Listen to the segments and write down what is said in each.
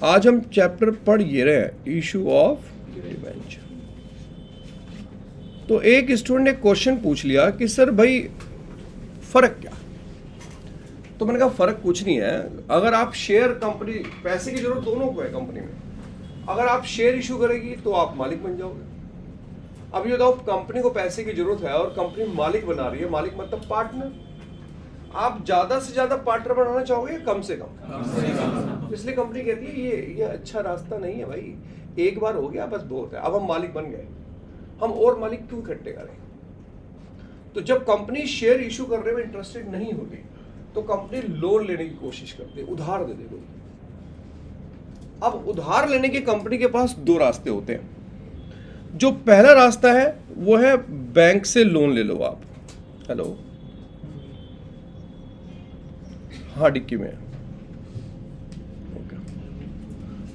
आज हम चैप्टर पढ़ ये रहे हैं, इशू ऑफ डिबेंचर। तो एक स्टूडेंट ने क्वेश्चन पूछ लिया कि सर भाई फर्क क्या? तो मैंने कहा फर्क कुछ नहीं है। अगर आप शेयर, कंपनी पैसे की जरूरत दोनों को है कंपनी में, अगर आप शेयर इशू करेगी तो आप मालिक बन जाओगे। अब ये बताओ, कंपनी को पैसे की जरूरत है और कंपनी मालिक बना रही है, मालिक मतलब पार्टनर। आप ज्यादा से ज्यादा पार्टनर बनाना चाहोगे कम से कम? इसलिए कंपनी कहती है ये अच्छा रास्ता नहीं है भाई, एक बार हो गया बस बहुत है, अब हम मालिक बन गए, हम और मालिक क्यों इकट्ठे करें? तो जब कंपनी शेयर इशू करने में इंटरेस्टेड नहीं होती तो कंपनी लोन लेने की कोशिश करती है, उधार दे दे कोई। अब उधार लेने की कंपनी के पास दो रास्ते होते हैं। जो पहला रास्ता है वो है बैंक से लोन ले लो आप। हेलो, हाँ डिक्की में, ओके।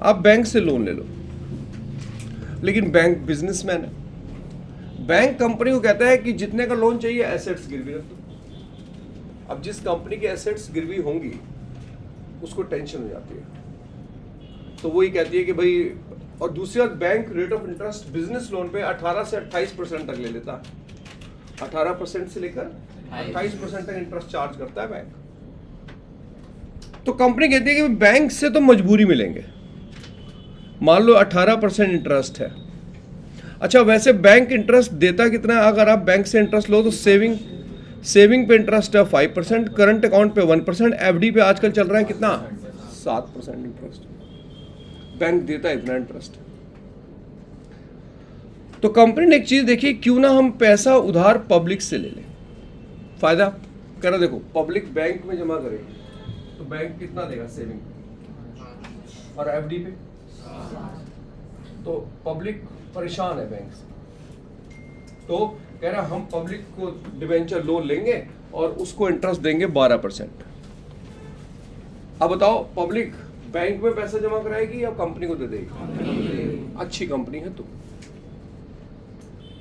आप बैंक से लोन ले लो, लेकिन बैंक बिजनेसमैन है। बैंक कंपनी को कहता है कि जितने का लोन चाहिए एसेट्स गिरवी रख दो। अब जिस कंपनी की एसेट्स गिरवी होंगी उसको टेंशन हो जाती है, तो वही कहती है कि भाई, और दूसरी बात, bank rate of interest business loan पे 18 से 28% तक ले लेता है। 18% से लेकर 28% तक इंटरेस्ट चार्ज करता है बैंक। तो कंपनी कहती है कि बैंक से तो मजबूरी में लेंगे, मान लो 18% इंटरेस्ट है। अच्छा, वैसे बैंक इंटरेस्ट देता कितना है? अगर आप बैंक से इंटरेस्ट लो तो सेविंग पे इंटरेस्ट है 5%, करंट अकाउंट पे 1%, एफडी पे आजकल चल रहा है कितना? 7% इंटरेस्ट। बैंक देता है इतना इंटरेस्ट। तो कंपनी ने एक चीज देखी, क्यों ना हम पैसा उधार पब्लिक से ले लें, फायदा करा। देखो, पब्लिक बैंक में जमा करेगी तो बैंक कितना देगा सेविंग, और एफडी पे तो पब्लिक परेशान है बैंक से। तो कह रहा हम पब्लिक को डिबेंचर लोन लेंगे और उसको इंटरेस्ट देंगे 12%। अब बताओ, पब्लिक बैंक में पैसा जमा कराएगी या कंपनी को दे देगी? अच्छी कंपनी है तो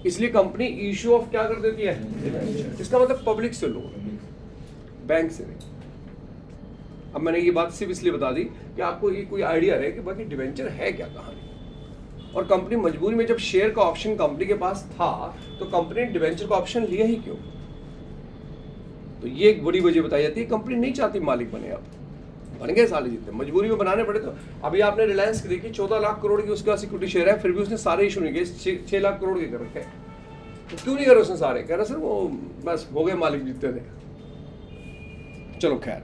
इसलिए कंपनी इशू ऑफ क्या कर देती है? इसका मतलब पब्लिक से लोन, बैंक से नहीं। अब मैंने ये बात सिर्फ इसलिए बता दी कि आपको ये कोई आइडिया रहे कि बाकी डिबेंचर है क्या कहानी। और कंपनी मजबूरी में, जब शेयर का ऑप्शन कंपनी के पास था तो कंपनी ने डिबेंचर का ऑप्शन लिया ही क्यों? तो ये एक बड़ी वजह बताई जाती है, कंपनी नहीं चाहती मालिक बने। अब बन गए साले जितने, मजबूरी में बनाने पड़े। तो अभी आपने रिलायंस की देखी, 14 लाख करोड़ की उसके पास इक्विटी शेयर है, फिर भी उसने सारे इशू नहीं किए, 6 लाख करोड़ के कर रखे। तो क्यों नहीं करे उसने सारे? कह रहा सर वो बस हो गए मालिक जितने थे। चलो खैर,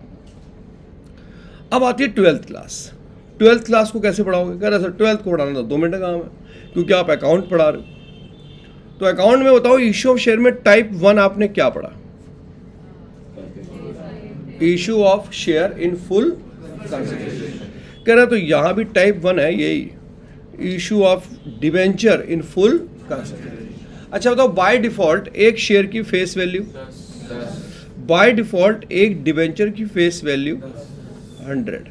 अब आती है 12th क्लास। 12th क्लास को कैसे पढ़ाओगे? कह रहा सर 12th को पढ़ाना तो 2 मिनट का काम है, क्योंकि आप अकाउंट पढ़ा रहे हो। तो अकाउंट में बताओ, इशू ऑफ शेयर में टाइप 1 आपने क्या पढ़ा? Issue of share in full consideration. कह रहा तो यहां भी टाइप 1 है यही, issue of debenture in full consideration. अच्छा बताओ, बाय डिफॉल्ट एक शेयर की फेस वैल्यू, बाय डिफॉल्ट एक डिबेंचर की face value 100।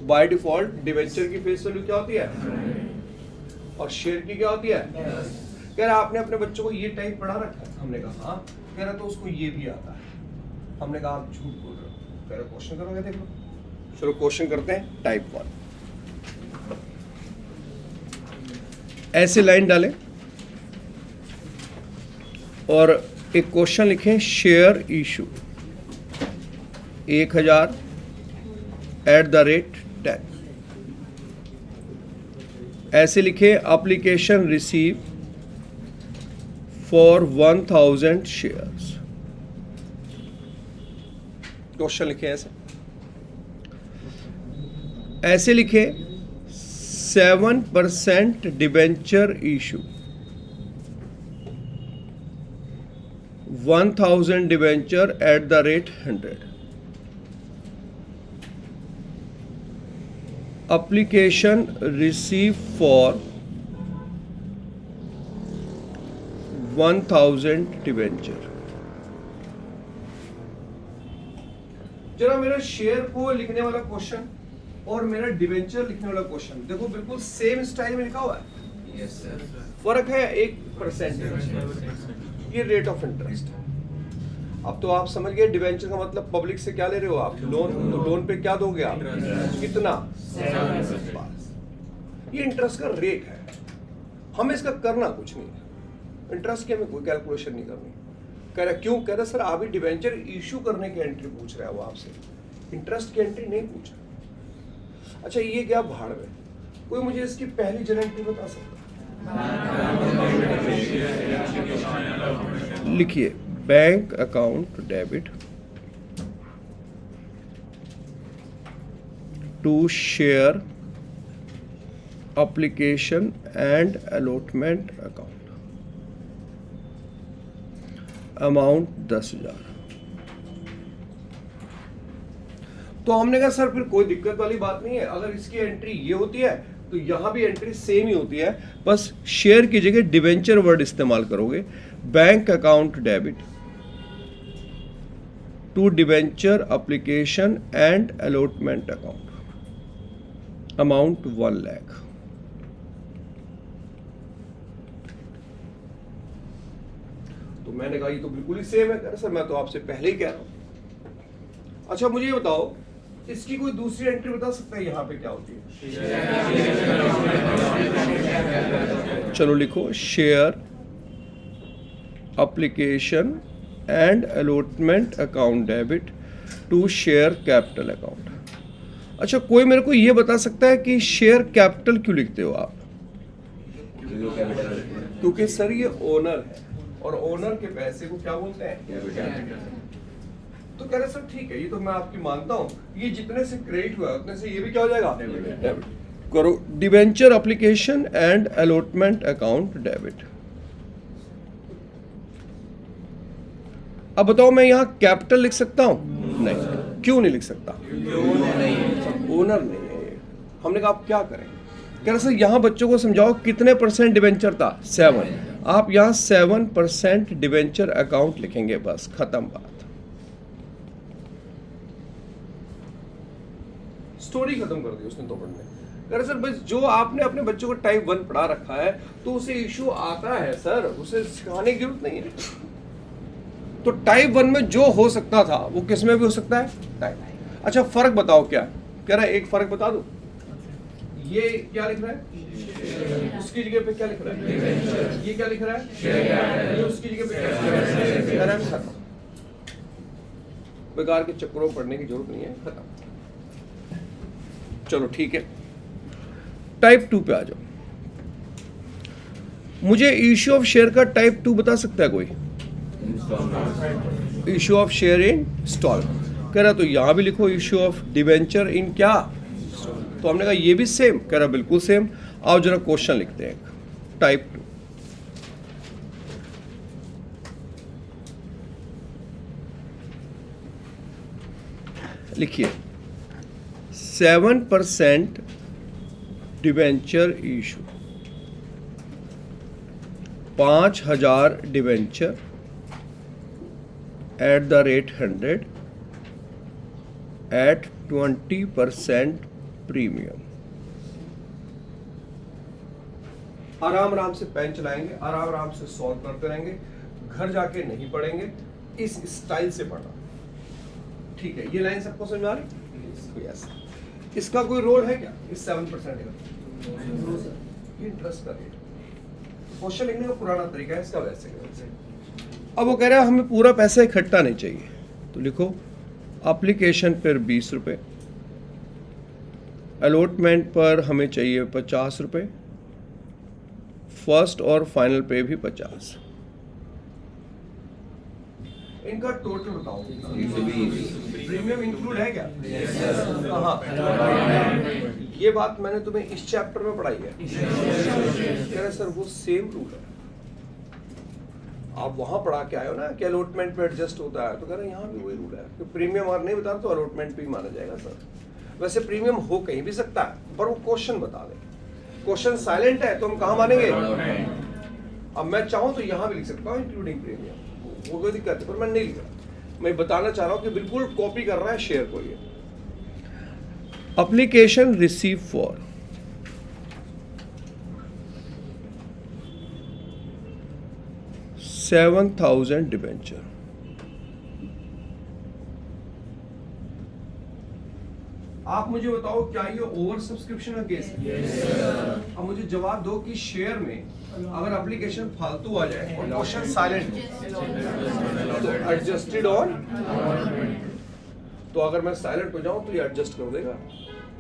By default debenture की फेस वैल्यू क्या होती है? और शेयर की क्या होती है? कह रहा आपने अपने बच्चों को ये टाइप पढ़ा रखा है? हमने कहा हाँ। कह रहा तो उसको ये भी आता है। हमने कहा आप झूठ बोल रहे हो। कह रहा क्वेश्चन करोगे, देख लो। चलो क्वेश्चन करते हैं टाइप 1। ऐसे लाइन डालें और एक क्वेश्चन लिखें, शेयर इशू 1000 @10। ऐसे लिखे, application receive for 1000 shares. Question लिखे ऐसे। ऐसे लिखे, 7% debenture issue, 1000 debenture @100। application received for 1000 debenture. जरा मेरा शेयर को लिखने वाला क्वेश्चन और मेरा डिबेंचर लिखने वाला क्वेश्चन देखो, बिल्कुल सेम स्टाइल में लिखा हुआ है। Yes sir. फर्क है 1%। ये रेट ऑफ इंटरेस्ट है। अब तो आप समझ गए डिवेंचर का मतलब पब्लिक से क्या ले रहे हो आप, लोन। तो लोन पे क्या दोगे आप, कितना, बस। ये इंटरेस्ट का रेट है, हमें इसका करना कुछ नहीं है, इंटरेस्ट की हमें कोई कैलकुलेशन नहीं करनी। कह रहा क्यों, कह रहा सर अभी डिवेंचर इशू करने की एंट्री पूछ रहा है वो आपसे, इंटरेस्ट की एंट्री नहीं पूछ रहा। अच्छा ये क्या भाड़ में, कोई मुझे इसकी पहली जनरेंट्री बता सकता है? लिखिए bank account debit to share application and allotment account, amount 10,000। तो हमने कहा सर फिर कोई दिक्कत वाली बात नहीं है, अगर इसकी एंट्री ये होती है तो यहां भी एंट्री सेम ही होती है, बस शेयर की जगह डिवेंचर वर्ड इस्तेमाल करोगे। Bank account debit to debenture application and allotment account, amount 1 lakh. तो मैंने कहा ये तो बिल्कुल ही सेम है। कह रहा सर मैं तो आपसे पहले ही कह रहा हूं। अच्छा मुझे ये बताओ इसकी कोई दूसरी एंट्री बता सकता है यहाँ पे क्या होती है? चलो लिखो share application and allotment account debit to share capital account. अच्छा कोई मेरे को ये बता सकता है कि शेयर कैपिटल क्यों लिखते हो आप? क्योंकि सर ये ओनर है और ओनर के पैसे को क्या बोलते हैं? तो कह रहे सर ठीक है ये तो मैं आपकी मानता हूं, ये जितने से क्रेडिट हुआ उतने से ये भी क्या हो जाएगा, डेबिट। करो debenture application and allotment account debit. अब बताओ मैं यहां कैपिटल लिख सकता हूं? नहीं। क्यों नहीं लिख सकता? ओनर नहीं है। हमने कहा आप क्या करें? कह रहे सर यहां बच्चों को समझाओ कितने परसेंट डिवेंचर था, 7। आप यहां 7% डिवेंचर अकाउंट लिखेंगे, बस खत्म बात, स्टोरी खत्म कर दी उसने 2 मिनट में। कह रहे सर बस जो आपने अपने बच्चों को टाइप 1 पढ़ा रखा है तो उसे इशू आता है सर, उसे सिखाने की जरूरत नहीं है। तो टाइप 1 में जो हो सकता था वो किस में भी हो सकता है, टाइप। अच्छा फर्क बताओ क्या? कह रहा है एक फर्क बता दो, ये क्या लिख रहा है, उसकी जगह पे क्या लिख रहा है, ये क्या लिख रहा है, ये उसकी जगह पे क्या लिख रहा है। बेकार के चक्करों पढ़ने की जरूरत नहीं है, खत्म। चलो ठीक है टाइप 2 पे आ जाओ। मुझे इश्यू ऑफ शेयर का टाइप 2 बता सकता है कोई? Issue of share in stall. कह रहा तो यहां भी लिखो इश्यू ऑफ डिवेंचर इन क्या, तो हमने कहा ये भी सेम। कह रहा बिल्कुल सेम। आओ जरा क्वेश्चन लिखते हैं टाइप 2। लिखिए 7% debenture issue, 5,000 debenture at the rate 100 at 20% premium. आराम आराम से पेन चलाएंगे, आराम आराम से सॉल्व करते रहेंगे, घर जाके नहीं पढ़ेंगे, इस स्टाइल से पढ़ना। ठीक है ये लाइन सबको समझ आ रही? यस। इसका कोई रोल है क्या इस 7% का? ये इंटरेस्ट का रेट। क्वेश्चन लिखने का पुराना तरीका है इसका, वैसे अब वो कह रहा है हमें पूरा पैसा इकट्ठा नहीं चाहिए, तो लिखो एप्लीकेशन पर 20 रुपये, अलॉटमेंट पर हमें चाहिए 50 रुपये, फर्स्ट और फाइनल पे भी 50। इनका टोटल बताओ। प्रीमियम इंक्लूड है क्या? कहाँ? ये बात मैंने तुम्हें इस चैप्टर में पढ़ाई है। कह रहे सर वो सेम रूल है, आप वहां पढ़ा के आए हो ना कि अलॉटमेंट में एडजस्ट होता है, तो कह रहे यहाँ भी वही रूल है कि प्रीमियम और नहीं बता तो अलॉटमेंट भी माना जाएगा सर। वैसे प्रीमियम हो कहीं भी सकता है पर वो क्वेश्चन बता दे। क्वेश्चन साइलेंट है तो हम कहाँ मानेंगे? अब मैं चाहूँ तो यहाँ भी लिख सकता हूँ इंक्लूडिंग प्रीमियम, वो कोई दिक्कत है, पर मैं नहीं लिख रहा। मैं बताना चाह रहा हूँ कि बिल्कुल कॉपी कर रहा है शेयर को। ये एप्लीकेशन रिसीव फॉर 7,000 डिबेंचर, आप मुझे बताओ क्या ये ओवर सब्सक्रिप्शन का केस है? अब मुझे जवाब दो कि शेयर में अगर एप्लीकेशन फालतू आ जाए और क्वेश्चन साइलेंट तो एडजस्टेड ऑन, तो अगर मैं साइलेंट हो जाऊं तो ये एडजस्ट कर देगा।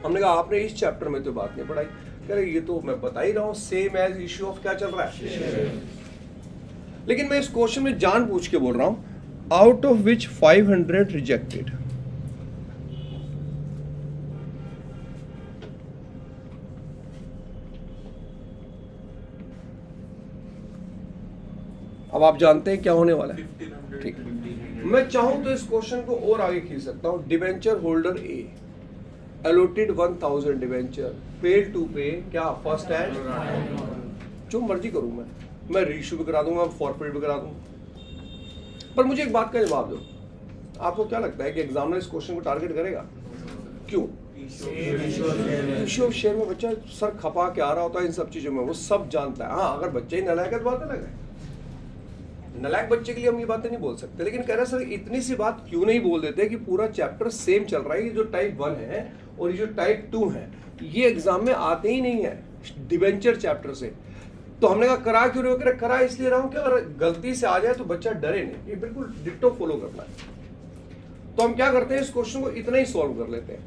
हमने कहा आपने इस चैप्टर में तो बात नहीं पढ़ाई। कह रहे ये तो मैं बता ही रहा हूं, सेम एज इश्यू ऑफ क्या चल रहा है। लेकिन मैं इस क्वेश्चन में जानबूझ के बोल रहा हूं, आउट ऑफ विच 500 रिजेक्टेड। अब आप जानते हैं क्या होने वाला है, ठीक। मैं चाहूं तो इस क्वेश्चन को और आगे खींच सकता हूं। Debenture holder a allotted 1000 debenture, paid to pay क्या फर्स्ट एंड, जो मर्जी करूं मैं रीइश्यू भी करा दूंगा, फॉरफिट भी करा दूंगा। पर मुझे एक बात का जवाब दो, आपको क्या लगता है कि एग्जामिनर इस क्वेश्चन को टारगेट करेगा? क्यों? इश्यू ऑफ शेयर में बच्चा सर खपा के आ रहा होता है इन सब चीजों में, वो सब जानता है। हाँ, अगर बच्चे ही नालायक है तो बात अलग है। नालायक बच्चे के लिए हम ये बातें नहीं बोल सकते, लेकिन कह रहे सर इतनी सी बात क्यों नहीं बोल देते कि पूरा चैप्टर सेम चल रहा है। ये जो टाइप 1 है और ये जो टाइप 2 है ये एग्जाम में आते ही नहीं है डिबेंचर चैप्टर से। तो हमने कहा करा क्यों नहीं? करा इसलिए रहा हूं कि अगर गलती से आ जाए तो बच्चा डरे नहीं। ये बिल्कुल डिट्टो फॉलो करना है। तो हम क्या करते हैं, इस क्वेश्चन को इतना ही सॉल्व कर लेते हैं।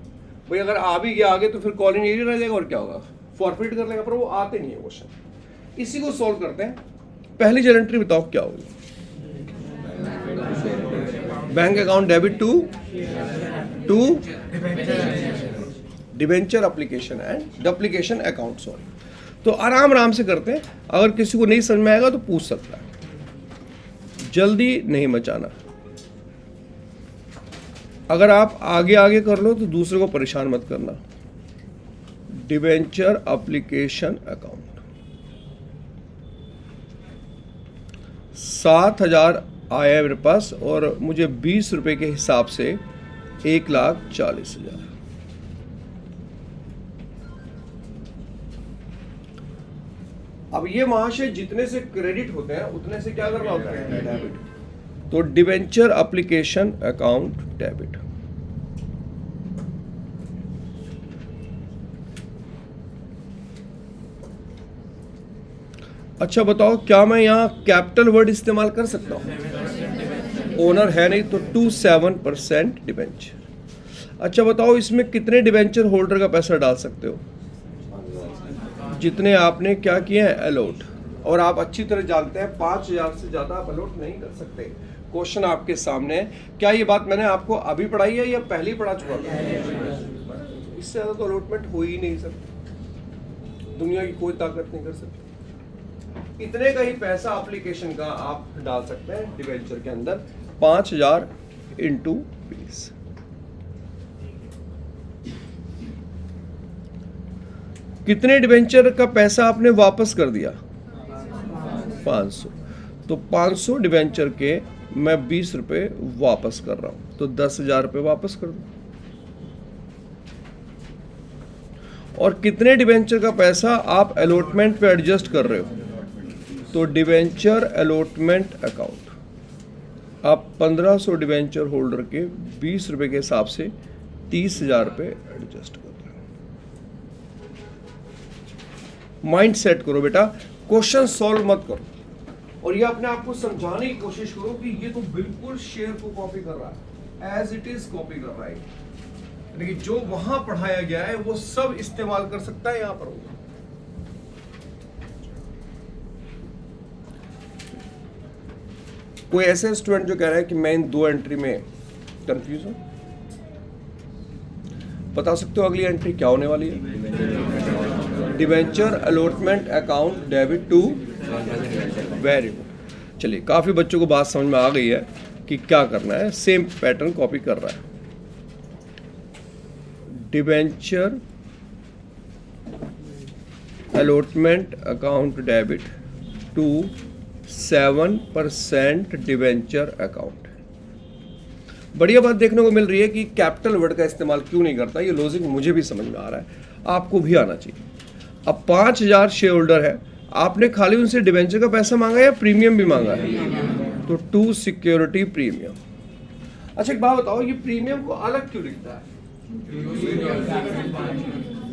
भाई अगर आ भी गया आगे तो फिर कॉलिंग एरिया रह जाएगा और क्या होगा, फॉरफिट कर लेगा। पर वो आते नहीं है क्वेश्चन। इसी को सॉल्व करते हैं। पहली जल एंट्री बताओ क्या होगी? Bank account debit to debenture application and duplication account. Sorry, तो आराम से करते हैं। अगर किसी को नहीं समझ में आएगा तो पूछ सकता है, जल्दी नहीं मचाना। अगर आप आगे कर लो तो दूसरे को परेशान मत करना। डिबेंचर एप्लीकेशन अकाउंट 7000 आया है मेरे पास और मुझे 20 रुपए के हिसाब से 1,40,000। अब ये महाशय जितने से क्रेडिट होते हैं उतने से क्या करना होता है, डेबिट। तो डिबेंचर एप्लीकेशन अकाउंट डेबिट। अच्छा बताओ क्या मैं यहां कैपिटल वर्ड इस्तेमाल कर सकता हूं? ओनर है नहीं तो 27% डिबेंचर। अच्छा बताओ इसमें कितने डिबेंचर होल्डर का पैसा डाल सकते हो? जितने आपने क्या किए हैं, अलॉट। और आप अच्छी तरह जानते हैं 5000 से ज्यादा आप अलॉट नहीं कर सकते। क्वेश्चन आपके सामने है। क्या ये बात मैंने आपको अभी पढ़ाई है या पहले ही पढ़ा चुका था? इससे ज्यादा तो अलॉटमेंट हो ही नहीं सकती, दुनिया की कोई ताकत नहीं कर सकती। इतने का ही पैसा एप्लीकेशन का आप डाल सकते हैं डिबेंचर के अंदर, 5000 इंटू 20। कितने डिबेंचर का पैसा आपने वापस कर दिया? 500। तो 500 डिबेंचर के मैं 20 रुपए वापस कर रहा हूं, तो 10,000 रुपए वापस कर दो। और कितने डिबेंचर का पैसा आप अलॉटमेंट पे एडजस्ट कर रहे हो? तो डिबेंचर अलॉटमेंट अकाउंट आप 1500 डिबेंचर होल्डर के 20 रुपए के हिसाब से 30,000 रुपए एडजस्ट कर रहे हो। माइंड सेट करो बेटा, क्वेश्चन सॉल्व मत करो और ये अपने आप को समझाने की कोशिश करो कि ये तो बिल्कुल शेयर को कॉपी कर रहा है, एज इट इज कॉपी कर रहा है। लेकिन जो वहां पढ़ाया गया है वो सब इस्तेमाल कर सकता है यहां पर। कोई ऐसे स्टूडेंट जो कह रहा है कि मैं इन 2 एंट्री में कंफ्यूज हूं, बता सकते हो अगली एंट्री क्या होने वाली है? Debenture allotment account debit to, very good. चलिए काफी बच्चों को बात समझ में आ गई है कि क्या करना है। सेम पैटर्न कॉपी कर रहा है। Debenture allotment account debit to 7% debenture account. बढ़िया बात देखने को मिल रही है कि कैपिटल वर्ड का इस्तेमाल क्यों नहीं करता। ये लॉजिक मुझे भी समझ में आ रहा है, आपको भी आना चाहिए। अब 5000 शेयर होल्डर है, आपने खाली उनसे डिबेंचर का पैसा मांगा या प्रीमियम भी मांगा है? तो 2 सिक्योरिटी प्रीमियम। अच्छा एक बात बताओ, ये प्रीमियम को अलग क्यों लिखता है?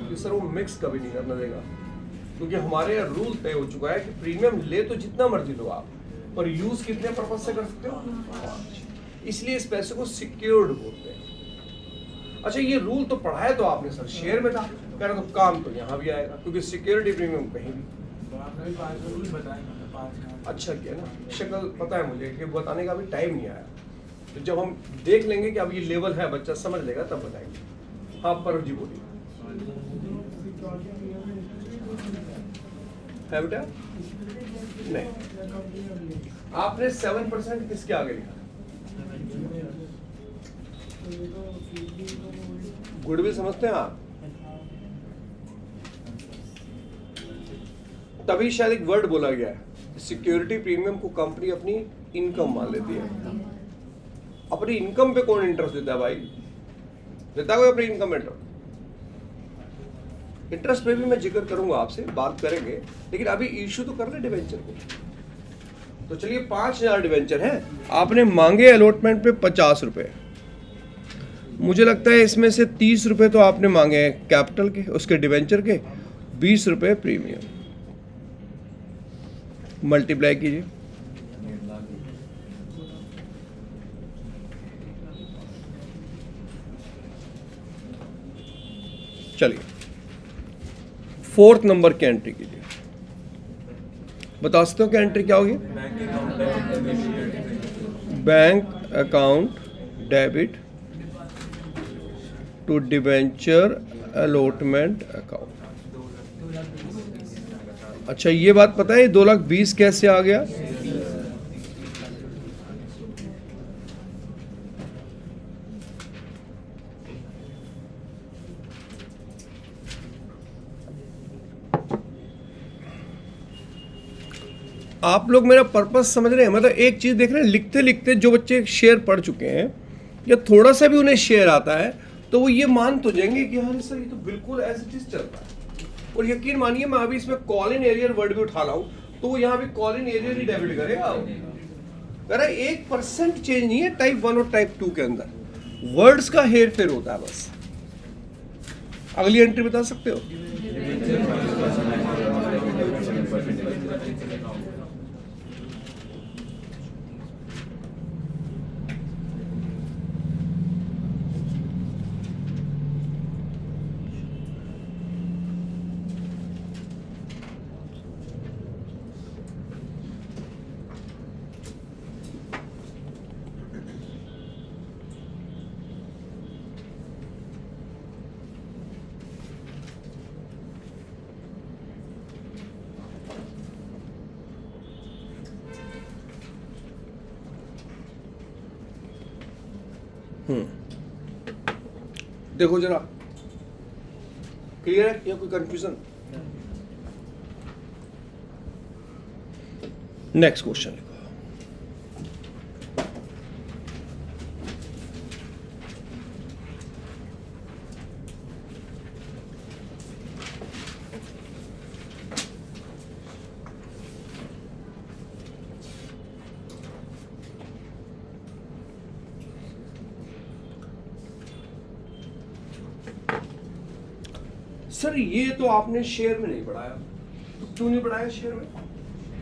कि सर वो मिक्स कभी नहीं करना देगा, क्योंकि हमारे यहाँ रूल तय हो चुका है कि प्रीमियम ले तो जितना मर्जी लो आप, पर यूज कितने पर्पज से कर सकते हो, इसलिए इस पैसे को सिक्योर्ड बोलते हैं। अच्छा, ये रूल तो पढ़ा है तो आपने सर शेयर में था, कह रहा तो काम तो यहाँ भी आएगा, क्योंकि सिक्योरिटी प्रीमियम कहीं भी। अच्छा किया ना, शक्ल पता है मुझे कि बताने का भी टाइम नहीं आया, तो जब हम देख लेंगे कि अब ये लेवल है, बच्चा समझ लेगा तब बताएंगे। हाँ पर जी बोलिए। है बेटा? नहीं, आपने 7% किसके आगे लिखा? गुडविल समझते हैं आप? तभी शायद एक वर्ड बोला गया है, सिक्योरिटी प्रीमियम को कंपनी अपनी इनकम मान लेती है। अपनी इनकम पे कौन इंटरेस्ट देता है भाई? देता है कोई अपनी इनकम में इंटरेस्ट पे भी मैं जिक्र करूंगा, आपसे बात करेंगे, लेकिन अभी इशू तो कर रहे डिवेंचर को। तो चलिए 5,000 डिवेंचर है, आपने मांगे अलॉटमेंट पे 50 रुपए। मुझे लगता है इसमें से 30 रुपए तो आपने मांगे हैं कैपिटल के, उसके डिवेंचर के, 20 रुपए प्रीमियम। मल्टीप्लाई कीजिए, चलिए 4th नंबर की एंट्री कीजिए। बता सकते हो क्या एंट्री क्या होगी? Bank account debit to debenture allotment account. अच्छा, ये बात पता है 2,20,000 कैसे आ गया? आप लोग मेरा पर्पस समझ रहे हैं? मतलब एक चीज देख रहे हैं, लिखते लिखते जो बच्चे शेयर पढ़ चुके हैं या थोड़ा सा भी उन्हें शेयर आता है तो वो ये मान तो जाएंगे कि हाँ सर ये तो बिल्कुल एज इट इज चल रहा है। और यकीन मानिए मैं अभी इसमें कॉल इन एरियर वर्ड भी उठा रहा हूं तो वो यहाँ भी call in arrear he debit करेगा। कह रहा है 1% चेंज नहीं है टाइप 1 और टाइप 2 के अंदर, वर्ड्स का हेर फेर होता है बस। अगली एंट्री बता सकते हो? देखो जरा, क्लियर है या कोई कंफ्यूजन? नेक्स्ट क्वेश्चन लिखो। सर ये तो आपने शेयर में नहीं पढ़ाया, तो क्यों नहीं पढ़ाया शेयर में?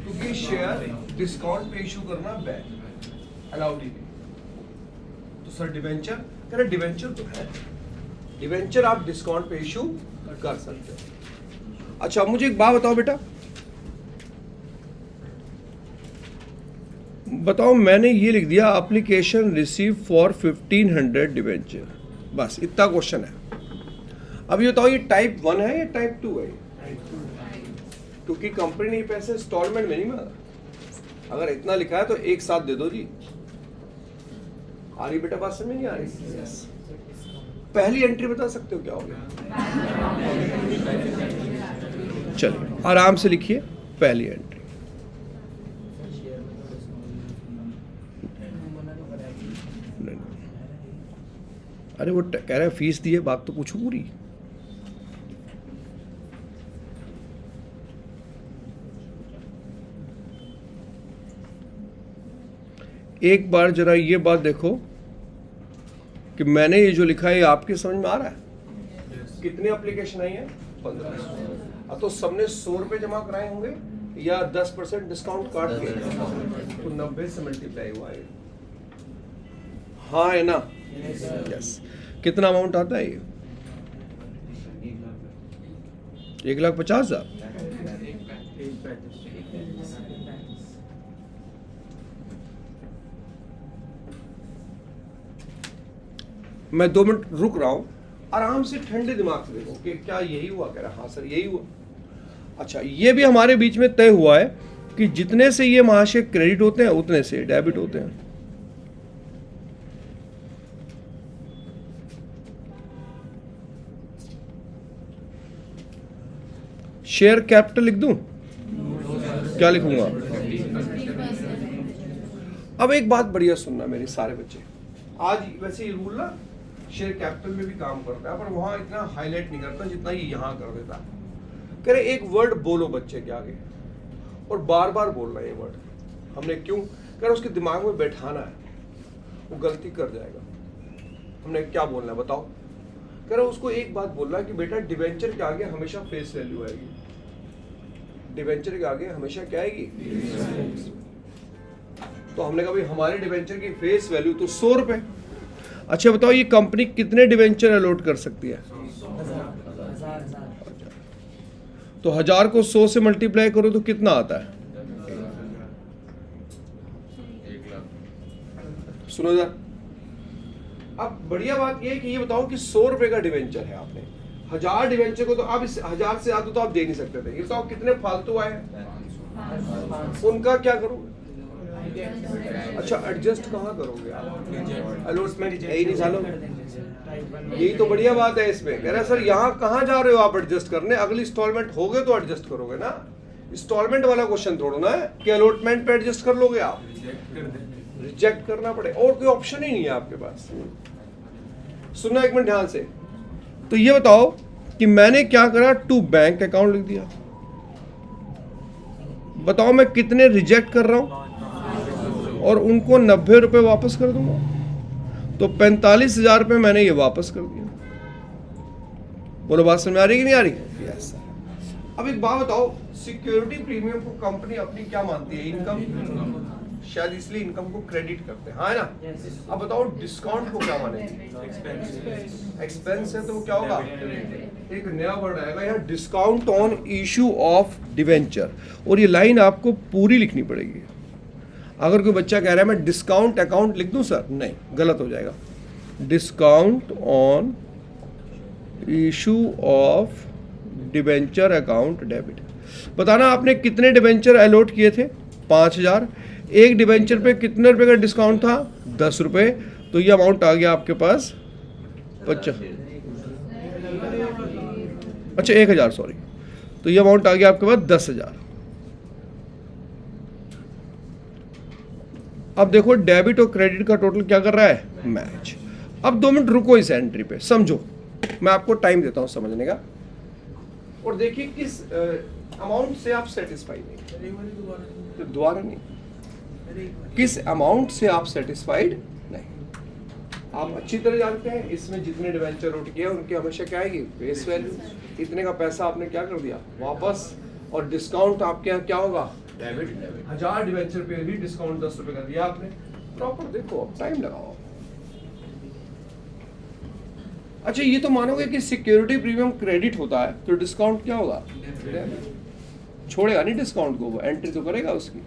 क्योंकि शेयर डिस्काउंट पे इशू करना बैंक अलाउड ही नहीं। तो सर डिवेंचर, कह रहे डिवेंचर तो है, डिवेंचर आप डिस्काउंट पे इशू कर सकते हो। अच्छा मुझे एक बात बताओ बेटा, बताओ मैंने ये लिख दिया एप्लीकेशन रिसीव फॉर 1500 डिवेंचर, बस इतना क्वेश्चन है। अब ये बताओ ये टाइप 1 है या टाइप 2 है? क्योंकि कंपनी ने पैसे इंस्टॉलमेंट में नहीं मांगा। अगर इतना लिखा है तो एक साथ दे दो जी। आ रही बेटा बात समझ में नहीं आ रही? yes. पहली एंट्री बता सकते हो क्या होगा? चलिए आराम से लिखिए पहली एंट्री। अरे वो कह रहा है फीस दी है, बात तो पूछो पूरी। एक बार जरा ये बात देखो, कि मैंने ये जो लिखा है ये आपके समझ में आ रहा है? कितनी एप्लीकेशन आई है? 15। तो सबने 100 रुपये जमा कराए होंगे या 10% डिस्काउंट काट के, तो 90 से मल्टीप्लाई हुआ है। हाँ है ना? यस। कितना अमाउंट आता है ये? 1,50,000। मैं 2 मिनट रुक रहा हूं, आराम से ठंडे दिमाग से देखो कि क्या यही हुआ? कह रहा हाँ सर यही हुआ। अच्छा, ये भी हमारे बीच में तय हुआ है कि जितने से ये महाशय क्रेडिट होते हैं उतने से डेबिट होते हैं। शेयर कैपिटल लिख दूं? क्या लिखूंगा? अब एक बात बढ़िया सुनना मेरे सारे बच्चे, आज वैसे ये रूल ना शेयर कैपिटल में भी काम करता है, पर वहां इतना हाईलाइट नहीं करता जितना ये यहां कर देता है। कह रहे एक वर्ड बोलो बच्चे के आगे, और बार बार बोलना है ये वर्ड। हमने क्यों? कह रहे उसके दिमाग में बैठाना है, वो गलती कर जाएगा। हमने क्या बोलना है बताओ? कह रहे उसको एक बात बोलना है कि बेटा डिवेंचर के आगे हमेशा फेस वैल्यू आएगी। डिवेंचर के आगे हमेशा क्या आएगी? तो हमने कहा भाई हमारे डिवेंचर की फेस वैल्यू तो 100 रुपए। अच्छा बताओ ये कंपनी कितने डिवेंचर अलॉट कर सकती है? तो 1000 को 100 से मल्टीप्लाई करो तो कितना आता है? सुनो जरा, अब बढ़िया बात ये है कि ये बताओ कि 100 रुपए का डिवेंचर है, आपने 1000 डिवेंचर को तो अब इस 1000 से ज्यादा तो आप दे नहीं सकते थे। ये बताओ कितने फालतू आए, उनका क्या करोगे? अच्छा एडजस्ट कहाँ करोगे आप? अलॉटमेंट है ही नहीं सालों। यही तो बढ़िया बात है इसमें। कह रहा सर यहाँ कहाँ जा रहे हो आप एडजस्ट करने? अगली इंस्टॉलमेंट हो गए तो एडजस्ट करोगे ना। इंस्टॉलमेंट वाला क्वेश्चन थोड़ा ना है कि अलॉटमेंट पे एडजस्ट कर लोगे आप। रिजेक्ट करना पड़े, और कोई ऑप्शन ही नहीं है आपके पास। सुनना एक मिनट ध्यान से। तो ये बताओ कि मैंने क्या करा, टू बैंक अकाउंट लिख दिया। बताओ मैं कितने रिजेक्ट कर रहा हूं और उनको 90 रुपए वापस कर दूंगा। तो 45,000 रुपए मैंने ये वापस कर दिया। बोलो बात समझ में आ रही कि नहीं आ रही? यस। अब एक बात बताओ, सिक्योरिटी प्रीमियम को कंपनी अपनी क्या मानती है? इनकम। शायद इसलिए इनकम को क्रेडिट करते हैं, हाँ है ना? अब बताओ डिस्काउंट को क्या माने? एक्सपेंस है तो क्या होगा? एक नया वर्ड आएगा यहाँ, discount on issue of debenture. और ये लाइन आपको पूरी लिखनी पड़ेगी। अगर कोई बच्चा कह रहा है मैं डिस्काउंट अकाउंट लिख दूं सर, नहीं, गलत हो जाएगा। Discount on issue of debenture account debit. बताना आपने कितने डिवेंचर अलॉट किए थे? 5000। एक डिवेंचर पे कितने रुपए का डिस्काउंट था? 10 रुपए। तो ये अमाउंट आ गया आपके पास 50। अच्छा 1000, सॉरी। तो ये अमाउंट आ गया आपके पास 10,000। अब देखो डेबिट और क्रेडिट का टोटल क्या कर रहा है? मैच। अब 2 मिनट रुको इस एंट्री पे, समझो। मैं आपको टाइम देता हूं समझने का, और देखिए किस अमाउंट से आप सेटिस्फाइड नहीं। तो दोबारा नहीं, किस अमाउंट से आप सेटिस्फाइड नहीं। आप अच्छी तरह जानते हैं इसमें जितने डिवेंचर उठ किए उनके हमेशा क्या आएगी? Face value. इतने का पैसा आपने क्या कर दिया? वापस। और डिस्काउंट आपके यहाँ क्या होगा? डेबिट। 1000 डिवेंचर पे भी डिस्काउंट 10 रुपए कर दिया आपने। प्रॉपर देखो, टाइम लगाओ। अच्छा ये तो मानोगे कि सिक्योरिटी प्रीमियम क्रेडिट होता है तो डिस्काउंट क्या होगा? छोड़ेगा नहीं डिस्काउंट को, वो एंट्री तो करेगा उसकी,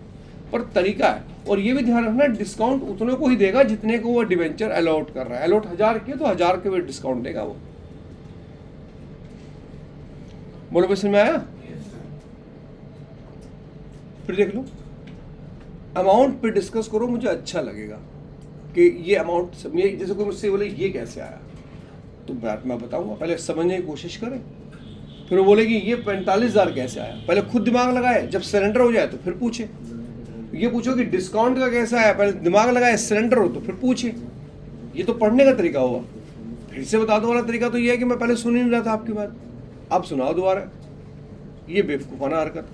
पर तरीका है। और ये भी ध्यान रखना डिस्काउंट उतने को ही देगा जितने को वो डिवेंचर अलॉट कर रहा है। अलॉट 1000 के तो 1000 के भी डिस्काउंट देगा वो। बोलो समझ में आया? फिर देख लो, अमाउंट पे डिस्कस करो, मुझे अच्छा लगेगा कि ये अमाउंट जैसे कोई मुझसे बोले ये कैसे आया, तो बात मैं बताऊंगा, पहले समझने की कोशिश करें। फिर वो बोलेगी ये 45,000 कैसे आया, पहले खुद दिमाग लगाए, जब सरेंडर हो जाए तो फिर पूछे। ये पूछो कि डिस्काउंट का कैसा आया, पहले दिमाग लगाए, सरेंडर हो तो फिर पूछे। ये तो पढ़ने का तरीका हुआ। फिर से बता दो वाला तरीका तो ये है कि मैं पहले सुन ही नहीं रहा था आपकी बात, अब सुनाओ दोबारा। ये बेवकूफाना हरकत।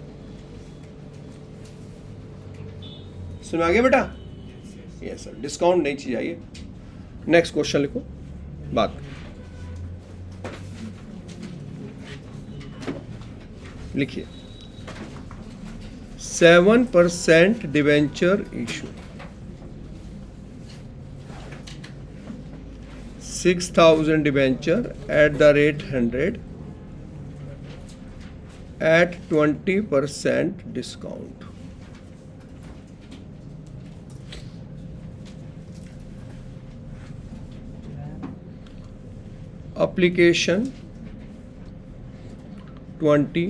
सुना गया बेटा? यस सर, डिस्काउंट नहीं चाहिए। नेक्स्ट क्वेश्चन लिखो। बात लिखिए 7% debenture issue 6,000 debenture at the rate 100 at 20% discount. Application 20,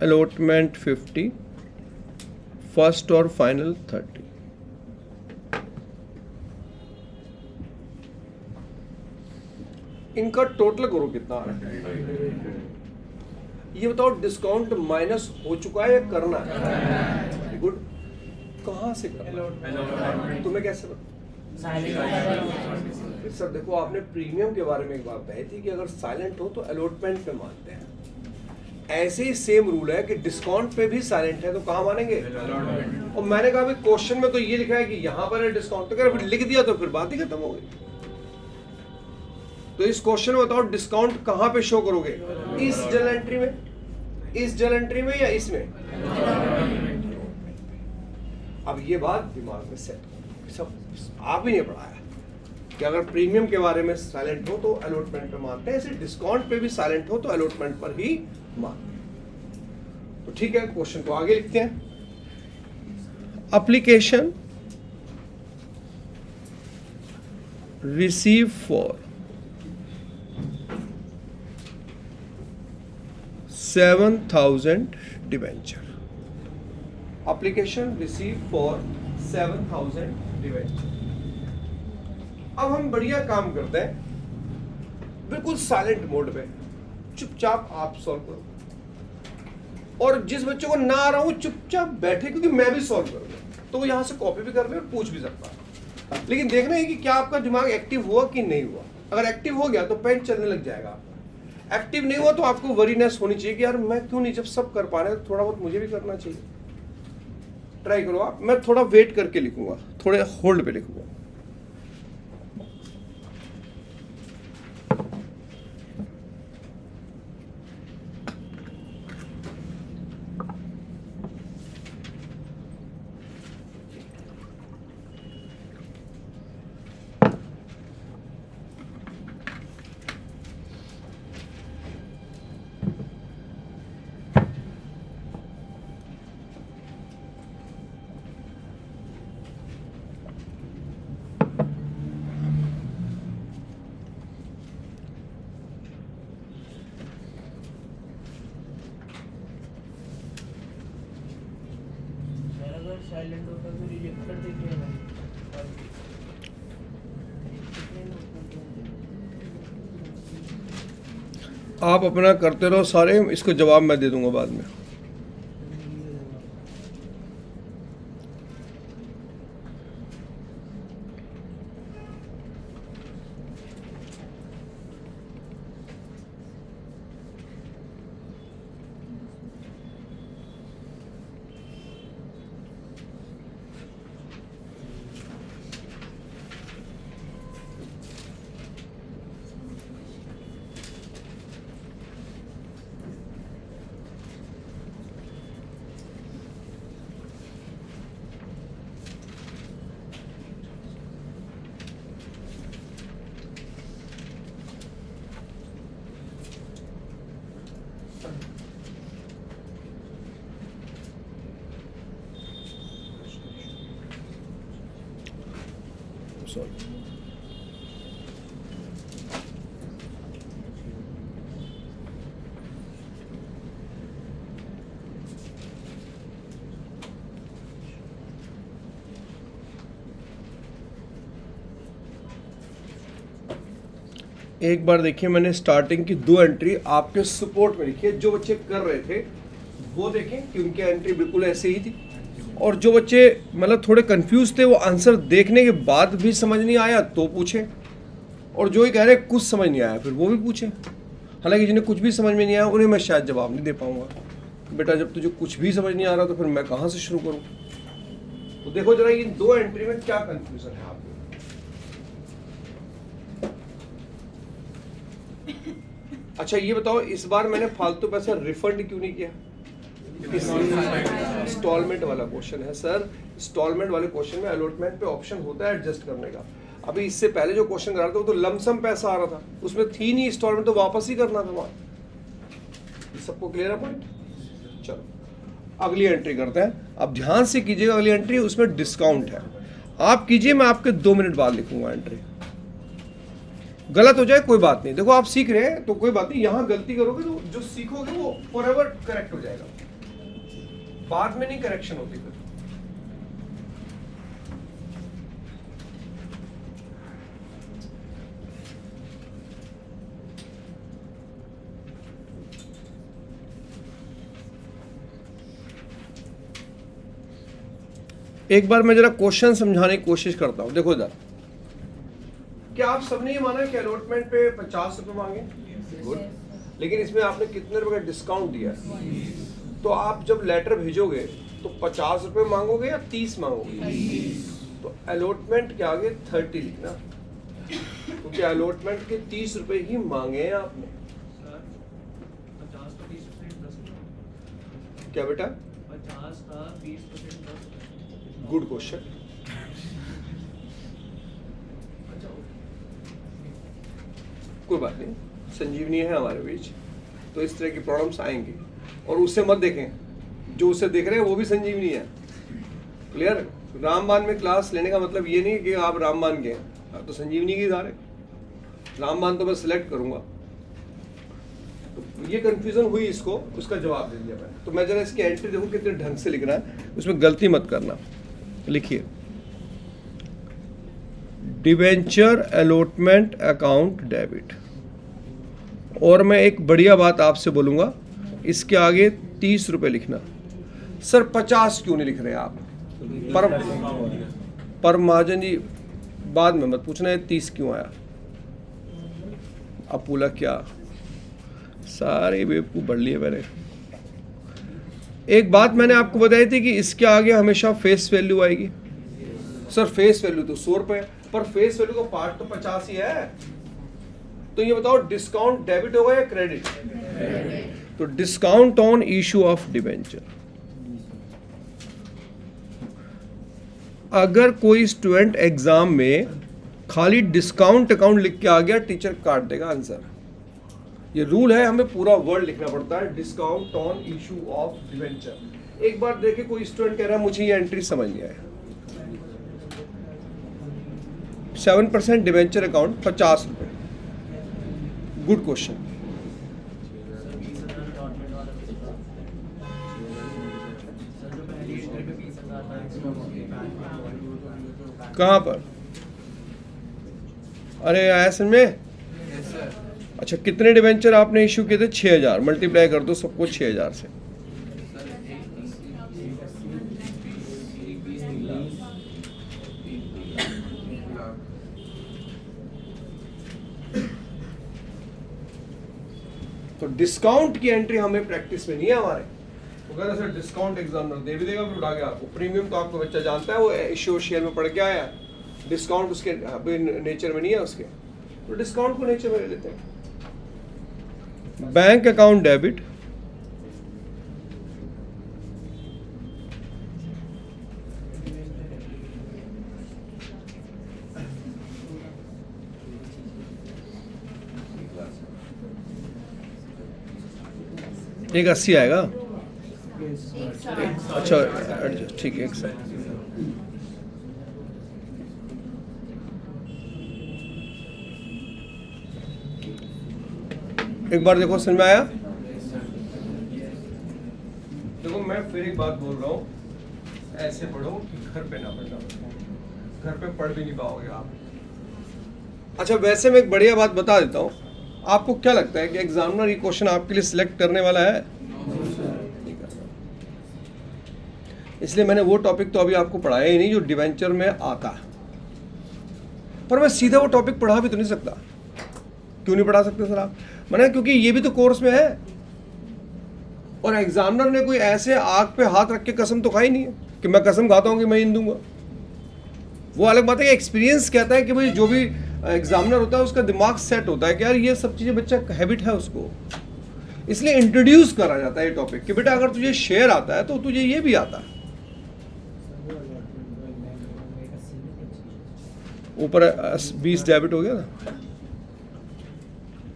allotment 50, first or final 30. इनका टोटल करो कितना आ रहा है, ये बताओ। डिस्काउंट माइनस हो चुका है या करना है? गुड। कहाँ से करना, तुम्हें कैसे पता? सर देखो, आपने प्रीमियम के बारे में एक बात कही थी कि अगर साइलेंट हो तो अलॉटमेंट पे मानते हैं। ऐसे ही सेम रूल है कि डिस्काउंट पे भी साइलेंट है तो कहाँ मानेंगे? और मैंने कहा भाई क्वेश्चन में तो ये लिखा है कि यहाँ पर है डिस्काउंट, तो अगर लिख दिया तो फिर बात ही खत्म हो गई। तो इस क्वेश्चन में बताओ डिस्काउंट कहाँ पे शो करोगे? इस जर्नल एंट्री में, इस जर्नल एंट्री में या इसमें? अब ये बात दिमाग में सेट, सब आप ही ने पढ़ाया कि अगर प्रीमियम के बारे में साइलेंट हो तो अलॉटमेंट पे मानते हैं, ऐसे डिस्काउंट पे भी साइलेंट हो तो अलॉटमेंट पर ही मानते हैं। तो ठीक है, क्वेश्चन को आगे लिखते हैं। Application receive for 7,000 debenture. Application receive for 7,000 debenture. अब हम बढ़िया काम करते हैं, बिल्कुल साइलेंट मोड में, चुपचाप आप सॉल्व करो। और जिस बच्चे को ना आ रहा हो चुपचाप बैठे, क्योंकि मैं भी सॉल्व करूंगा तो वो यहां से कॉपी भी कर ले और पूछ भी सकता है। लेकिन देखना है कि क्या आपका दिमाग एक्टिव हुआ कि नहीं हुआ। अगर एक्टिव हो गया तो पेन चलने लग जाएगा। एक्टिव नहीं हुआ तो आपको वरीनेस होनी चाहिए कि यार मैं क्यों नहीं, जब सब कर पा रहे हैं थोड़ा बहुत मुझे भी करना चाहिए। ट्राई करो आप। मैं थोड़ा वेट करके लिखूंगा, थोड़े होल्ड पे लिखूंगा। साइलेंट होता तो रिजेक्ट कर देते हैं। आप अपना करते रहो सारे, इसको जवाब मैं दे दूंगा बाद में। सॉरी, एक बार देखिए, मैंने स्टार्टिंग की 2 एंट्री आपके सपोर्ट में लिखी है। जो बच्चे कर रहे थे वो देखें कि उनकी एंट्री बिल्कुल ऐसे ही थी, और जो बच्चे मतलब थोड़े कंफ्यूज थे वो आंसर देखने के बाद भी समझ नहीं आया तो पूछे, और जो ही कह रहे कुछ समझ नहीं आया फिर वो भी पूछे। हालांकि जिन्हें कुछ भी समझ में नहीं आया उन्हें मैं शायद जवाब नहीं दे पाऊंगा। बेटा जब तुझे कुछ भी समझ नहीं आ रहा तो फिर मैं कहाँ से शुरू करूँ? तो देखो जरा इन 2 एंट्री में क्या कंफ्यूजन है आपको। अच्छा ये बताओ, इस बार मैंने फालतू पैसा रिफंड क्यों नहीं किया? इंस्टॉलमेंट वाला क्वेश्चन है सर। इंस्टॉलमेंट वाले क्वेश्चन में अलॉटमेंट पे ऑप्शन होता है एडजस्ट करने का। अभी इससे पहले जो क्वेश्चन करा था वो तो लमसम पैसा आ रहा था, उसमें थी नहीं इंस्टॉलमेंट, तो वापस ही करना था वहां। सबको क्लियर है पॉइंट? चलो अगली एंट्री करते हैं। अब ध्यान से कीजिएगा, अगली एंट्री उसमें डिस्काउंट है। आप कीजिए, मैं आपके 2 मिनट बाद लिखूंगा एंट्री। गलत हो जाए कोई बात नहीं, देखो आप सीख रहे हैं तो कोई बात नहीं, यहां गलती करोगे तो जो सीखोगे वो फॉरएवर करेक्ट हो जाएगा, बाद में नहीं करेक्शन होती फिर। एक बार मैं जरा क्वेश्चन समझाने की कोशिश करता हूं। देखो इधर, क्या आप सबने ये माना कि अलॉटमेंट पे 50 रुपए मांगे? गुड। लेकिन इसमें आपने कितने रुपए का डिस्काउंट दिया? तो आप जब लेटर भेजोगे तो 50 रुपए मांगोगे या 30 मांगोगे? तो अलॉटमेंट के आगे 30 लिखना, क्योंकि अलॉटमेंट के 30 रुपए ही मांगे हैं आपने। 50 तो 20% क्या बेटा? 50 था 20% 10%। Good question. कोई बात नहीं, संजीवनी है हमारे बीच, तो इस तरह की प्रॉब्लम्स आएंगी। और उससे मत देखें, जो उसे देख रहे हैं वो भी संजीवनी है। क्लियर? रामबाण में क्लास लेने का मतलब ये नहीं कि आप रामबाण के हैं, तो संजीवनी की सारे रामबाण तो मैं सिलेक्ट करूंगा। तो ये कंफ्यूजन हुई, इसको उसका जवाब दे दिया मैंने। तो मैं जरा इसकी एंट्री देखो कितने ढंग से लिखना है, उसमें गलती मत करना। लिखिए, डिवेंचर अलॉटमेंट अकाउंट डेबिट। और मैं एक बढ़िया बात आपसे बोलूंगा, इसके आगे 30 रुपए लिखना। सर 50 क्यों नहीं लिख रहे आप? पर महाजन जी बाद में मत पूछना है 30 क्यों आया। अब बोला क्या, सारे बेवकूफ बढ़ लिए मैंने। एक बात मैंने आपको बताई थी कि इसके आगे हमेशा फेस वैल्यू आएगी। सर फेस वैल्यू तो 100 रुपए, पर फेस वैल्यू का पार्ट तो 50 ही है। तो ये बताओ डिस्काउंट डेबिट होगा या क्रेडिट? तो discount on issue of debenture. अगर कोई स्टूडेंट एग्जाम में खाली डिस्काउंट अकाउंट लिख के आ गया, टीचर काट देगा आंसर। ये रूल है, हमें पूरा वर्ड लिखना पड़ता है, discount on issue of debenture. एक बार देखिए, कोई स्टूडेंट कह रहा है मुझे ये एंट्री समझ नहीं आया। 7% डिबेंचर अकाउंट 50 रुपए। Good question. सर 20,000 अलॉटमेंट वाला कुछ था। सर जो पहली एंट्री पे 20,000 था कहाँ पर? अरे आया समझ में? अच्छा, कितने डिबेंचर आपने इशू किए थे? 6,000। मल्टीप्लाई कर दो सबको 6,000 से। तो डिस्काउंट की एंट्री हमें प्रैक्टिस में नहीं है हमारे। तो कहते सर डिस्काउंट एग्जामिनर दे भी देगा, फिर उड़ा के आपको प्रीमियम तो आपको बच्चा जानता है, वो इश्यू शेयर में पढ़ के आया। डिस्काउंट उसके नेचर में नहीं है उसके, तो डिस्काउंट को नेचर में ले लेते हैं। बैंक अकाउंट डेबिट, एक 80 आएगा। अच्छा ठीक है, एक सेकंड। एक बार देखो, समझ में आया? देखो मैं फिर एक बात बोल रहा हूँ, ऐसे पढ़ो कि घर पे ना पढ़ना, घर पे पढ़ भी नहीं पाओगे आप। अच्छा वैसे मैं एक बढ़िया बात बता देता हूँ, आपको क्या लगता है कि एग्जामिनर ये क्वेश्चन आपके लिए सिलेक्ट करने वाला है? नहीं करना। इसलिए मैंने वो टॉपिक तो अभी आपको पढ़ाया ही नहीं जो डिवेंचर में आता है। पर मैं सीधा वो टॉपिक पढ़ा भी तो नहीं सकता। क्यों नहीं पढ़ा सकते सर आप? मैंने क्योंकि ये भी तो कोर्स में है, और एग्जामिनर ने कोई ऐसे आग पे हाथ रख के कसम तो खाई नहीं है कि मैं कसम खाता हूं कि मैं इन दूंगा। वो अलग बात है, एक्सपीरियंस कहता है कि भाई जो भी एग्जामिनर होता है उसका दिमाग सेट होता है कि यार ये सब चीज़ें बच्चा हैबिट है उसको, इसलिए इंट्रोड्यूस करा जाता है ये टॉपिक कि बेटा अगर तुझे शेयर आता है तो तुझे ये भी आता है। ऊपर 20 डेबिट हो गया ना,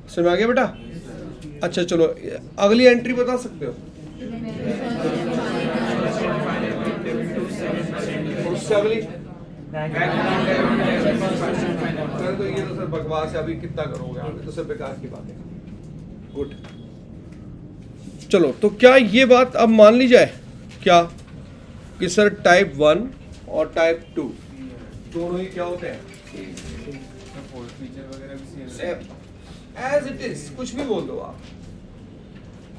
समझ में आ गया बेटा? अच्छा चलो अगली एंट्री बता सकते हो? उससे अगली तो ये तो सर बकवास है, अभी कितना करोगे आप, तो सर बेकार की बात है। गुड, चलो तो क्या ये बात अब मान ली जाए क्या कि सर टाइप 1 और टाइप 2 दोनों ही क्या होते हैं? एज इट इज, कुछ भी बोल दो आप।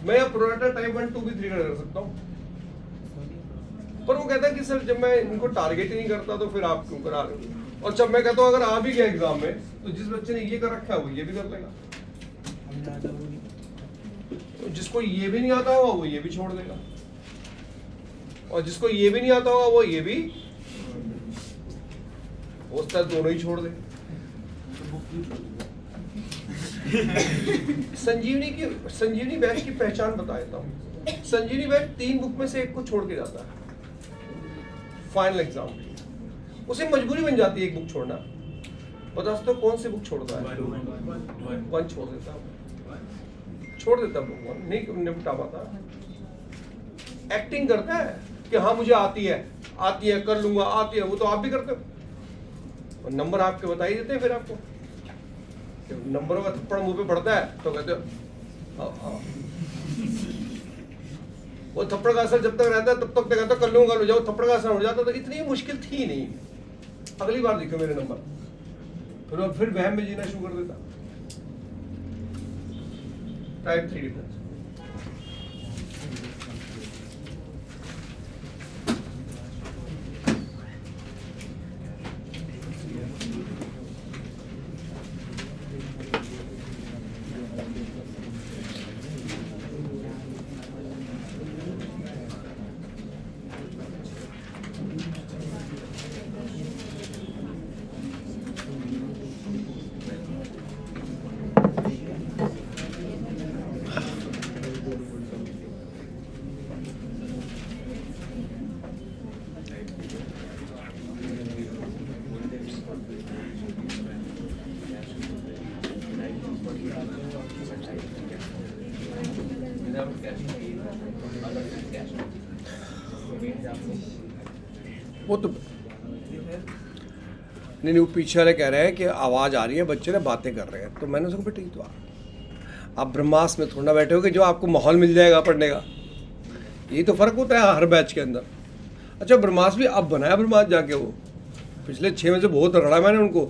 मैं प्रोडक्ट टाइप 1 2 भी 3 कर सकता हूँ, पर वो कहता है कि सर जब मैं इनको टारगेट ही नहीं करता तो फिर आप क्यों करा रहे हो? और जब मैं कहता हूँ अगर आ भी गया एग्जाम में तो जिस बच्चे ने ये कर रखा है वो ये भी कर लेगा, जिसको ये भी नहीं आता होगा वो ये भी छोड़ देगा, और जिसको ये भी नहीं आता होगा वो ये भी, हो सकता है दोनों ही छोड़ दे। संजीवनी बैच की पहचान बता देता हूँ। संजीवनी बैच 3 बुक में से एक को छोड़ के जाता है फाइनल एग्जाम के लिए, उसे मजबूरी बन जाती है एक बुक छोड़ना। बता सकते हो कौन सी बुक छोड़ता है? 1 छोड़ देता बुक 1 नहीं निपटा पाता, एक्टिंग करता है कि हाँ मुझे आती है कर लूंगा, आती है, वो तो आप भी करते हो, और नंबर आपके बता ही देते हैं। फिर आपको नंबरों का थप्पड़ मुंह पे पड़ता है तो कहते हो हाँ। वो थप्पड़ का असर जब तक रहता है तब तक कहता कर लूंगा, जब थप्पड़ का असर हो जाता तो इतनी मुश्किल थी नहीं, अगली बार देखो मेरे नंबर, फिर वहम में जीना शुरू कर देता। Type 3 difference. वो तो नहीं वो पीछे वाले कह रहे हैं कि आवाज़ आ रही है, बच्चे ना बातें कर रहे हैं, तो मैंने उसको बेटा तो आप ब्रह्मास्त्र में थोड़ा बैठे हो कि जो आपको माहौल मिल जाएगा पढ़ने का, यही तो फ़र्क होता है हर बैच के अंदर। अच्छा ब्रह्मास्त्र भी अब बनाया ब्रह्मास्त्र जाके, वो पिछले 6 में से बहुत रगड़ा मैंने उनको,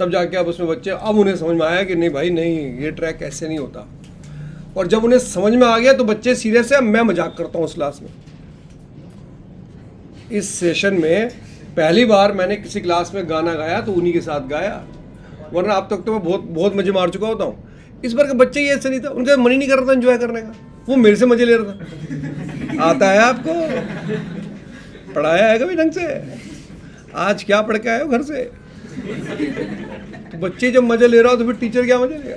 तब जाके अब उसमें बच्चे अब उन्हें समझ में आया कि नहीं भाई नहीं ये ट्रैक ऐसे नहीं होता, और जब उन्हें समझ में आ गया तो बच्चे सीरियस है। मैं मजाक करता हूँ उस क्लास में, इस सेशन में पहली बार मैंने किसी क्लास में गाना गाया तो उन्हीं के साथ गाया, वरना अब तक तो मैं बहुत मजे मार चुका होता हूँ। इस बार के बच्चे ही ऐसे नहीं था, उनका मन ही नहीं कर रहा था एंजॉय करने का, वो मेरे से मजे ले रहा था। आता है आपको पढ़ाया है कभी ढंग से? आज क्या पढ़ के आए हो घर से? तो बच्चे जब मजे ले रहा हो तो फिर टीचर क्या मजे लेगा?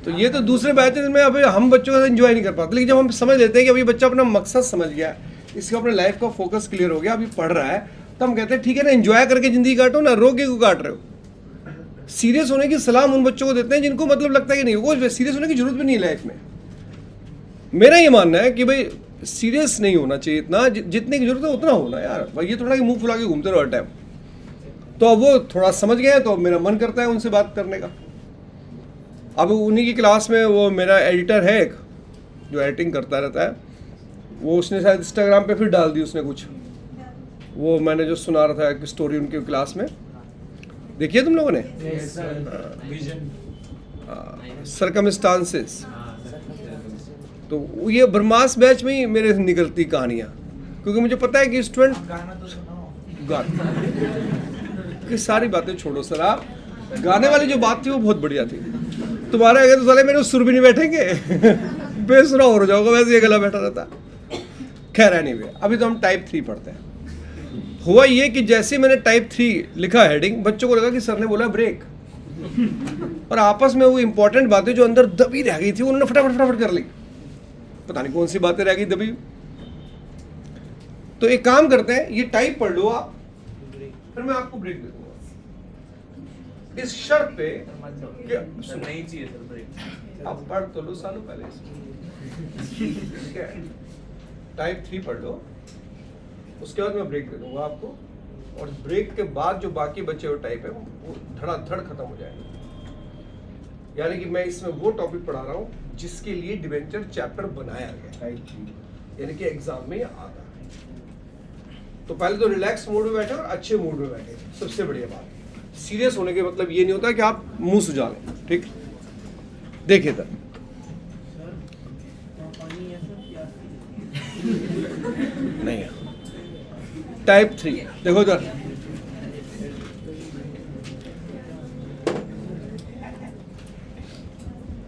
तो ये तो दूसरे बैचेस में अभी हम बच्चों का एंजॉय नहीं कर पाते, लेकिन जब हम समझ लेते हैं कि अभी बच्चा अपना मकसद समझ गया, इसका अपने लाइफ का फोकस क्लियर हो गया, अभी पढ़ रहा है, तो हम कहते हैं ठीक है ना, एंजॉय करके जिंदगी काटो ना, रो के क्यों काट रहे हो? सीरियस होने की सलाह उन बच्चों को देते हैं जिनको मतलब लगता है कि नहीं, वो सीरियस होने की जरूरत भी नहीं है लाइफ में। मेरा ये मानना है कि भाई सीरियस नहीं होना चाहिए इतना, जितने की जरूरत है उतना होना यार। भाई ये थोड़ा कि मुंह फुला के घूमते रहो हर टाइम, तो अब वो थोड़ा समझ गए तो मेरा मन करता है उनसे बात करने का। अब उन्हीं की क्लास में वो मेरा एडिटर है एक जो एडिटिंग करता रहता है, वो उसने शायद इंस्टाग्राम पे फिर डाल दी उसने कुछ, वो मैंने जो सुना रहा था एक स्टोरी उनके क्लास में, देखिए तुम लोगों ने सर्कमस्टांसेस। तो ये ब्रह्मास्त्र बैच में ही मेरे से निकलती कहानियाँ, क्योंकि मुझे पता है कि स्टूडेंट कि सारी बातें छोड़ो सर, आप गाने वाली जो बात थी वो बहुत बढ़िया थी। तुम्हारे अगर तो साले मेरे सुर भी नहीं बैठेंगे बेसुरा हो जाओगे, वैसे ये गला बैठा रहता। खैर एनीवे, अभी तो हम टाइप 3 पढ़ते हैं। हुआ ये कि जैसे मैंने टाइप 3 लिखा हेडिंग, बच्चों को लगा कि सर ने बोला ब्रेक, और आपस में वो इंपॉर्टेंट बातें जो अंदर दबी रह गई थी उन्होंने फटाफट फटाफट कर ली, पता नहीं कौन सी बातें रह गई दबी। तो एक काम करते हैं, ये टाइप पढ़ लो आप, फिर मैं आपको ब्रेक दे दूंगा इस शर्त पे कि सर नहीं चाहिए सर ब्रेक। आप पढ़ तो लो सालों पहले ठीक है, टाइप 3 पढ़ लो, उसके बाद मैं ब्रेक दे दूंगा आपको, और ब्रेक के बाद जो बाकी बचे हुए टाइप है वो धड़ाधड़ खत्म हो जाएगा। यानी कि मैं इसमें वो टॉपिक पढ़ा रहा हूँ जिसके लिए डिबेंचर चैप्टर बनाया गया, यानी कि एग्जाम में आता है। तो पहले तो रिलैक्स मूड में बैठे और अच्छे मूड में बैठे, सबसे बढ़िया बात। सीरियस होने के मतलब ये नहीं होता कि आप मुंह सुझा लें, ठीक। देखिए तब नहीं है। टाइप 3 देखो इधर,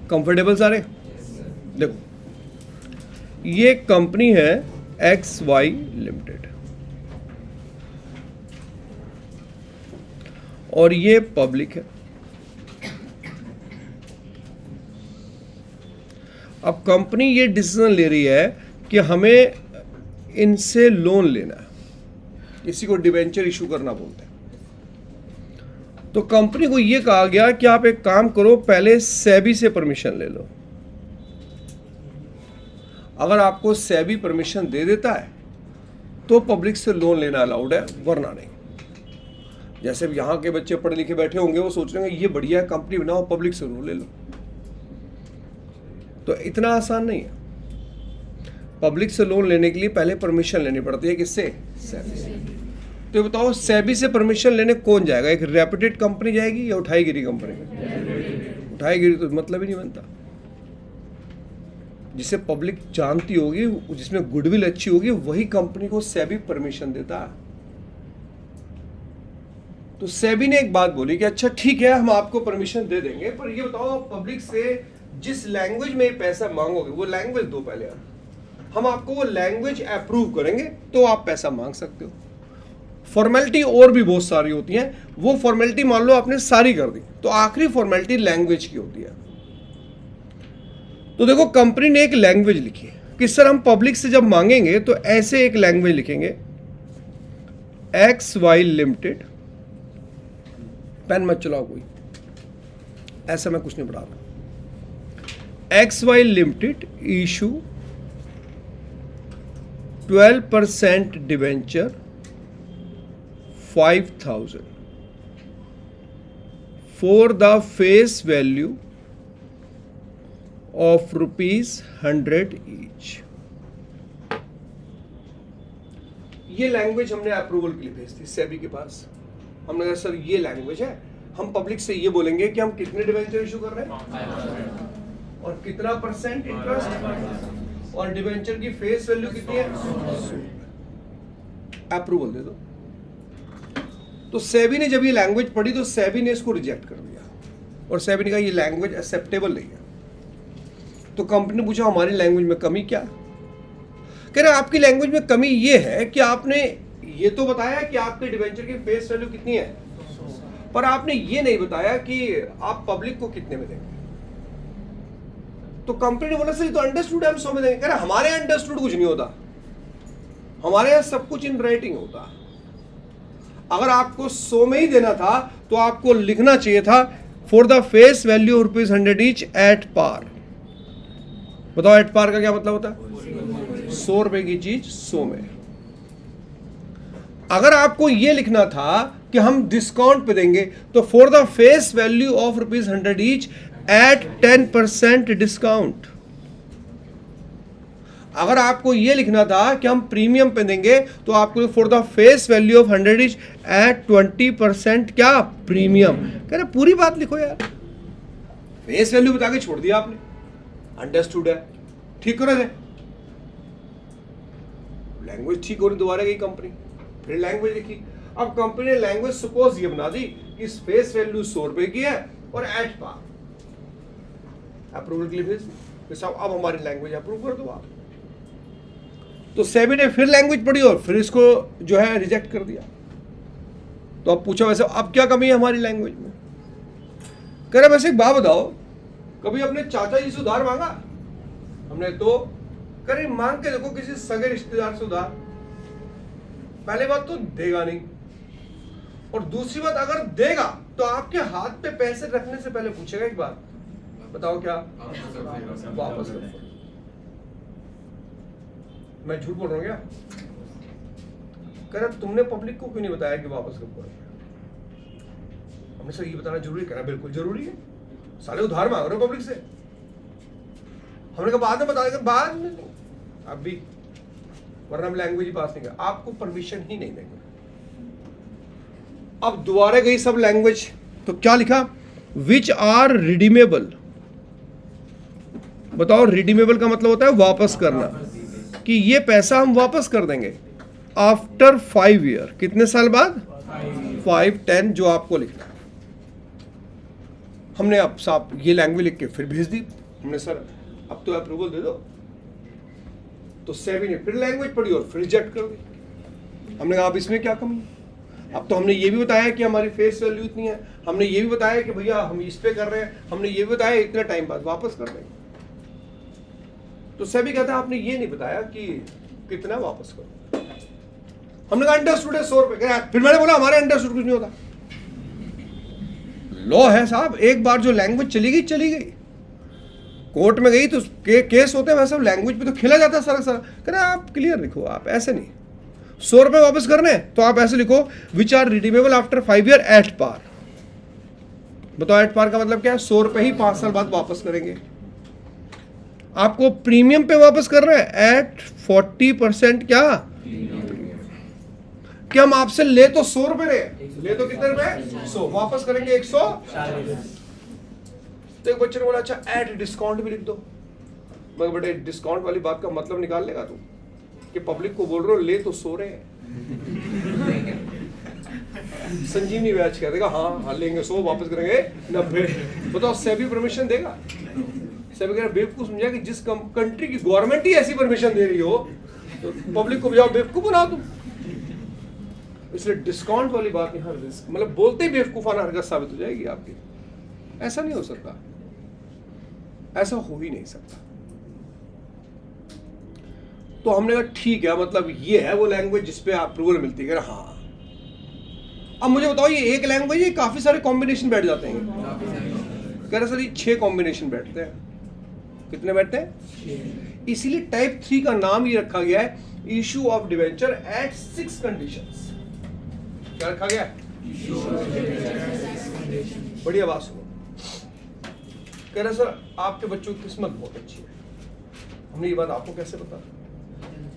कंफर्टेबल सारे। देखो ये कंपनी है XY लिमिटेड और ये पब्लिक है। अब कंपनी ये डिसीजन ले रही है कि हमें इनसे लोन लेना है, इसी को डिबेंचर इशू करना बोलते हैं। तो कंपनी को ये कहा गया कि आप एक काम करो, पहले सेबी से परमिशन ले लो। अगर आपको सेबी परमिशन दे देता है तो पब्लिक से लोन लेना अलाउड है, वरना नहीं। जैसे यहाँ के बच्चे पढ़े लिखे बैठे होंगे, वो सोच रहे होंगे ये बढ़िया है, कंपनी बनाओ, पब्लिक से लोन ले लो। तो इतना आसान नहीं है। पब्लिक से लोन लेने के लिए पहले परमिशन लेनी पड़ती है, किससे? सेबी से। तो बताओ सेबी से परमिशन लेने कौन जाएगा? एक रेप्यूटेड कंपनी जाएगी या उठाईगिरी कंपनी? उठाईगिरी तो मतलब ही नहीं बनता। जिसे पब्लिक जानती होगी, जिसमें गुडविल अच्छी होगी, वही कंपनी को सेबी परमिशन देता है। तो सेबी ने एक बात बोली कि अच्छा ठीक है, हम आपको परमिशन दे देंगे, पर ये बताओ पब्लिक से जिस लैंग्वेज में पैसा मांगोगे वो लैंग्वेज दो पहले। हम आपको वो लैंग्वेज अप्रूव करेंगे तो आप पैसा मांग सकते हो। फॉर्मेलिटी और भी बहुत सारी होती हैं, वो फॉर्मेलिटी मान लो आपने सारी कर दी, तो आखिरी फॉर्मेलिटी लैंग्वेज की होती है। तो देखो कंपनी ने एक लैंग्वेज लिखी है कि सर हम पब्लिक से जब मांगेंगे तो ऐसे एक लैंग्वेज लिखेंगे, XY लिमिटेड, पेन मत चलाओ कोई, ऐसा मैं कुछ नहीं पढ़ा रहा। XY limited issue 12% debenture 5,000 for the face value of ₹100 each. ये लैंग्वेज हमने अप्रूवल के लिए भेज दी सेबी के पास। हमने कहा सर ये लैंग्वेज है, हम पब्लिक से ये बोलेंगे कि हम कितने डिवेंचर इशू कर रहे हैं और कितना परसेंट इंटरेस्ट, और डिवेंचर की फेस वैल्यू कितनी है, अप्रूवल दे दो। तो सेबी ने जब ये लैंग्वेज पढ़ी तो सेबी ने इसको रिजेक्ट कर दिया और सेबी ने कहा ये लैंग्वेज एक्सेप्टेबल नहीं है। तो कंपनी ने पूछा हमारी लैंग्वेज में कमी क्या? कह रहे आपकी लैंग्वेज में कमी ये है कि आपने ये तो बताया कि आपके डिवेंचर की फेस वैल्यू कितनी है, पर आपने ये नहीं बताया कि आप पब्लिक को कितने में देंगे। तो कंपनी ने बोला सर ये तो अंडरस्टूड है, हम 100 में देंगे। कह रहे हमारे यहाँ अंडरस्टूड कुछ नहीं होता, हमारे यहाँ सब कुछ इन राइटिंग होता। अगर आपको 100 में ही देना था तो आपको लिखना चाहिए था for the face value ₹100 each at par. बताओ एट पार का क्या मतलब होता है? 100 रुपए की चीज 100 में। अगर आपको यह लिखना था कि हम डिस्काउंट पे देंगे तो for the face value of ₹100 each eight 10% discount. अगर आपको यह लिखना था कि हम प्रीमियम पे देंगे तो आपको for the face value of 100 each eight 20% क्या प्रीमियम। कह रहे पूरी बात लिखो यार, फेस वैल्यू बता के छोड़ दिया आपने, अंडरस्टूड है, ठीक करो दे। लैंग्वेज ठीक होने दोबारा गई कंपनी, फिर लैंग्वेज लिखी। अब कंपनी ने लैंग्वेज सपोज ये बना दी कि इस फेस वैल्यू 100 रुपए की है और एट पार, अप्रूवल के लिए भेज दी। साहब अब हमारी लैंग्वेज अप्रूव कर दो आप। तो सेबी ने फिर लैंग्वेज पढ़ी और फिर इसको जो है रिजेक्ट कर दिया। तो अब पूछा वैसे अब क्या कमी है हमारी लैंग्वेज में? कह रहा वैसे एक बात बताओ, कभी अपने चाचा जी से उधार मांगा हमने? तो कह रहे मांग के देखो किसी सगे रिश्तेदार से उधार, पहले बात तो देगा नहीं, और दूसरी बात अगर देगा तो आपके हाथ पे पैसे रखने से पहले पूछेगा एक बात, बताओ क्या वापस करो। मैं झूठ बोल रहा हूँ क्या? कह रहा तुमने पब्लिक को क्यों नहीं बताया कि वापस कब करोगे? हमने सर ये बताना जरूरी, कहना बिल्कुल जरूरी है, सारे उधार मांग रहे हो पब्लिक से। हमने कहा बाद में बता देगा, बाद में नहीं, अभी, वरना हम लैंग्वेज ही पास नहीं कर, आपको परमिशन ही नहीं देंगे। अब दोबारा गई सब लैंग्वेज, तो क्या लिखा? Which are redeemable. बताओ रिडीमेबल का मतलब होता है वापस करना, कि ये पैसा हम वापस कर देंगे आफ्टर 5 ईयर। कितने साल बाद? 5, 10 जो आपको लिखना है। हमने अब साहब ये लैंग्वेज लिख के फिर भेज दी। हमने सर अब तो अप्रूवल दे दो, तो सेबी ने फिर लैंग्वेज पढ़ी और फिर रिजेक्ट कर दी। हमने कहा अब इसमें क्या कमी है? अब तो हमने ये भी बताया कि हमारी फेस वैल्यू इतनी है, हमने ये भी बताया कि भैया हम इस पे कर रहे हैं, हमने ये भी बताया इतने टाइम बाद वापस कर देंगे। तो सेबी कहता है आपने ये नहीं बताया कि कितना वापस करो। हमने कहा अंडरस्टूड है 100 रुपए। फिर मैंने बोला हमारे अंडरस्टूड कुछ नहीं होता, लॉ है साहब, एक बार जो लैंग्वेज चली गई चली गई। कोर्ट में गई तो केस होते हैं, वैसे लैंग्वेज पे तो खेला जाता है सारा। कह रहे आप क्लियर लिखो, आप ऐसे नहीं 100 रुपए वापस करने तो आप ऐसे लिखो which are redeemable after 5 year at par. बताओ एट पार का मतलब क्या है? 100 रुपए ही 5 साल बाद वापस करेंगे। आपको प्रीमियम पे वापस कर रहे हैं एट 40% क्या कि हम आपसे ले तो 100 रुपए रहे, ले तो कितने रुपए? 100, वापस करेंगे 140। तो एक बच्चे ने बोला अच्छा एट डिस्काउंट भी लिख दो। मैं बेटे डिस्काउंट वाली बात का मतलब निकाल लेगा तू कि पब्लिक को बोल रहे हो ले तो 100 रहे हैं। संजीवनी बैच कह देगा हाँ लेंगे 100 वापस करेंगे 90। बताओ सेबी परमिशन देगा? सेबी कह रहा बेवकूफ समझा कि जिस कंट्री की गवर्नमेंट ही ऐसी परमिशन दे रही हो तो पब्लिक को बजाओ बेवकूफ बना तुम। इसलिए डिस्काउंट वाली बात यहाँ रिस्क, मतलब बोलते ही बेवकूफाना हरकत साबित हो जाएगी आपकी। ऐसा नहीं हो सकता, ऐसा हो ही नहीं सकता। तो हमने कहा ठीक है, मतलब ये है वो लैंग्वेज जिसपे अप्रूवल मिलती है। हाँ अब मुझे बताओ ये एक लैंग्वेज है, काफी सारे कॉम्बिनेशन बैठ जाते हैं? कह रहे सर ये 6 कॉम्बिनेशन बैठते हैं। कितने बैठते हैं? इसीलिए टाइप 3 का नाम ये रखा गया है issue of debenture at 6 conditions. क्या रखा गया? बढ़िया बात सुनो। कह रहे सर आपके बच्चों की किस्मत बहुत अच्छी है। हमने ये बात आपको कैसे पता?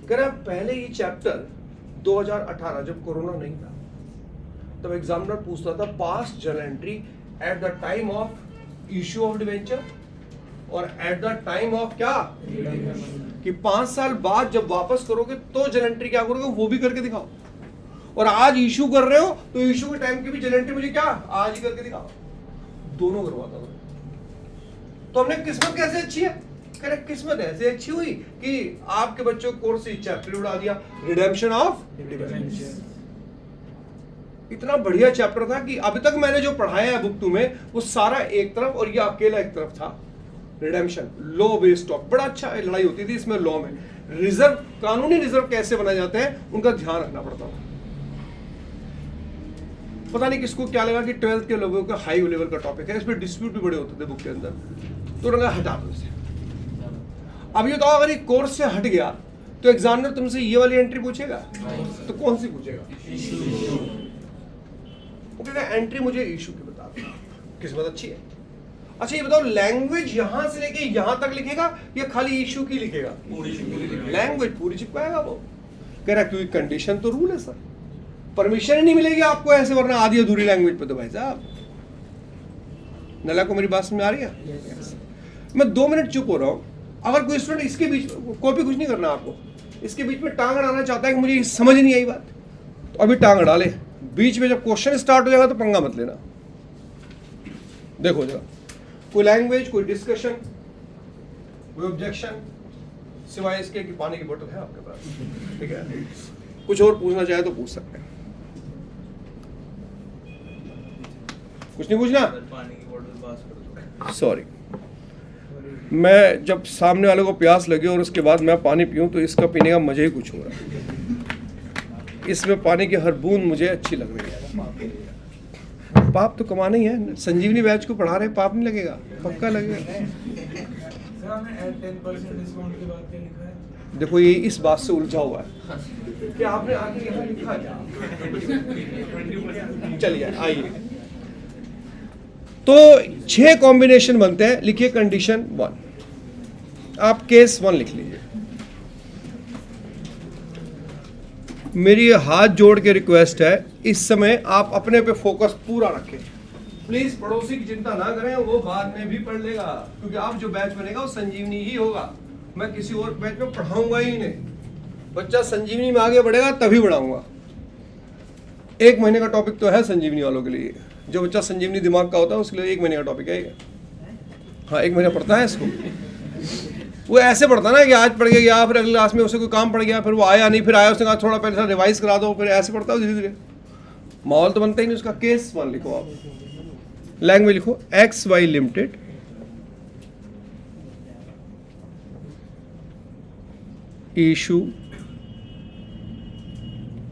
कह रहा पहले ये चैप्टर 2018 जब कोरोना नहीं था तब एग्जामिनर पूछता था past journal entry eight the time of issue of debenture और एट द टाइम ऑफ क्या कि 5 साल बाद जब वापस करोगे तो जर्नल एंट्री क्या करोगे वो भी करके दिखाओ। और आज इशू कर रहे हो तो इशू के टाइम की भी जर्नल एंट्री मुझे क्या आज ही करके दिखाओ। दोनों करवाता था। तो हमने किस्मत कैसे अच्छी है? कह रहे किस्मत ऐसे अच्छी हुई कि आपके बच्चों को कोर्स से चैप्टर उड़ा दिया रिडेम्पशन ऑफ डिवेंचर। इतना बढ़िया चैप्टर था कि अभी तक मैंने जो पढ़ाया है बुक 2 में वो सारा एक तरफ और ये अकेला एक तरफ था। रिडेम्पशन लॉ बेस्ड टॉक, बड़ा अच्छा लड़ाई होती थी इसमें। लॉ में रिजर्व, कानूनी रिजर्व कैसे बनाए जाते हैं उनका ध्यान रखना पड़ता था। पता नहीं किसको क्या लगा कि 12th के लोगों का हाई लेवल का टॉपिक है, इस पर डिस्प्यूट भी बड़े होते थे बुक के अंदर, तो उन्होंने हटा दो इसे। अब ये तो अगर ये कोर्स से हट गया तो एग्जामिनर तुमसे ये वाली एंट्री पूछेगा तो कौन सी पूछेगा? वो कहता है एंट्री मुझे इशू की बता दो। किस्मत अच्छी है। अच्छा ये बताओ लैंग्वेज यहां से लेके यहां तक लिखेगा या खाली इशू की लिखेगा? लैंग्वेज पूरी चिपकाएगा वो। कह रहा क्योंकि कंडीशन तो रूल है सर, परमिशन ही नहीं मिलेगी आपको ऐसे, वरना आधी अधूरी लैंग्वेज पे तो भाई साहब। नला को मेरी बात समझ आ रही है? मैं 2 मिनट चुप हो रहा हूं। अगर कोई स्टूडेंट इसके बीच कॉपी कुछ नहीं करना आपको, इसके बीच में टांग अड़ाना चाहता है कि मुझे समझ नहीं आई बात, तो अभी टांग अड़ा ले। बीच में जब क्वेश्चन स्टार्ट हो जाएगा तो पंगा मत लेना। देखो जरा कोई लैंग्वेज, कोई डिस्कशन, कोई ऑब्जेक्शन, सिवाय इसके कि पानी की बोतल है आपके पास, ठीक है? कुछ और पूछना चाहे तो पूछ सकते हैं। कुछ नहीं पूछना? सर पानी की बोतल पास कर दो। सॉरी, मैं जब सामने वाले को प्यास लगे और उसके बाद मैं पानी पीऊं तो इसका पीने का मजा ही कुछ हो रहा है। इसमें पानी की हर बूंद मुझे अच्छी लग रही है। पाप तो कमाना ही है, संजीवनी बैच को पढ़ा रहे, पाप नहीं लगेगा, पक्का लगेगा। सर आपने 10% डिस्काउंट के बाद क्या लिखा है? देखो ये इस बात से उलझा हुआ है कि आपने आगे यहाँ लिखा है। चलिए आइए, तो 6 कॉम्बिनेशन बनते हैं। लिखिए कंडीशन 1, आप केस 1 लिख लीजिए। मेरी हाथ जोड़ के रिक्वेस्ट है, इस समय आप अपने पे फोकस पूरा रखें। प्लीज पड़ोसी की चिंता ना करें, वो बाद में भी पढ़ लेगा, क्योंकि आप जो बैच बनेगा वो संजीवनी ही होगा। मैं किसी और बैच में पढ़ाऊंगा ही नहीं। बच्चा संजीवनी में आगे बढ़ेगा तभी बढ़ाऊंगा। 1 महीने का टॉपिक तो है संजीवनी वालों के लिए। जो बच्चा संजीवनी दिमाग का होता है उसके लिए 1 महीने का टॉपिक है। हाँ, 1 महीना पढ़ता है इसको। वो ऐसे पढ़ता ना कि आज पढ़ गया, फिर अगले क्लास में उसे कोई काम पड़ गया, फिर वो आया नहीं, फिर आया, उसने कहा थोड़ा पहले रिवाइज करा दो, फिर ऐसे पढ़ता है धीरे धीरे। माहौल तो बनता ही नहीं उसका। केस 1 लिखो आप, लैंग्वेज लिखो XY limited issue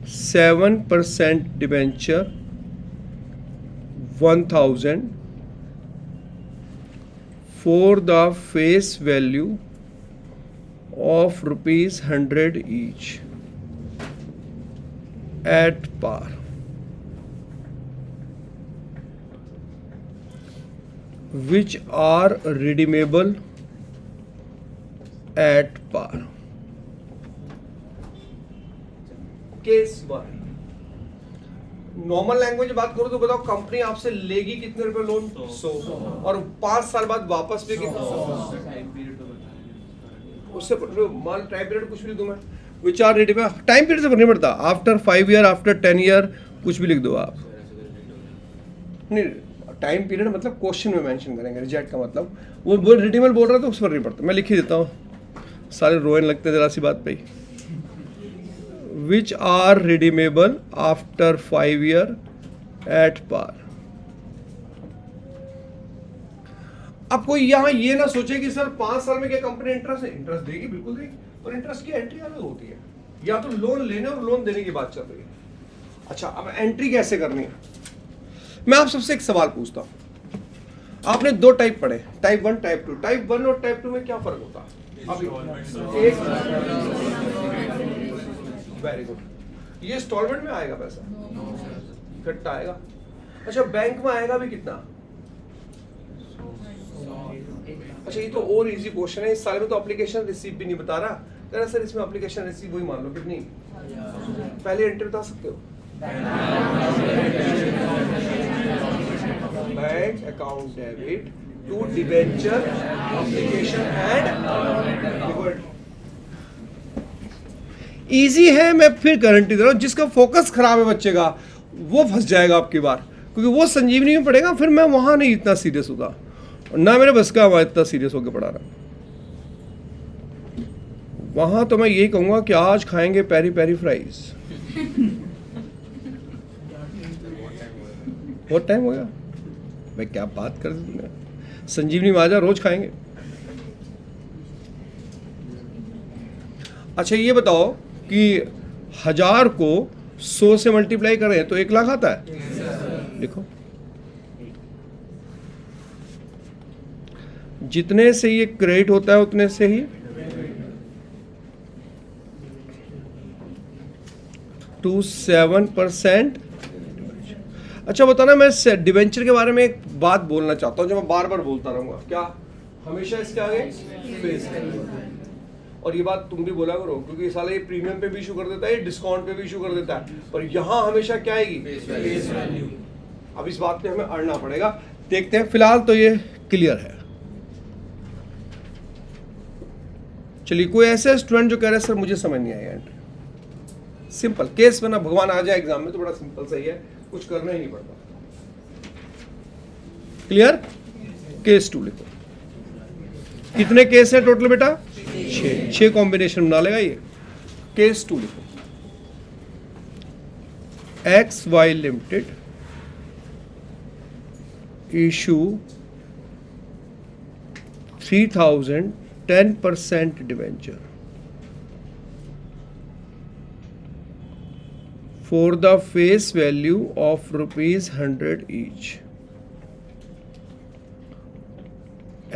7% debenture 1000 for the face value of ₹100 each at par, which are redeemable at par. Case 1, normal language बात करो तो बताओ, कंपनी आपसे लेगी कितने रुपए लोन? 100, और 5 साल बाद वापस भी कितना? 100। टाइम पीरियड तो बताया। उससे मान टाइम पीरियड कुछ भी लिख दूं मैं, विच आर रेडी में टाइम पीरियड से फर्क नहीं पड़ता। आफ्टर 5 ईयर, आफ्टर 10 ईयर, कुछ भी लिख दो आप। नहीं, टाइम पीरियड मतलब क्वेश्चन में मेंशन करेंगे, रिजेक्ट का मतलब। वो रिडीमेबल बोल रहा है तो उस पर नहीं पड़ता, मैं लिख ही देता हूँ। सारे रोएन लगते जरा सी बात पे ही। Which are redeemable after 5 year at par. अब कोई यहाँ ये ना सोचे कि सर 5 साल में क्या कंपनी इंटरेस्ट देगी? बिल्कुल देगी, पर इंटरेस्ट की एंट्री अलग होती है। या तो लोन लेने और लोन देने की बात चल रही है। अच्छा, अब एंट्री कैसे करनी है? मैं आप सबसे एक सवाल पूछता हूँ। आपने 2 टाइप पढ़े, टाइप 1, टाइप 2। टाइप 1 और टाइप 2 में क्या फर्क होता है? वेरी गुड, ये इंस्टॉलमेंट में आएगा पैसा? इकट्ठा आएगा। अच्छा, बैंक में आएगा भी कितना? अच्छा, ये तो और इजी क्वेश्चन है। इस साल में तो एप्लीकेशन रिसीव भी नहीं बता रहा। कह रहा सर इसमें एप्लीकेशन रिसीव वही मान लो कितनी, पहले एंट्री बता सकते हो? Bank account debit to debenture application and easy है। मैं फिर गारंटी दे रहा हूँ, जिसका फोकस खराब है बच्चे का वो फंस जाएगा आपकी बार, क्योंकि वो संजीवनी में पढ़ेगा। फिर मैं वहां नहीं इतना सीरियस होता, ना मेरे बस का वहां इतना सीरियस होकर पढ़ा रहा। वहां तो मैं यही कहूंगा कि आज खाएंगे पेरी पेरी फ्राइज। बहुत टाइम हो गया भाई, क्या बात कर दूंगा। संजीवनी में आजा, रोज खाएंगे। अच्छा, ये बताओ कि 1000 को 100 से मल्टीप्लाई करें तो 1 लाख आता है? लिखो, जितने से ये क्रेडिट होता है उतने से ही टू 7%। अच्छा बताना, मैं डिवेंचर के बारे में एक बात बोलना चाहता हूं जो मैं बार बार बोलता रहूंगा। क्या? हमेशा इसके आगे फेस वैल्यू। और ये बात तुम भी बोला करो, क्योंकि साला ये प्रीमियम पे भी इशू कर देता है, ये डिस्काउंट पे भी इशू कर देता है, पर यहाँ हमेशा क्या आएगी? Face value. अब इस बात पे हमें अड़ना पड़ेगा। देखते हैं, फिलहाल तो ये क्लियर है। चलिए, कोई ऐसे स्टूडेंट जो कह रहे हैं सर मुझे समझ नहीं आया एंट्री। सिंपल केस में ना, भगवान आ जाए एग्जाम में तो बड़ा सिंपल सही है, कुछ करना ही नहीं पड़ता। क्लियर? केस 2 लिखो। कितने केस है टोटल बेटा? 6 कॉम्बिनेशन बना लेगा ये। केस 2 लिखो, XY limited issue 3000 10% debenture for the face value of rupees 100 each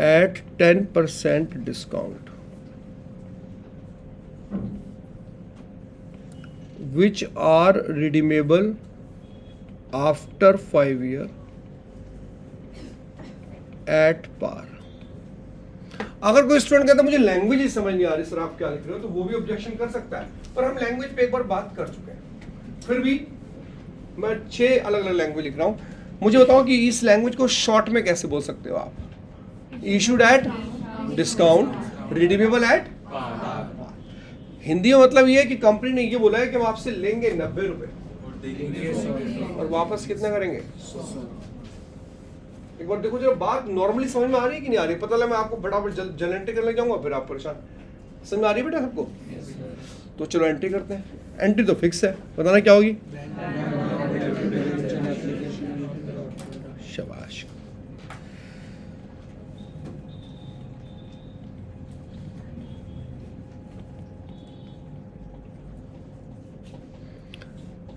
at 10% discount, which are redeemable after 5 years at par. अगर कोई स्टूडेंट कहता है मुझे लैंग्वेज ही समझ नहीं आ रही सर आप क्या लिख रहे हो, तो वो भी ऑब्जेक्शन कर सकता है, पर हम लैंग्वेज पे एक बार बात कर चुके हैं। फिर भी मैं 6 अलग अलग लैंग्वेज लिख रहा हूँ, मुझे बताओ कि इस लैंग्वेज को शॉर्ट में कैसे बोल सकते हो आप? Issued at discount, redeemable eight. Hindi में मतलब ये है कि कंपनी ने ये बोला है कि हम आपसे लेंगे 90 रुपए और वापस कितना करेंगे? एक बार देखो जरा बात नॉर्मली समझ में आ रही है कि नहीं आ रही? पता लगा मैं आपको फटाफट जल एंट्री करने जाऊंगा, फिर आप परेशान। समझ में आ रही है बेटा सबको? तो चलो एंट्री करते हैं। एंट्री तो फिक्स है, बताना क्या होगी? शाबाश।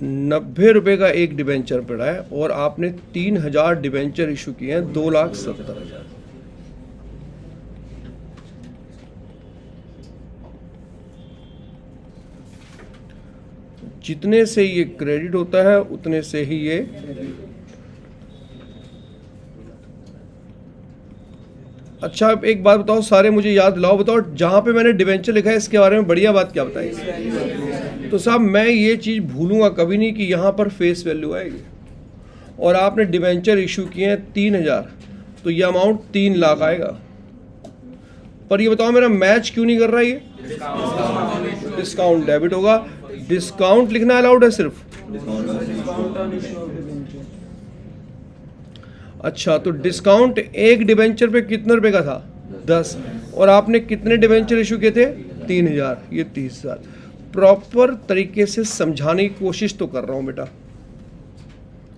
₹90 का एक डिबेंचर पड़ा है और आपने 3000 डिबेंचर इशू किए हैं, 2,70,000। जितने से ये क्रेडिट होता है उतने से ही ये अच्छा। अब एक बात बताओ, सारे मुझे याद दिलाओ, बताओ जहां पे मैंने डिबेंचर लिखा है इसके बारे में बढ़िया बात क्या बताई? तो साहब मैं ये चीज़ भूलूंगा कभी नहीं कि यहाँ पर फेस वैल्यू आएगी और आपने डिबेंचर इशू किए हैं 3000, तो ये अमाउंट 3 लाख आएगा। पर ये बताओ मेरा मैच क्यों नहीं कर रहा ये? डिस्काउंट डेबिट होगा। डिस्काउंट लिखना अलाउड है सिर्फ? अच्छा, तो डिस्काउंट एक डिबेंचर पे कितने रुपए का था? 10। और आपने कितने डिबेंचर इशू किए थे? 3000, ये 30,000। प्रॉपर तरीके से समझाने की कोशिश तो कर रहा हूँ बेटा,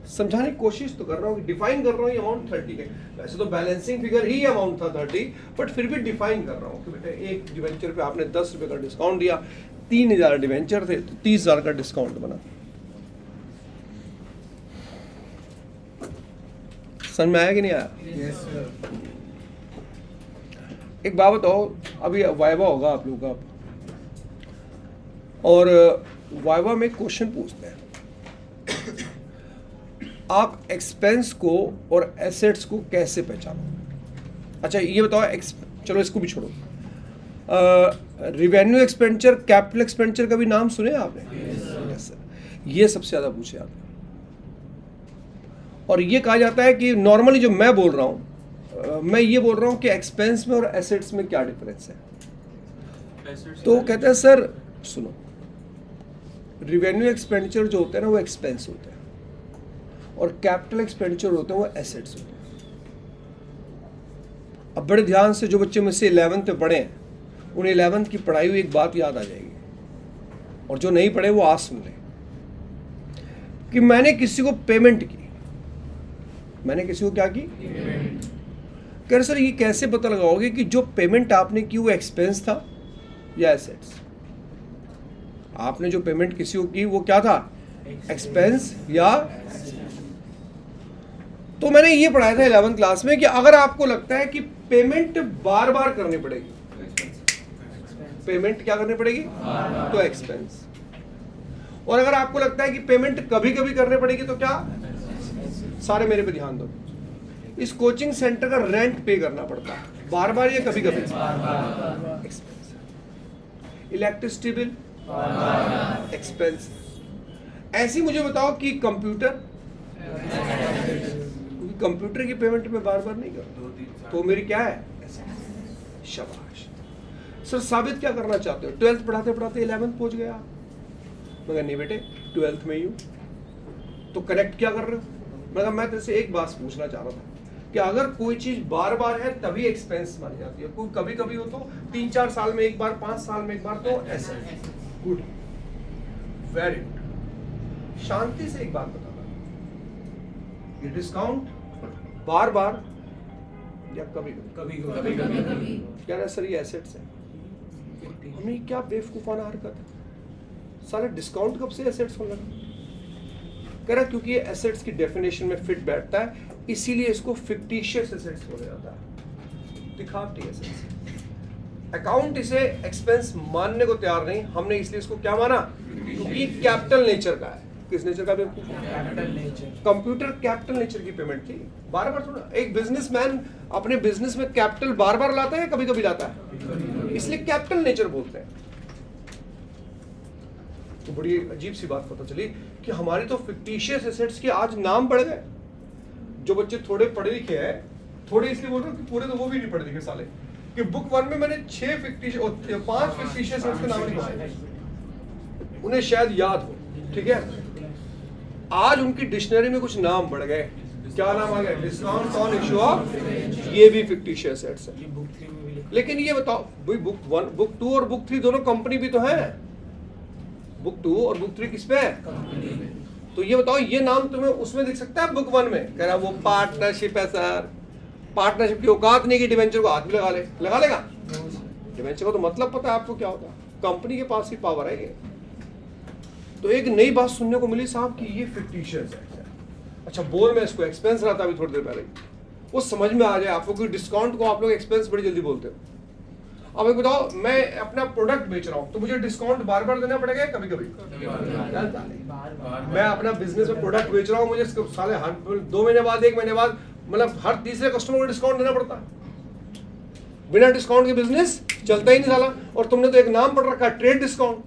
समझाने की कोशिश तो कर रहा हूँ, डिफाइन कर रहा हूँ। ये अमाउंट 30 है, वैसे तो बैलेंसिंग फिगर ही अमाउंट था 30, बट फिर भी डिफाइन कर रहा हूँ कि बेटा एक डिबेंचर पे आपने 10 रुपए का डिस्काउंट दिया, 3000 डिबेंचर थे तो 30,000 का डिस्काउंट बना। समझ में आया कि नहीं आया? Yes sir. एक बात बताओ, अभी वाइवा होगा आप लोगों का, और वाइवा में क्वेश्चन पूछते हैं आप एक्सपेंस को और एसेट्स को कैसे पहचानो? अच्छा ये बताओ, चलो इसको भी छोड़ो, रिवेन्यू एक्सपेंडिचर, कैपिटल एक्सपेंडिचर का भी नाम सुने आपने? Yes sir. ये सबसे ज़्यादा पूछे आपने, और ये कहा जाता है कि नॉर्मली जो मैं बोल रहा हूँ, मैं ये बोल रहा हूँ कि एक्सपेंस में और एसेट्स में क्या डिफरेंस है। तो कहते हैं सर सुनो, रिवेन्यू एक्सपेंडिचर जो होते हैं ना वो एक्सपेंस होते हैं, और कैपिटल एक्सपेंडिचर होते हैं वो एसेट्स होते हैं। अब बड़े ध्यान से जो बच्चे मुझसे 11th में पढ़े हैं, उन्हें 11th की पढ़ाई हुई एक बात याद आ जाएगी, और जो नहीं पढ़े वो आज सुन लें कि मैंने किसी को पेमेंट की, मैंने किसी को क्या की? कह रहे सर ये कैसे पता लगाओगे कि जो पेमेंट आपने की वो एक्सपेंस था या एसेट्स? आपने जो पेमेंट किसी को की वो क्या था? एक्सपेंस या? तो मैंने ये पढ़ाया था 11th क्लास में कि अगर आपको लगता है कि पेमेंट बार बार करनी पड़ेगी, पेमेंट क्या करनी पड़ेगी? तो एक्सपेंस। और अगर आपको लगता है कि पेमेंट कभी कभी करनी पड़ेगी तो क्या? सारे मेरे पे ध्यान दो, इस कोचिंग सेंटर का रेंट पे करना पड़ता है बार बार या कभी कभी? एक्सपेंस। Electricity bill expense. ऐसी मुझे बताओ कि कंप्यूटर, क्योंकि कंप्यूटर की पेमेंट में बार बार नहीं करता, तो मेरी क्या है? शाबाश सर। साबित क्या करना चाहते हो? 12th पढ़ाते पढ़ाते 11th पहुंच गया, मगर नहीं बेटे 12th में ही हूँ, तो कनेक्ट क्या कर रहे हो? मैं तेरे से एक बात पूछना चाह रहा था कि अगर कोई चीज बार बार है तभी एक्सपेंस मानी जाती है, कोई कभी कभी हो तो 3-4 साल में एक बार, 5 साल में एक बार, तो ऐसा। Good, very good. शांति से एक बात बताना, ये डिस्काउंट बार बार या कभी कभी कह रहे सर ये एसेट्स है। हमें क्या बेवकूफाना हरकत है, सारे डिस्काउंट कब से एसेट्स होने लगा? कह रहा क्योंकि ये एसेट्स की डेफिनेशन में फिट बैठता है, इसीलिए इसको फिक्टिशियस एसेट्स बोला जाता है, दिखावटी एसेट्स। अकाउंट इसे एक्सपेंस मानने को तैयार नहीं, हमने इसलिए इसको क्या माना? क्योंकि कैपिटल नेचर का है। किस नेचर का? Capital nature. Computer capital nature की पेमेंट थी, बार बार थोड़ा। एक बिजनेसमैन अपने बिजनेस में कैपिटल बार बार लाता है, कभी कभी लाता है, इसलिए कैपिटल नेचर बोलते हैं। तो बड़ी अजीब सी बात पता चली कि हमारी तो फिक्टिशियस एसेट्स के आज नाम बढ़ गए। जो बच्चे थोड़े पढ़े लिखे हैं, थोड़े इसलिए बोल रहा हूँ कि पूरे तो वो भी नहीं पढ़े लिखे साले, कि बुक 1 में मैंने 5 फिक्टिशियस एसेट्स के नाम लिखवाए, उन्हें शायद याद हो, ठीक है। आज उनकी डिक्शनरी में कुछ नाम बढ़ गए। क्या नाम आ गया? डिस्काउंट ऑन इशू ऑफ, ये भी फिक्टिशियस एसेट्स है। ये बुक 3 में भी लिखा। लेकिन ये बताओ भाई, बुक 1, बुक 2 और बुक 3 दोनों कंपनी भी तो है। बुक 2 और बुक 3 किस पे है? तो ये बताओ, ये नाम तुम्हें उसमें दिख सकता है बुक 1 में? कह रहा वो पार्टनरशिप है सर। पार्टनरशिप की औकात नहीं कि डिवेंचर को हाथ में लगा लेगा। डिवेंचर का तो मतलब पता है आपको क्या होता है? कंपनी के पास ही पावर है ये। तो एक नई बात सुनने को मिली साहब कि ये फिक्टिशियस है। अच्छा, बोल मैं इसको एक्सपेंस रहा था अभी थोड़ी देर पहले, वो समझ में आ जाए आपको कि डिस्काउंट को आप लोग एक्सपेंस बड़ी जल्दी बोलते हो। अब एक बताओ, मैं अपना प्रोडक्ट बेच रहा हूँ तो मुझे डिस्काउंट बार बार देना पड़ेगा? कभी कभी मैं अपना बिजनेस में प्रोडक्ट बेच रहा हूँ, मुझे साले 2 महीने बाद, 1 महीने बाद, मतलब हर तीसरे कस्टमर को डिस्काउंट देना पड़ता है। बिना डिस्काउंट के बिजनेस चलता ही नहीं साला। और तुमने तो एक नाम पढ़ रखा है, ट्रेड डिस्काउंट।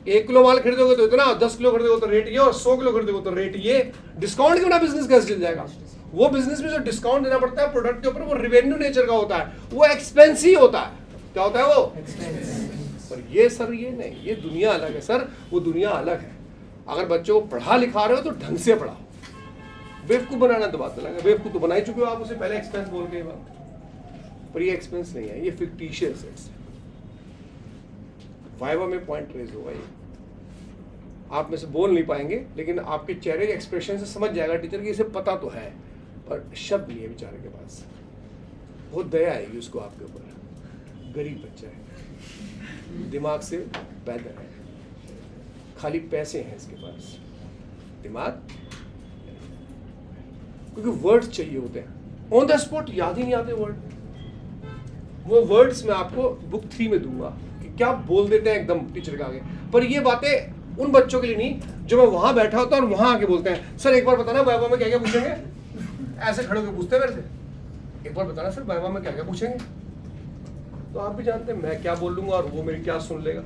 1 किलो माल खरीदोगे तो इतना, 10 किलो खरीदोगे तो रेट ये, और 100 किलो खरीदोगे तो रेट ये। डिस्काउंट के बिना बिजनेस कैसे चल जाएगा? वो बिजनेस में जो डिस्काउंट देना पड़ता है प्रोडक्ट के ऊपर, वो रेवेन्यू नेचर का होता है, वो एक्सपेंस ही होता है। क्या होता है वो? पर ये सर, ये नहीं, ये दुनिया अलग है सर, वो दुनिया अलग है। अगर बच्चों को पढ़ा लिखा रहे हो तो ढंग से पढ़ाओ। बेवकूफ बनाना तो बात अलग है, बेवकूफ तो बना ही चुके हो आप उसे पहले एक्सपेंस बोल के बात। पर ये एक्सपेंस नहीं है, ये फिक्टिशियस है। वाइवा में पॉइंट रेज होगा, ये आप में से बोल नहीं पाएंगे, लेकिन आपके चेहरे के एक्सप्रेशन से समझ जाएगा टीचर कि इसे पता तो है, पर शब्द नहीं है बेचारे के पास। बहुत दया आएगी उसको आपके ऊपर। गरीब बच्चा है, दिमाग से बेहतर है, खाली पैसे हैं इसके पास, दिमाग, क्योंकि वर्ड्स चाहिए होते हैं ऑन द स्पॉट, याद ही नहीं आते वर्ड। वो वर्ड्स मैं आपको बुक 3 में दूंगा कि क्या बोल देते हैं एकदम टीचर के आगे। पर ये बातें उन बच्चों के लिए नहीं जो मैं वहां बैठा होता और वहां आके बोलते हैं, सर एक बार बताना वाइवा में क्या क्या पूछेंगे। ऐसे खड़े होकर पूछते हैं मेरे से, एक बार बताना सर वाइवा में क्या क्या पूछेंगे। तो आप भी जानते हैं मैं क्या बोल लूंगा और वो मेरी क्या सुन लेगा।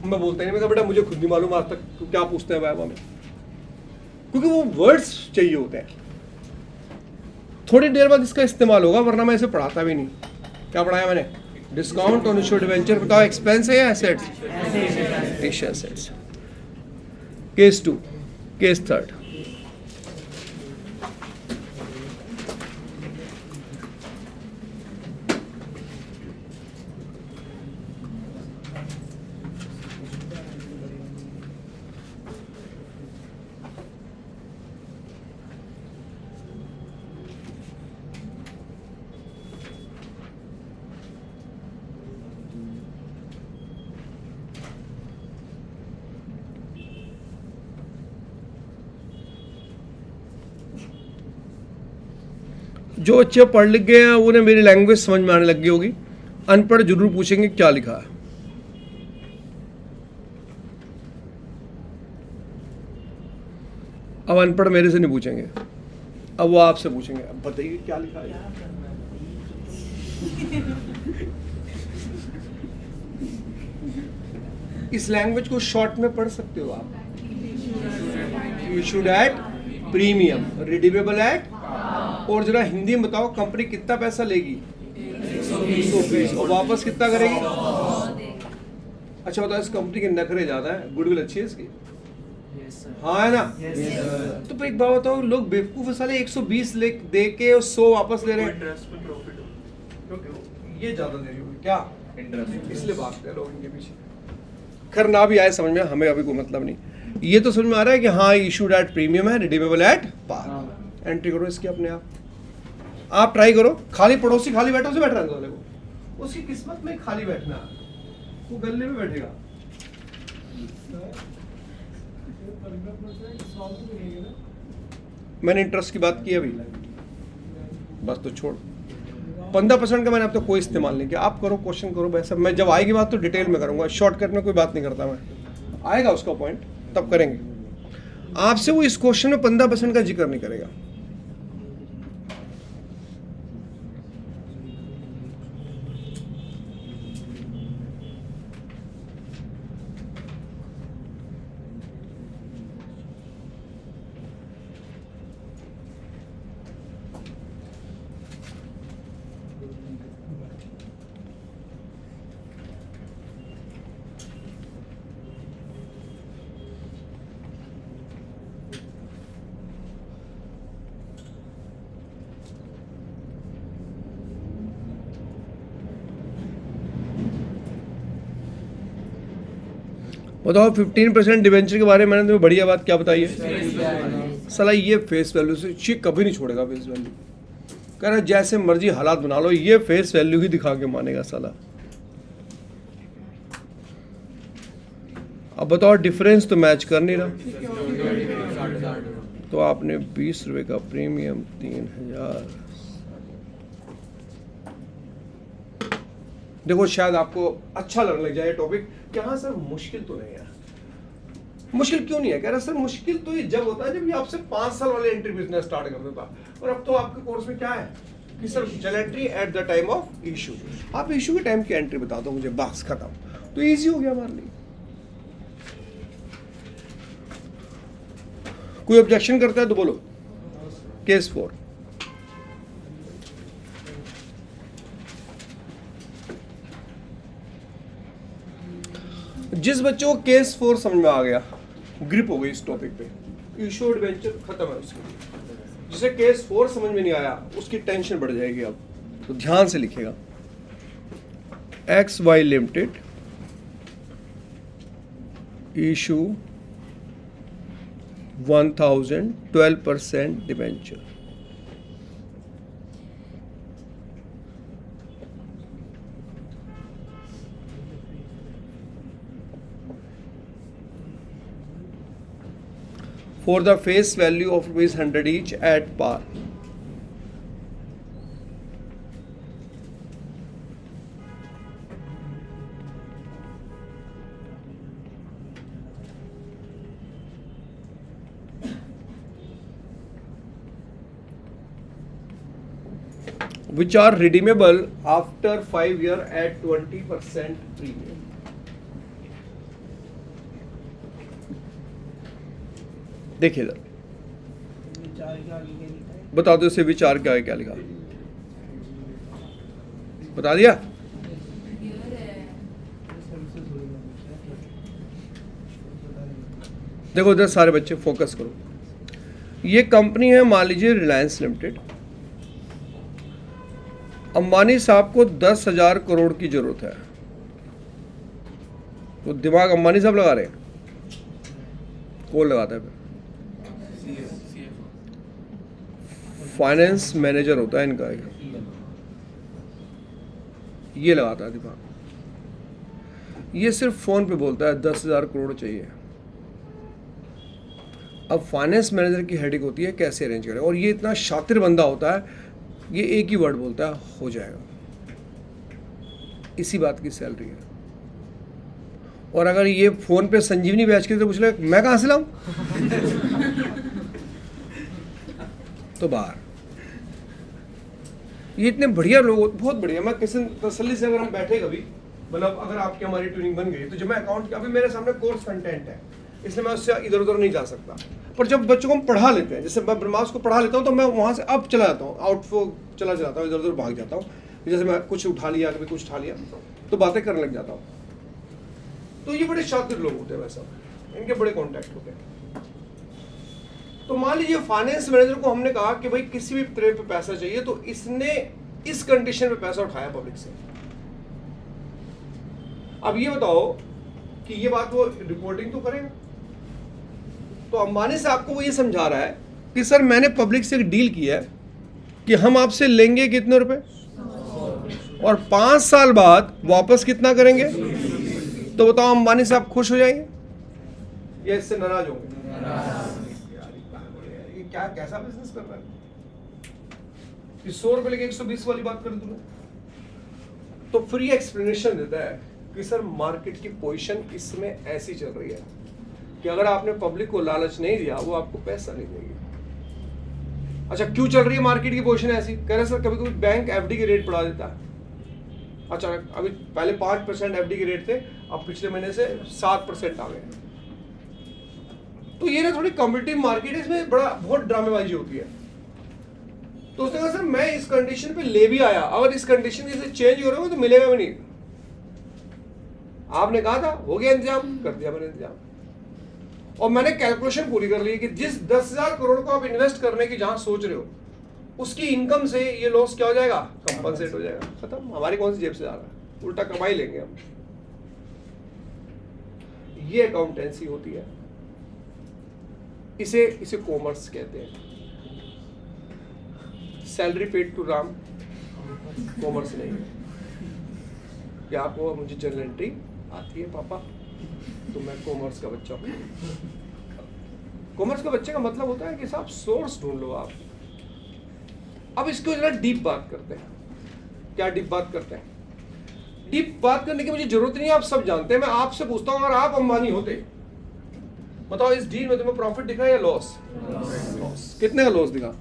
मैं बोलता नहीं, मैं बेटा मुझे खुद नहीं मालूम आज तक तो क्या पूछते हैं वाइवा में, क्योंकि वो वर्ड्स चाहिए होते हैं। थोड़ी देर बाद इसका इस्तेमाल होगा, वरना मैं इसे पढ़ाता भी नहीं। क्या पढ़ाया मैंने? Discount on issue debenture. बताओ एक्सपेंस है या एसेट्स? एसेट्स। Case 2, case 3। जो अच्छे पढ़ लिख गए हैं उन्हें मेरी लैंग्वेज समझ में आने लग गई होगी। अनपढ़ जरूर पूछेंगे क्या लिखा है। अब अनपढ़ मेरे से नहीं पूछेंगे, अब वो आपसे पूछेंगे, अब बताइए क्या लिखा है। इस लैंग्वेज को शॉर्ट में पढ़ सकते हो आप। Issued at premium, redeemable at, और जरा हिंदी में बताओ कंपनी कितना पैसा लेगी? 120, और वापस कितना करेगी? अच्छा बताओ, इस कंपनी के नखरे ज्यादा है, गुडविल अच्छी है इसकी? हाँ है ना? तो फिर एक बात बताओ, लोग बेवकूफ है साले, 120 दे के 100 वापस ले रहे हैं। इंटरेस्ट में प्रॉफिट हो, ये ज्यादा दे रही होगी क्या? इंटरेस्ट इसलिए भागते हैं लोग इनके पीछे। खैर ना भी आए समझ में, हमें अभी कोई मतलब नहीं। ये तो समझ में आ रहा है कि हाँ इशूड एट प्रीमियम है, रिडीमेबल एट पार। एंट्री करो इसकी अपने आप ट्राई करो। खाली पड़ोसी खाली बैठो से बैठ रहा है वाले को, उसकी किस्मत में खाली बैठना है, वो गले में बैठेगा। 15% डिस्काउंट तो मिलेगा ना? मैंने इंटरेस्ट की बात की अभी, बस तो छोड़। 15% का मैंने अब तक कोई इस्तेमाल नहीं किया। आप करो, क्वेश्चन करो वैसा, मैं जब आएगी बात तो डिटेल में करूंगा, शॉर्टकट में कोई बात नहीं करता मैं। आएगा उसका पॉइंट तब करेंगे। आपसे वो इस क्वेश्चन में 15% का जिक्र नहीं करेगा। बताओ 15% डिवेंचर के बारे में मैंने तुम्हें बढ़िया बात क्या बताई है? साला ये फेस वैल्यू से चीक कभी नहीं छोड़ेगा। फेस वैल्यू कह रहा है जैसे मर्जी हालात बना लो, ये फेस वैल्यू ही दिखा के मानेगा साला। अब बताओ डिफरेंस तो मैच कर नहीं रहा, तो आपने 20 रुपए का प्रीमियम 3000। देखो शायद आपको अच्छा लगने लग जाए टॉपिक कि हाँ सर मुश्किल तो नहीं है। मुश्किल क्यों नहीं है? कह रहा सर मुश्किल तो ये जब होता है जब ये आपसे 5 साल वाले एंट्री बिजनेस स्टार्ट कर देता, और अब तो आपके कोर्स में क्या है कि sir journal entry at the time of issue. आप इशू के टाइम की एंट्री बता दो मुझे, बस खत्म। तो इजी हो गया हमारे लिए। कोई ऑब्जेक्शन करता है तो बोलो। केस 4। जिस बच्चों को केस 4 समझ में आ गया, ग्रिप हो गई इस टॉपिक पे, इशू एडवेंचर खत्म है उसके लिए। जिसे केस 4 समझ में नहीं आया उसकी टेंशन बढ़ जाएगी। अब तो ध्यान से लिखेगा, XY limited issue 1000 12% debenture. for the face value of ₹100 each at par. Which are redeemable after 5 years at 20% premium. देखिए इधर, विचार के आगे क्या लिखा है? बता दो इसे विचार क्या है, क्या लिखा बता दिया। देखो इधर सारे बच्चे फोकस करो। ये कंपनी है मान लीजिए रिलायंस लिमिटेड। अंबानी साहब को 10,000 करोड़ की जरूरत है, तो दिमाग अंबानी साहब लगा रहे हैं, कौन लगाता है? फिर फाइनेंस मैनेजर होता है इनका, ये लगाता है दिमाग। ये सिर्फ फोन पे बोलता है 10,000 करोड़ चाहिए। अब फाइनेंस मैनेजर की हेडेक होती है कैसे अरेंज करें, और ये इतना शातिर बंदा होता है, ये एक ही वर्ड बोलता है, हो जाएगा। इसी बात की सैलरी है। और अगर ये फोन पे संजीवनी बैच के तो पूछ ले मैं कहां से लाऊं तो बाहर। ये इतने बढ़िया लोग, बहुत बढ़िया। मैं किसी तसल्ली से अगर हम बैठे कभी, मतलब अगर आपकी हमारी ट्यूनिंग बन गई तो जब मैं अकाउंट, अभी मेरे सामने कोर्स कंटेंट है इसलिए मैं उससे इधर उधर नहीं जा सकता, पर जब बच्चों को हम पढ़ा लेते हैं, जैसे मैं ब्रह्मास को पढ़ा लेता हूँ तो मैं वहाँ से अब चला जाता हूँ, आउटफ्लो चला जाता हूँ, इधर उधर भाग जाता हूँ। जैसे मैं कुछ उठा लिया, कभी कुछ उठा लिया तो बातें करने लग जाता हूँ। तो ये बड़े शातिर लोग होते हैं, वैसा इनके बड़े कॉन्टैक्ट होते हैं। तो मान लीजिए फाइनेंस मैनेजर को हमने कहा कि भाई किसी भी तरह पे पैसा चाहिए, तो इसने इस कंडीशन पे पैसा उठाया पब्लिक से। अब ये बताओ कि ये बात वो रिपोर्टिंग तो करेगा। तो अंबानी साहब को वो ये समझा रहा है कि सर मैंने पब्लिक से एक डील किया है कि हम आपसे लेंगे कितने रुपए और 5 साल बाद वापस कितना करेंगे, तो बताओ अंबानी साहब खुश हो जाएंगे या इससे नाराज होंगे? ये क्या कैसा बिजनेस कर रहा है? 100 रुपए लेके 120 वाली बात कर दूंगा। तो फ्री एक्सप्लेनेशन देता है कि सर मार्केट की पोजीशन इसमें ऐसी चल रही है कि अगर आपने पब्लिक को लालच नहीं दिया वो आपको पैसा नहीं देगी। अच्छा, क्यों चल रही है मार्केट की पोजीशन ऐसी? कह रहे सर कभी कभी बैंक एफडी के रेट बढ़ा देता है। अच्छा, अभी पहले 5% एफडी के रेट थे, अब पिछले महीने से 7% आ गए। तो ये ना थोड़ी कॉम्पिटिटिव मार्केट है, इसमें बहुत ड्रामेबाजी होती है। तो उसने कहा सर मैं इस कंडीशन पे ले भी आया, अगर इस कंडीशन से चेंज करोगे तो मिलेगा भी नहीं। आपने कहा था, हो गया इंतजाम, कर दिया मैंने इंतजाम। और मैंने कैलकुलेशन पूरी कर ली कि जिस 10,000 करोड़ को आप इन्वेस्ट करने की जहां सोच रहे हो उसकी इनकम से ये लॉस क्या हो जाएगा, कंपनसेट हो जाएगा। खत्म, हमारी कौन सी जेब से जा रहा है, उल्टा कमाई लेंगे हम। ये अकाउंटेंसी होती है, इसे कॉमर्स कहते हैं। Salary paid to Ram commerce नहीं है। क्या आपको मुझे जर्नल एंट्री आती है पापा, तो मैं कॉमर्स का बच्चा हूँ। कॉमर्स का बच्चे का मतलब होता है कि साहब सोर्स ढूंढ लो आप। अब इसको जरा डीप बात करते हैं। क्या डीप बात करते हैं? डीप बात करने की मुझे जरूरत नहीं है, आप सब जानते हैं। मैं आपसे पूछता हूं, अगर आप अंबानी होते, बताओ इस डील में तुम्हें प्रॉफिट दिखा या लॉस? लॉस। कितने का लॉस दिखा?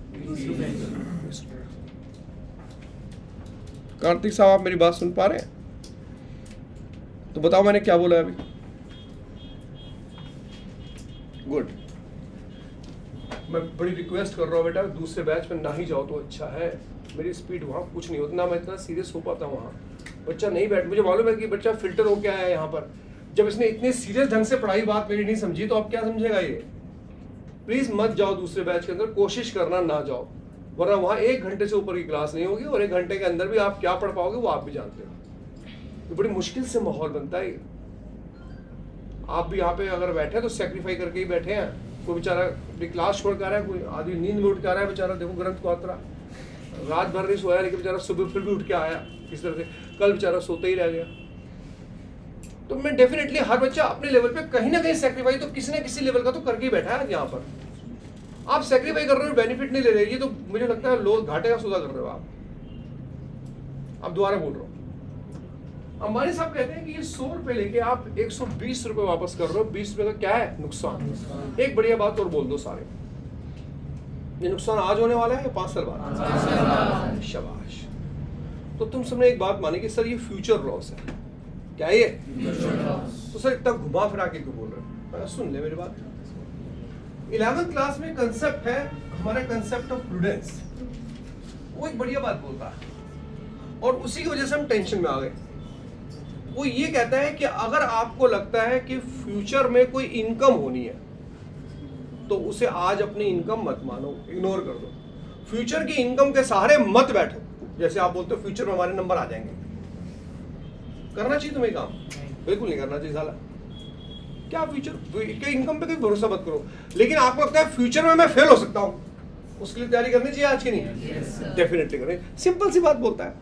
कार्तिक साहब, आप मेरी बात सुन पा रहे हैं? तो बताओ मैंने क्या बोला अभी? गुड। मैं बड़ी रिक्वेस्ट कर रहा हूँ बेटा, दूसरे बैच में ना ही जाओ तो अच्छा है। मेरी स्पीड वहाँ कुछ नहीं होती, ना मैं इतना सीरियस हो पाता वहाँ। बच्चा नहीं बैठ, मुझे मालूम है कि बच्चा फिल्टर हो क्या है यहाँ पर। जब इसने इतने सीरियस ढंग से पढ़ाई बात मेरी नहीं समझी तो अब क्या समझेगा ये? प्लीज मत जाओ दूसरे बैच के अंदर, कोशिश करना ना जाओ, वरना वहाँ 1 घंटे से ऊपर की क्लास नहीं होगी और 1 घंटे के अंदर भी आप क्या पढ़ पाओगे वो आप भी जानते हो। तो बड़ी मुश्किल से माहौल बनता है। आप भी यहाँ पे अगर बैठे तो सेक्रीफाई करके ही बैठे हैं। कोई बेचारा अपनी क्लास छोड़ कर आ रहा है, कोई आदमी नींद में उठ के आ रहा है, बेचारा देखो ग्रंथ को आतरा, रात भर नहीं सोया लेकिन बेचारा सुबह फिर भी उठ के आया इस तरह से। कल बेचारा सोते ही रह गया। तो मैं डेफिनेटली हर बच्चा अपने लेवल पे कहीं ना कहीं सेक्रीफाई तो किसी ना किसी लेवल का तो करके ही बैठा है यहाँ पर। आप सेक्रीफाई कर रहे हो, बेनिफिट नहीं ले रहे, ये तो मुझे लगता है लोग घाटे का सौदा कर रहे हो आप। अब दोबारा बोल रहा हूँ, अंबानी साहब कहते हैं कि ये 100 रुपए लेके आप 120 रुपए वापस कर रहे हो, 20 रुपए का क्या है नुकसान। एक बढ़िया बात और बोल दो सारे, ये नुकसान आज होने वाला है या 5 साल बाद? शाबाश। तो तुम सबने एक बात मानी कि सर ये फ्यूचर लॉस है। क्या ये? तो सर इतना घुमा फिरा के क्यों बोल रहे हो? सुन ले मेरी बात। 11th क्लास में कंसेप्ट है हमारा, कंसेप्ट ऑफ प्रूडेंस। वो एक बढ़िया बात बोलता है और उसी की वजह से हम टेंशन में आ गए। वो ये कहता है कि अगर आपको लगता है कि फ्यूचर में कोई इनकम होनी है तो उसे आज अपनी इनकम मत मानो, इग्नोर कर दो। फ्यूचर की इनकम के सहारे मत बैठो। जैसे आप बोलते हो फ्यूचर में हमारे नंबर आ जाएंगे, करना चाहिए तुम्हें काम? बिल्कुल नहीं करना चाहिए साला। क्या फ्यूचर के इनकम पे कोई भरोसा मत करो। लेकिन आपको लगता है फ्यूचर में मैं फेल हो सकता हूं, उसके लिए तैयारी करनी चाहिए आज की नहीं? डेफिनेटली करें। सिंपल सी बात बोलता है,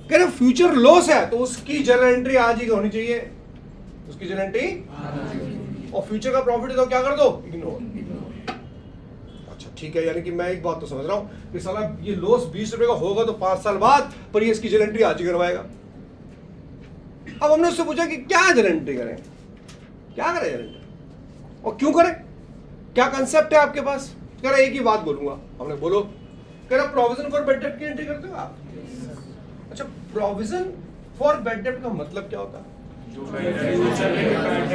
कह रहे फ्यूचर लॉस है तो उसकी जर्नल एंट्री आज ही होनी चाहिए, उसकी जर्नल एंट्री। और फ्यूचर का प्रॉफिट है तो क्या कर दो? इग्नोर। अच्छा ठीक है, यानी कि मैं एक बात तो समझ रहा हूं कि साला ये लॉस 20 रुपए का होगा तो 5 साल बाद, पर ये इसकी जर्नल एंट्री आज ही करवाएगा। अब हमने उससे पूछा कि क्या जर्नल एंट्री करें, क्या करें जर्नल एंट्री और क्यों करें, क्या कंसेप्ट है आपके पास? कह रहा एक ही बात बोलूंगा। हमने बोलो। कह रहा प्रोविजन फॉर बैड डेट की एंट्री करते हो आप? अच्छा, प्रोविजन फॉर बैड डेट का मतलब क्या होता है?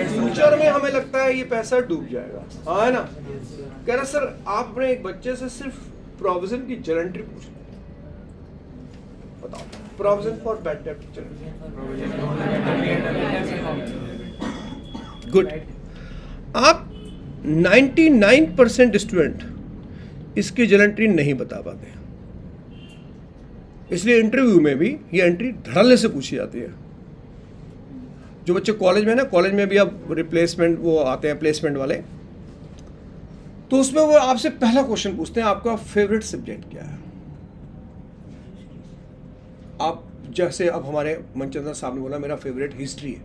फ्यूचर में हमें लगता है ये पैसा डूब जाएगा, हाँ है ना। कह रहा सर आप अपने एक बच्चे से सिर्फ प्रोविजन की जर्नल एंट्री पूछ लो, बताओ provision for bad debt good. आप 99% स्टूडेंट इसकी जर्नल एंट्री नहीं बता पाते, इसलिए इंटरव्यू में भी ये एंट्री धड़ल्ले से पूछी जाती है। जो बच्चे कॉलेज में ना, कॉलेज में भी अब रिप्लेसमेंट वो आते हैं प्लेसमेंट वाले, तो उसमें वो आपसे पहला क्वेश्चन पूछते हैं आपका फेवरेट सब्जेक्ट क्या है। आप जैसे अब हमारे मनचंद्र साहब ने बोला मेरा फेवरेट हिस्ट्री है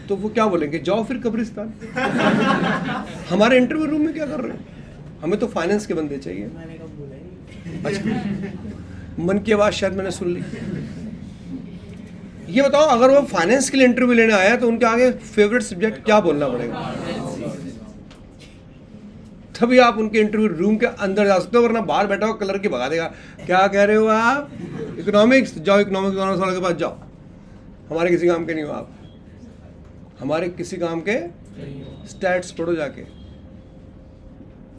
तो वो क्या बोलेंगे, जाओ फिर कब्रिस्तान। हमारे इंटरव्यू रूम में क्या कर रहे हो, हमें तो फाइनेंस के बंदे चाहिए। मैंने कब बोला है? अच्छा, मन की आवाज़ शायद मैंने सुन ली। ये बताओ अगर वो फाइनेंस के लिए इंटरव्यू लेने आया तो उनके आगे फेवरेट सब्जेक्ट क्या बोलना पड़ेगा, तभी आप उनके इंटरव्यू रूम के अंदर जा सकते हो, वरना बाहर बैठा हो कलर की भगा देगा। क्या कह रहे हो आप, इकोनॉमिक्स, जाओ इकोनॉमिक्स ऑनर्स वाले के पास जाओ, हमारे किसी काम के नहीं हो आप, हमारे किसी काम के स्टैट्स पढ़ो जाके,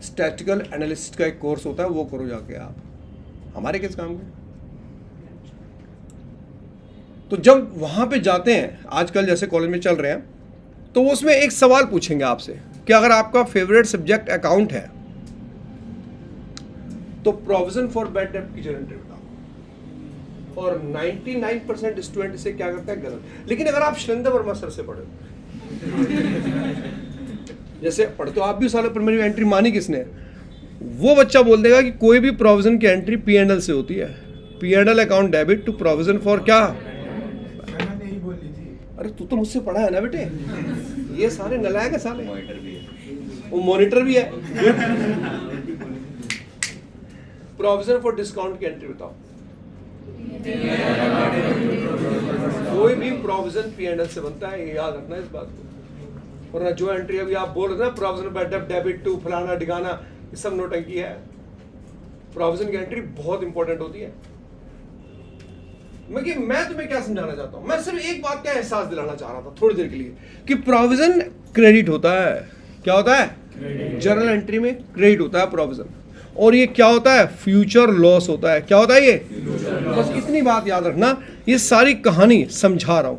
स्टैटिकल एनालिस्ट का एक कोर्स होता है वो करो जाके आप, हमारे किस काम के। तो जब वहां पे जाते हैं आजकल जैसे कॉलेज में चल रहे हैं, तो वो उसमें एक सवाल पूछेंगे आपसे कि अगर आपका फेवरेट सब्जेक्ट अकाउंट है तो प्रोविजन फॉर बैड डेट की गारंटी बताओ। और 99% स्टूडेंट इसे क्या करता है, गलत। लेकिन अगर आप शैलेंद्र वर्मा सर से पढ़े, जैसे पढ़ते हो आप भी, सालों पर मेरी एंट्री मानी किसने, वो बच्चा बोल देगा कि कोई भी प्रोविजन की एंट्री P&L से होती है, P&L account debit to provision for क्या। मैंने यही बोली थी। अरे तू तो मुझसे पढ़ा है ना बेटे, ये सारे नलायक है साले, वो मॉनिटर भी है। प्रोविजन फॉर डिस्काउंट की एंट्री बताओ। कोई भी प्रोविजन P&L से बनता है, ये याद रखना इस बात को। और जो एंट्री अभी आप बोल रहे थे ना, प्रोविजन डेबिट टू फलाना डिगाना, ये सब नोटंकी है। प्रोविजन की एंट्री बहुत इंपॉर्टेंट होती है। मैं तुम्हें क्या समझाना चाहता हूं, मैं सिर्फ एक बात का एहसास दिलाना चाह रहा था थोड़ी देर के लिए कि प्रोविजन क्रेडिट होता है। क्या होता है, जर्नल एंट्री में क्रेडिट होता है प्रोविजन, और ये क्या होता है, फ्यूचर लॉस होता है। क्या होता है ये, बस इतनी बात याद रखना। ये सारी कहानी समझा रहा हूं,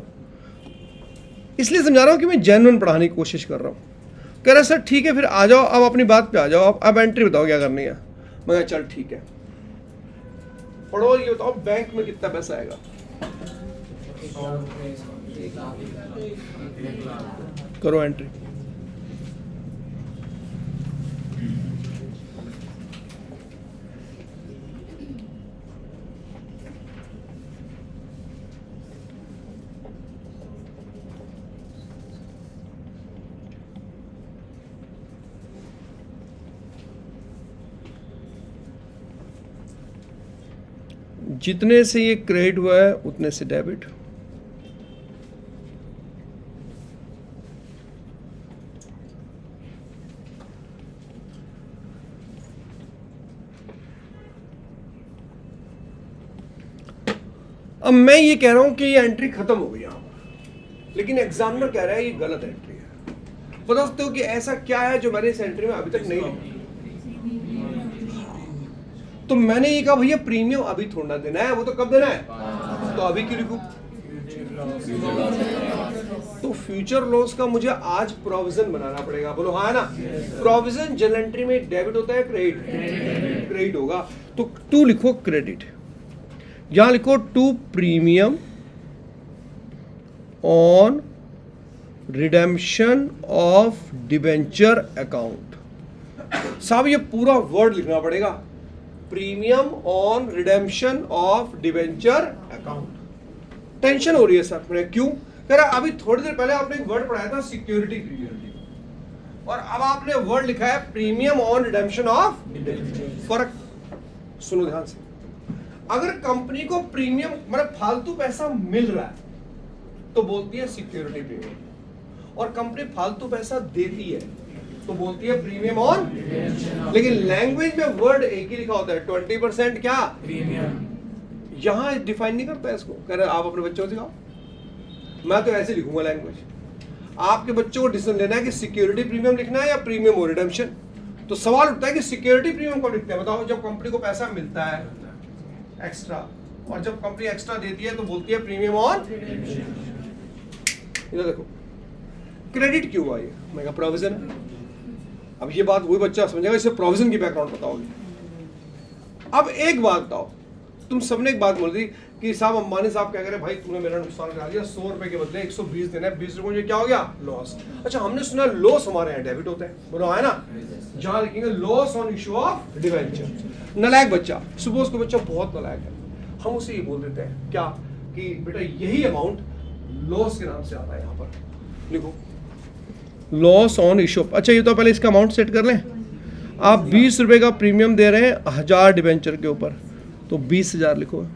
इसलिए समझा रहा हूं कि मैं जेन्युइन पढ़ाने की कोशिश कर रहा हूं। कह रहा सर ठीक है फिर आ जाओ, अब अपनी बात पे आ जाओ, अब एंट्री बताओ क्या करनी है। मैं चल ठीक है, पढ़ो, ये बताओ बैंक में कितना पैसा आएगा। करो एंट्री। जितने से ये क्रेडिट हुआ है उतने से डेबिट। अब मैं ये कह रहा हूं कि ये एंट्री खत्म हो गई यहां पर, लेकिन एग्जामिनर कह रहा है ये गलत एंट्री है। बता सकते हो कि ऐसा क्या है जो मैंने इस एंट्री में अभी तक नहीं लिखी। तो मैंने ये कहा भैया प्रीमियम अभी थोड़ा देना है, वो तो कब देना है, तो अभी क्यों लिखूं। तो फ्यूचर लॉस का मुझे आज प्रोविजन बनाना पड़ेगा। बोलो हाँ है ना। प्रोविजन जनरल एंट्री में डेबिट होता है, क्रेडिट, क्रेडिट होगा। तो टू लिखो क्रेडिट, यहां लिखो to premium on redemption of debenture account. साहब ये पूरा वर्ड लिखना पड़ेगा, premium on redemption of debenture account. Tension हो रही है सर, मैंने क्यों, कह रहा अभी थोड़ी देर पहले आपने एक वर्ड पढ़ाया था सिक्योरिटी प्रीमियम, और अब आपने वर्ड लिखा है प्रीमियम ऑन रिडेम्पशन ऑफ। फर्क सुनो ध्यान से, अगर कंपनी को प्रीमियम मतलब फालतू पैसा मिल रहा है तो बोलती है सिक्योरिटी प्रीमियम, और कंपनी फालतू पैसा देती है तो बोलती है प्रीमियम ऑन। लेकिन लैंग्वेज में वर्ड एक ही लिखा होता है, 20% क्या प्रीमियम। यहां डिफाइन नहीं करता है इसको, कह रहे आप अपने बच्चों से सिखाओ। मैं तो ऐसे लिखूंगा लैंग्वेज, आपके बच्चों को डिसीजन लेना है कि सिक्योरिटी प्रीमियम लिखना है या प्रीमियम और रिडेम्पशन। तो सवाल उठता है कि सिक्योरिटी प्रीमियम कब लिखते हैं, बताओ। जब कंपनी को पैसा मिलता है एक्स्ट्रा, और जब कंपनी एक्स्ट्रा देती है तो बोलती है प्रीमियम ऑन। इधर देखो क्रेडिट क्यों हुआ, ये मैं कहा प्रोविजन है। अब ये बात वही बच्चा समझेगा, इसे प्रोविजन की बैकग्राउंड बताओगे। अब एक बात बताओ, तुम सबने एक बात बोल दी कि साहब अंबानी साहब क्या कह रहे, भाई तूने मेरा नुकसान करा दिया, 100 रुपए के बदले 120 देना है, 20 रुपए क्या हो गया, लॉस। अच्छा, हमने सुना लॉस हमारे यहाँ डेबिट होता है, बोलो है ना, जहाँ लिखेंगे loss on issue of debenture. नलायक बच्चा, सपोज को बच्चा बहुत नलायक है, हम उसे ये बोल देते हैं क्या कि बेटा यही अमाउंट लॉस के नाम से आता है, यहाँ पर लिखो लॉस ऑन इशू। अच्छा, ये तो पहले इसका अमाउंट सेट कर लें। आप 20 रुपए का प्रीमियम दे रहे हैं 1000 डिवेंचर के ऊपर, तो 20,000 लिखो,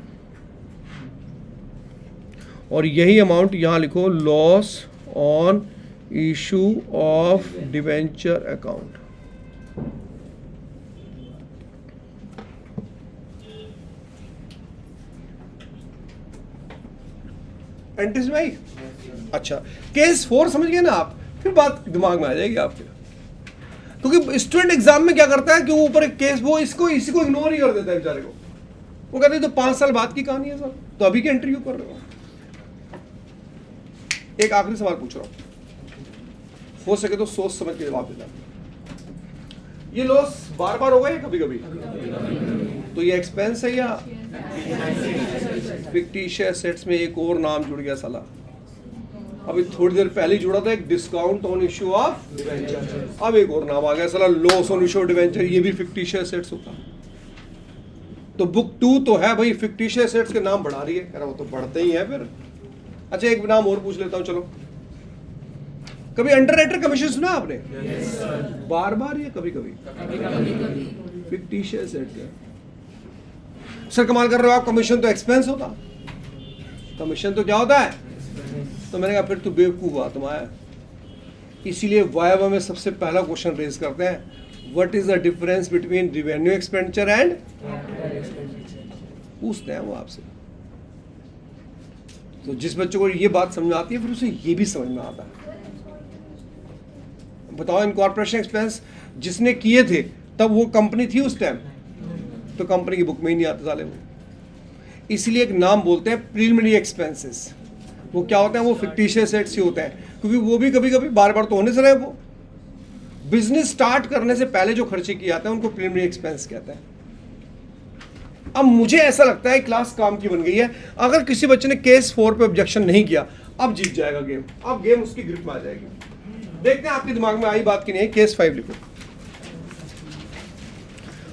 और यही अमाउंट यहाँ लिखो loss on issue of debenture account. Entries में आई? अच्छा, केस 4 समझ गए ना आप, फिर बात दिमाग में आ जाएगी आपके, क्योंकि स्टूडेंट एग्जाम में क्या करता है कि वो ऊपर एक केस, वो इसको इसी को इग्नोर ही कर देता है बेचारे को, वो कहते हैं तो 5 साल बाद की कहानी है सर, तो अभी की इंटरव्यू कर रहे हो। एक आखिरी सवाल पूछ रहा हूं, हो सके तो सोच समझ के जवाब देना। ये लॉस बार बार होगा या कभी कभी? तो ये एक्सपेंस है या फिक्टिशियस एसेट्स में एक और नाम जुड़ गया साला, अभी थोड़ी देर पहले जुड़ा था एक discount on issue of debenture, अब एक और नाम आ गया साला loss on issue of debenture, ये भी फिक्टिशियस एसेट्स होता। तो बुक 2 तो है भाई फिक्टिशियस एसेट्स के नाम बढ़ा रही है, कह रहा वो तो बढ़ते ही है फिर। अच्छा, एक नाम और पूछ लेता हूं, चलो, कभी अंडरराइटर कमीशन सुना आपने? बार बार या कभी कभी? Fictitious assets. सर कमाल कर रहे हो आप, कमीशन तो एक्सपेंस होता, कमीशन तो क्या होता है? तो मैंने कहा फिर तो बेवकूफ हुआ तुम्हारा, इसीलिए वायवा में सबसे पहला क्वेश्चन रेज करते हैं, what is the difference between revenue expenditure and, पूछते हैं वो आपसे। तो जिस बच्चों को ये बात समझ आती है फिर उसे ये भी समझ में आता है। बताओ, इनकॉर्पोरेशन एक्सपेंस जिसने किए थे तब वो कंपनी थी उस टाइम, तो कंपनी की बुक में ही नहीं आते साले वो, इसलिए एक नाम बोलते हैं प्रीलिमिनरी एक्सपेंसेस। वो क्या होते हैं? वो फिक्टिशियस एसेट्स ही होते हैं, क्योंकि वो भी कभी कभी बार बार तो होने से रहे, वो बिजनेस स्टार्ट करने से पहले जो खर्चे किए जाते हैं उनको प्रीलिमिनरी एक्सपेंस कहते हैं। अब मुझे ऐसा लगता है क्लास काम की बन गई है, अगर किसी बच्चे ने केस 4 पे ऑब्जेक्शन नहीं किया, अब जीत जाएगा गेम, अब गेम उसकी ग्रिप में आ जाएगी। देखते हैं आपके दिमाग में आई बात की नहीं। केस 5 लिखो,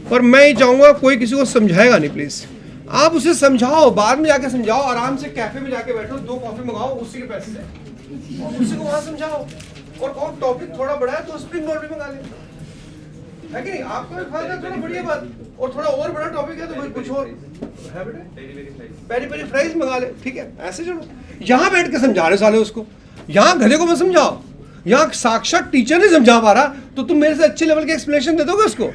पर मैं ही चाहूंगा कोई किसी को समझाएगा नहीं, प्लीज आप उसे समझाओ, बाद में जाके समझाओ, आराम से कैफे में जाके बैठो, 2 कॉफी मंगाओ उसी के पैसे से, और उसी को वहां समझाओ, और कहो टॉपिक थोड़ा बड़ा है तो स्प्रिंग रोल भी मंगा ले, है कि नहीं? आपका भी फायदा, थोड़ा बढ़िया बात, और थोड़ा और बड़ा टॉपिक है तो भाई कुछ और है बेटा, पेरी पेरी फ्राइज मंगा ले, ठीक है? ऐसे चलो, यहाँ बैठ के समझा रहे साले उसको, यहाँ गधे को मत समझाओ, यहाँ साक्षात टीचर नहीं समझा पा रहा तो तुम मेरे से अच्छे लेवल के एक्सप्लेनेशन दे दोगे उसको?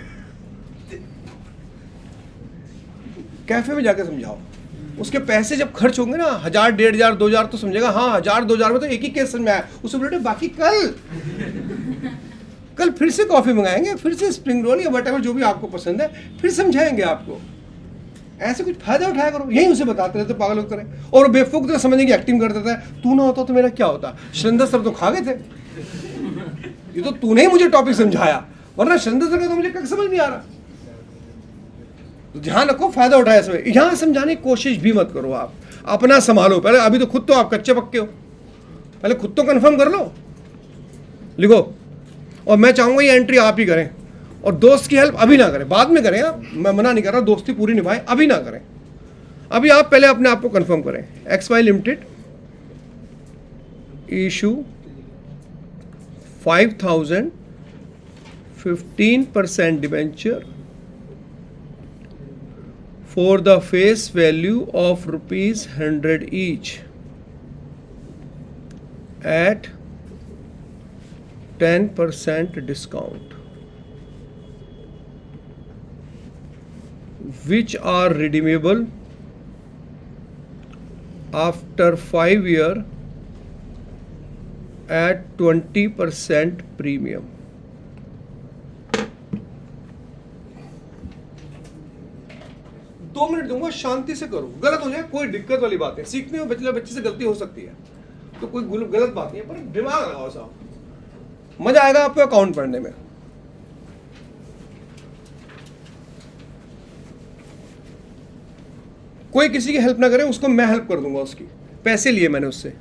कैफे में जाके समझाओ, उसके पैसे जब खर्च होंगे ना 1000, 1500, 2000 तो समझेगा हाँ 1000, 2000 में तो एक ही केस समझ में आया, उसे बोले बाकी कल फिर से कॉफी मंगाएंगे, फिर से स्प्रिंग रोल या वटेवर जो भी आपको पसंद है, फिर समझाएंगे आपको। ऐसे कुछ फायदा उठाया करो, यही उसे बताते रहते पागल लोग करें, और बेवकूफ तो समझने की एक्टिंग कर देता है, तू ना होता तो मेरा क्या होता, शरिंदर सर तो खा गए थे, ये तो तूने ही मुझे टॉपिक समझाया, वरना शरिंदर सर का तो मुझे कभी समझ नहीं आ रहा। तो ध्यान रखो, फायदा उठाया इसमें, यहाँ समझाने की कोशिश भी मत करो, आप अपना संभालो पहले, अभी तो खुद तो आप कच्चे पक्के हो, पहले खुद तो कंफर्म कर लो, लिखो। और मैं चाहूंगा ये एंट्री आप ही करें, और दोस्त की हेल्प अभी ना करें, बाद में करें आप, मैं मना नहीं कर रहा, दोस्ती पूरी निभाएं, अभी ना करें, अभी आप पहले अपने आप को कंफर्म करें। XY limited issue 5000 15% debenture for the face value of ₹100 each at 10% discount, which are redeemable after 5 years at 20% premium. दो मिनट दूंगा, शांति से करो, गलत हो जाए कोई दिक्कत वाली बात है, सीखने में बच्चे से गलती हो सकती है, तो कोई गलत बात नहीं है, पर दिमाग लगाओ साहब, मजा आएगा आपको अकाउंट पढ़ने में। कोई किसी की हेल्प ना करे, उसको मैं हेल्प कर दूंगा, उसकी पैसे लिए मैंने उससे।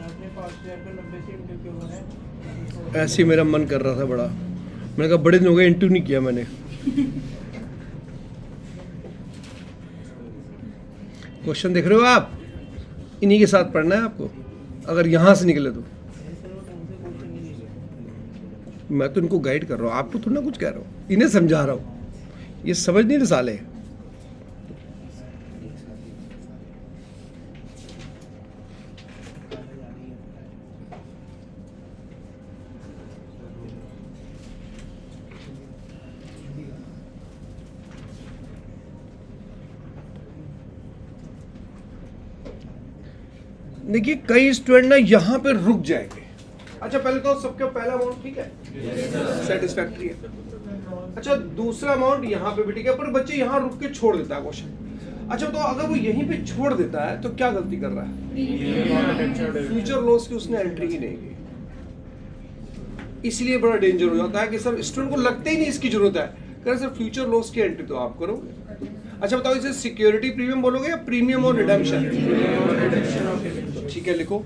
आपने पास्ट ईयर पे 90 से इंटरव्यू क्यों है? ऐसे ही मेरा मन कर रहा था बड़ा, मैंने कहा बड़े दिन हो गए इंटरव्यू नहीं किया मैंने। क्वेश्चन देख रहे हो आप, इन्हीं के साथ पढ़ना है आपको, अगर यहाँ से निकले तो। मैं तो इनको गाइड कर रहा हूँ, आपको थोड़ा ना कुछ कह रहा हूँ, इन्हें समझा रहा हूँ, ये समझ नहीं रहे साले। देखिए कई स्टूडेंट ना यहाँ पे रुक जाएंगे। अच्छा पहले तो सबका पहला अमाउंट ठीक है, सेटिस्फैक्ट्री है। अच्छा दूसरा अमाउंट यहाँ पे भी ठीक है, पर बच्चे यहाँ रुक के छोड़ देता है क्वेश्चन। अच्छा तो अगर वो यहीं पे छोड़ देता है तो क्या गलती कर रहा है? फ्यूचर लॉस की उसने एंट्री ही नहीं की, इसलिए बड़ा डेंजर हो जाता है कि सर स्टूडेंट को लगता ही नहीं इसकी जरूरत है, कह सर फ्यूचर लॉस की एंट्री तो आप करोगे। अच्छा बताओ इसे सिक्योरिटी प्रीमियम बोलोगे या प्रीमियम और रिडेम्पशन? ठीक है लिखो।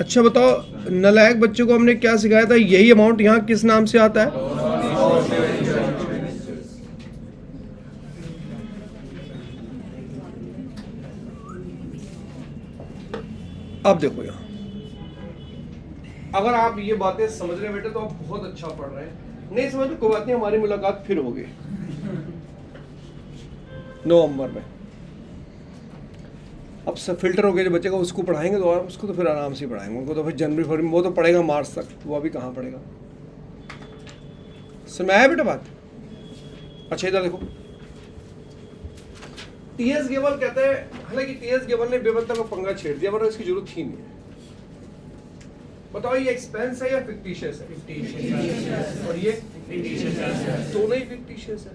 अच्छा बताओ नालायक बच्चों को हमने क्या सिखाया था, यही अमाउंट यहाँ किस नाम से आता है? अब देखो यहाँ, अगर आप ये बातें समझ रहे हैं बेटे तो आप बहुत अच्छा पढ़ रहे हैं, नहीं समझ रहे कोई बात नहीं, हमारी मुलाकात फिर होगी नवंबर में। अब सब फिल्टर हो गए जो बच्चे का, उसको पढ़ाएंगे तो, और उसको तो फिर आराम से पढ़ाएंगे, उनको तो फिर जनवरी फरवरी में, वो तो पढ़ेगा मार्च तक, वो अभी कहाँ पढ़ेगा। समझ आया बेटा बात? अच्छा इधर देखो, टीएस गेवल कहते हैं, हालांकि टीएस गेवल ने बेवत्ता का पंगा छेड़ दिया वरना इसकी जरूरत ही नहीं है। बताओ ये एक्सपेंस है या फिक्टिशियस है? फिक्टिशियस। और ये दोनों ही फिक्टिशियस है।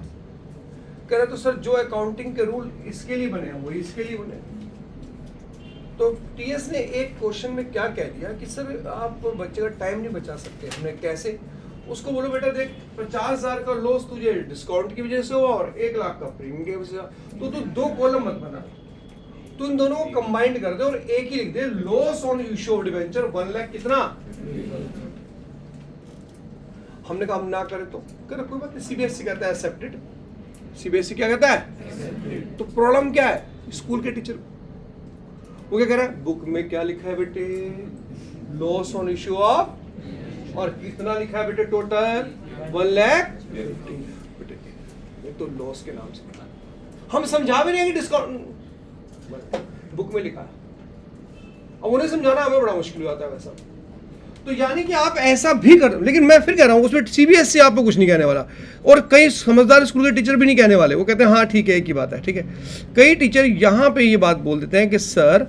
कह रहे तो सर जो अकाउंटिंग के रूल इसके लिए बने हैं वही इसके लिए बने। तो टीएस ने एक क्वेश्चन में क्या कह दिया कि सर आप बच्चे का टाइम नहीं बचा सकते। हमने कैसे? उसको बोलो बेटा देख 50,000 का लॉस तुझे डिस्काउंट की वजह से हुआ और 1 लाख का प्रीमियम की वजह से, तो तू 2 कॉलम मत बना, तू इन दोनों को कंबाइंड कर दे और एक ही लिख दे, loss on issue of debenture 1 lakh कितना। हमने कहा हम ना करें तो कह रहा कोई बात नहीं, सीबीएसई कहता है एक्सेप्टेड। सीबीएसई क्या कहता है? तो प्रॉब्लम क्या है? स्कूल के टीचर वो क्या कह रहा है, बुक में क्या लिखा है बेटे, लॉस ऑन इश्यू ऑफ, और कितना लिखा है बेटे टोटल 1 लाख बेटे, तो लॉस के नाम से हम समझा भी नहीं है कि डिस्काउंट बुक में लिखा है। अब उन्हें समझाना हमें बड़ा मुश्किल हो जाता है वैसा। तो यानी कि आप ऐसा भी कर, लेकिन मैं फिर कह रहा हूँ उसमें सीबीएसई आपको कुछ नहीं कहने वाला, और कई समझदार स्कूल के टीचर भी नहीं कहने वाले, वो कहते हैं हाँ ठीक है एक ही बात है, ठीक है। कई टीचर यहाँ पे ये बात बोल देते हैं कि सर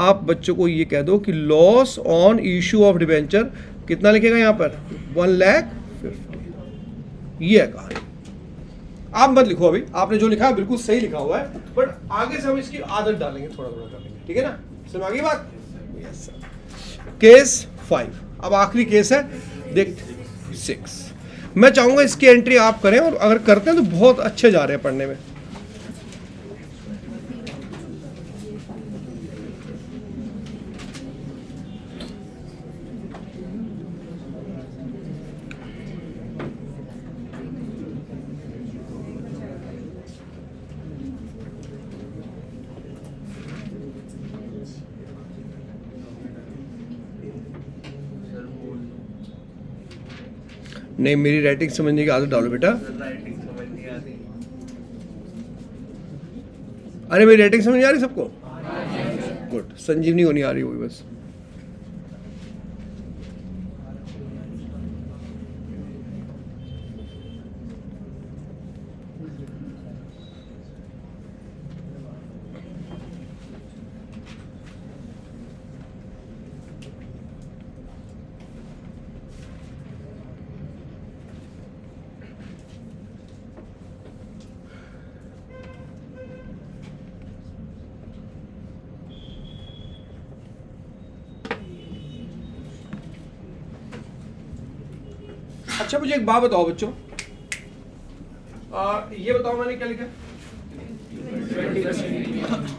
आप बच्चों को ये कह दो कि loss on issue of debenture कितना लिखेगा यहाँ पर 1,50,000, ये है कहानी। आप मत लिखो अभी, आपने जो लिखा है बिल्कुल सही लिखा हुआ है, बट आगे से हम इसकी आदत डालेंगे, थोड़ा थोड़ा कर लेंगे, ठीक है ना। समझ आ गई बात? Yes sir. केस 5, अब आखिरी केस है, देख 6। मैं चाहूंगा इसकी एंट्री आप करें, और अगर करते हैं तो बहुत अच्छे जा रहे हैं पढ़ने में। नहीं, मेरी राइटिंग समझने की आदत डालो बेटा। राइटिंग समझ नहीं आती। अरे मेरी राइटिंग समझ नहीं आ रही सबको? गुड, संजीवनी को नहीं आ रही होगी बस। अच्छा मुझे एक बात बताओ बच्चों, ये बताओ मैंने क्या लिखा है?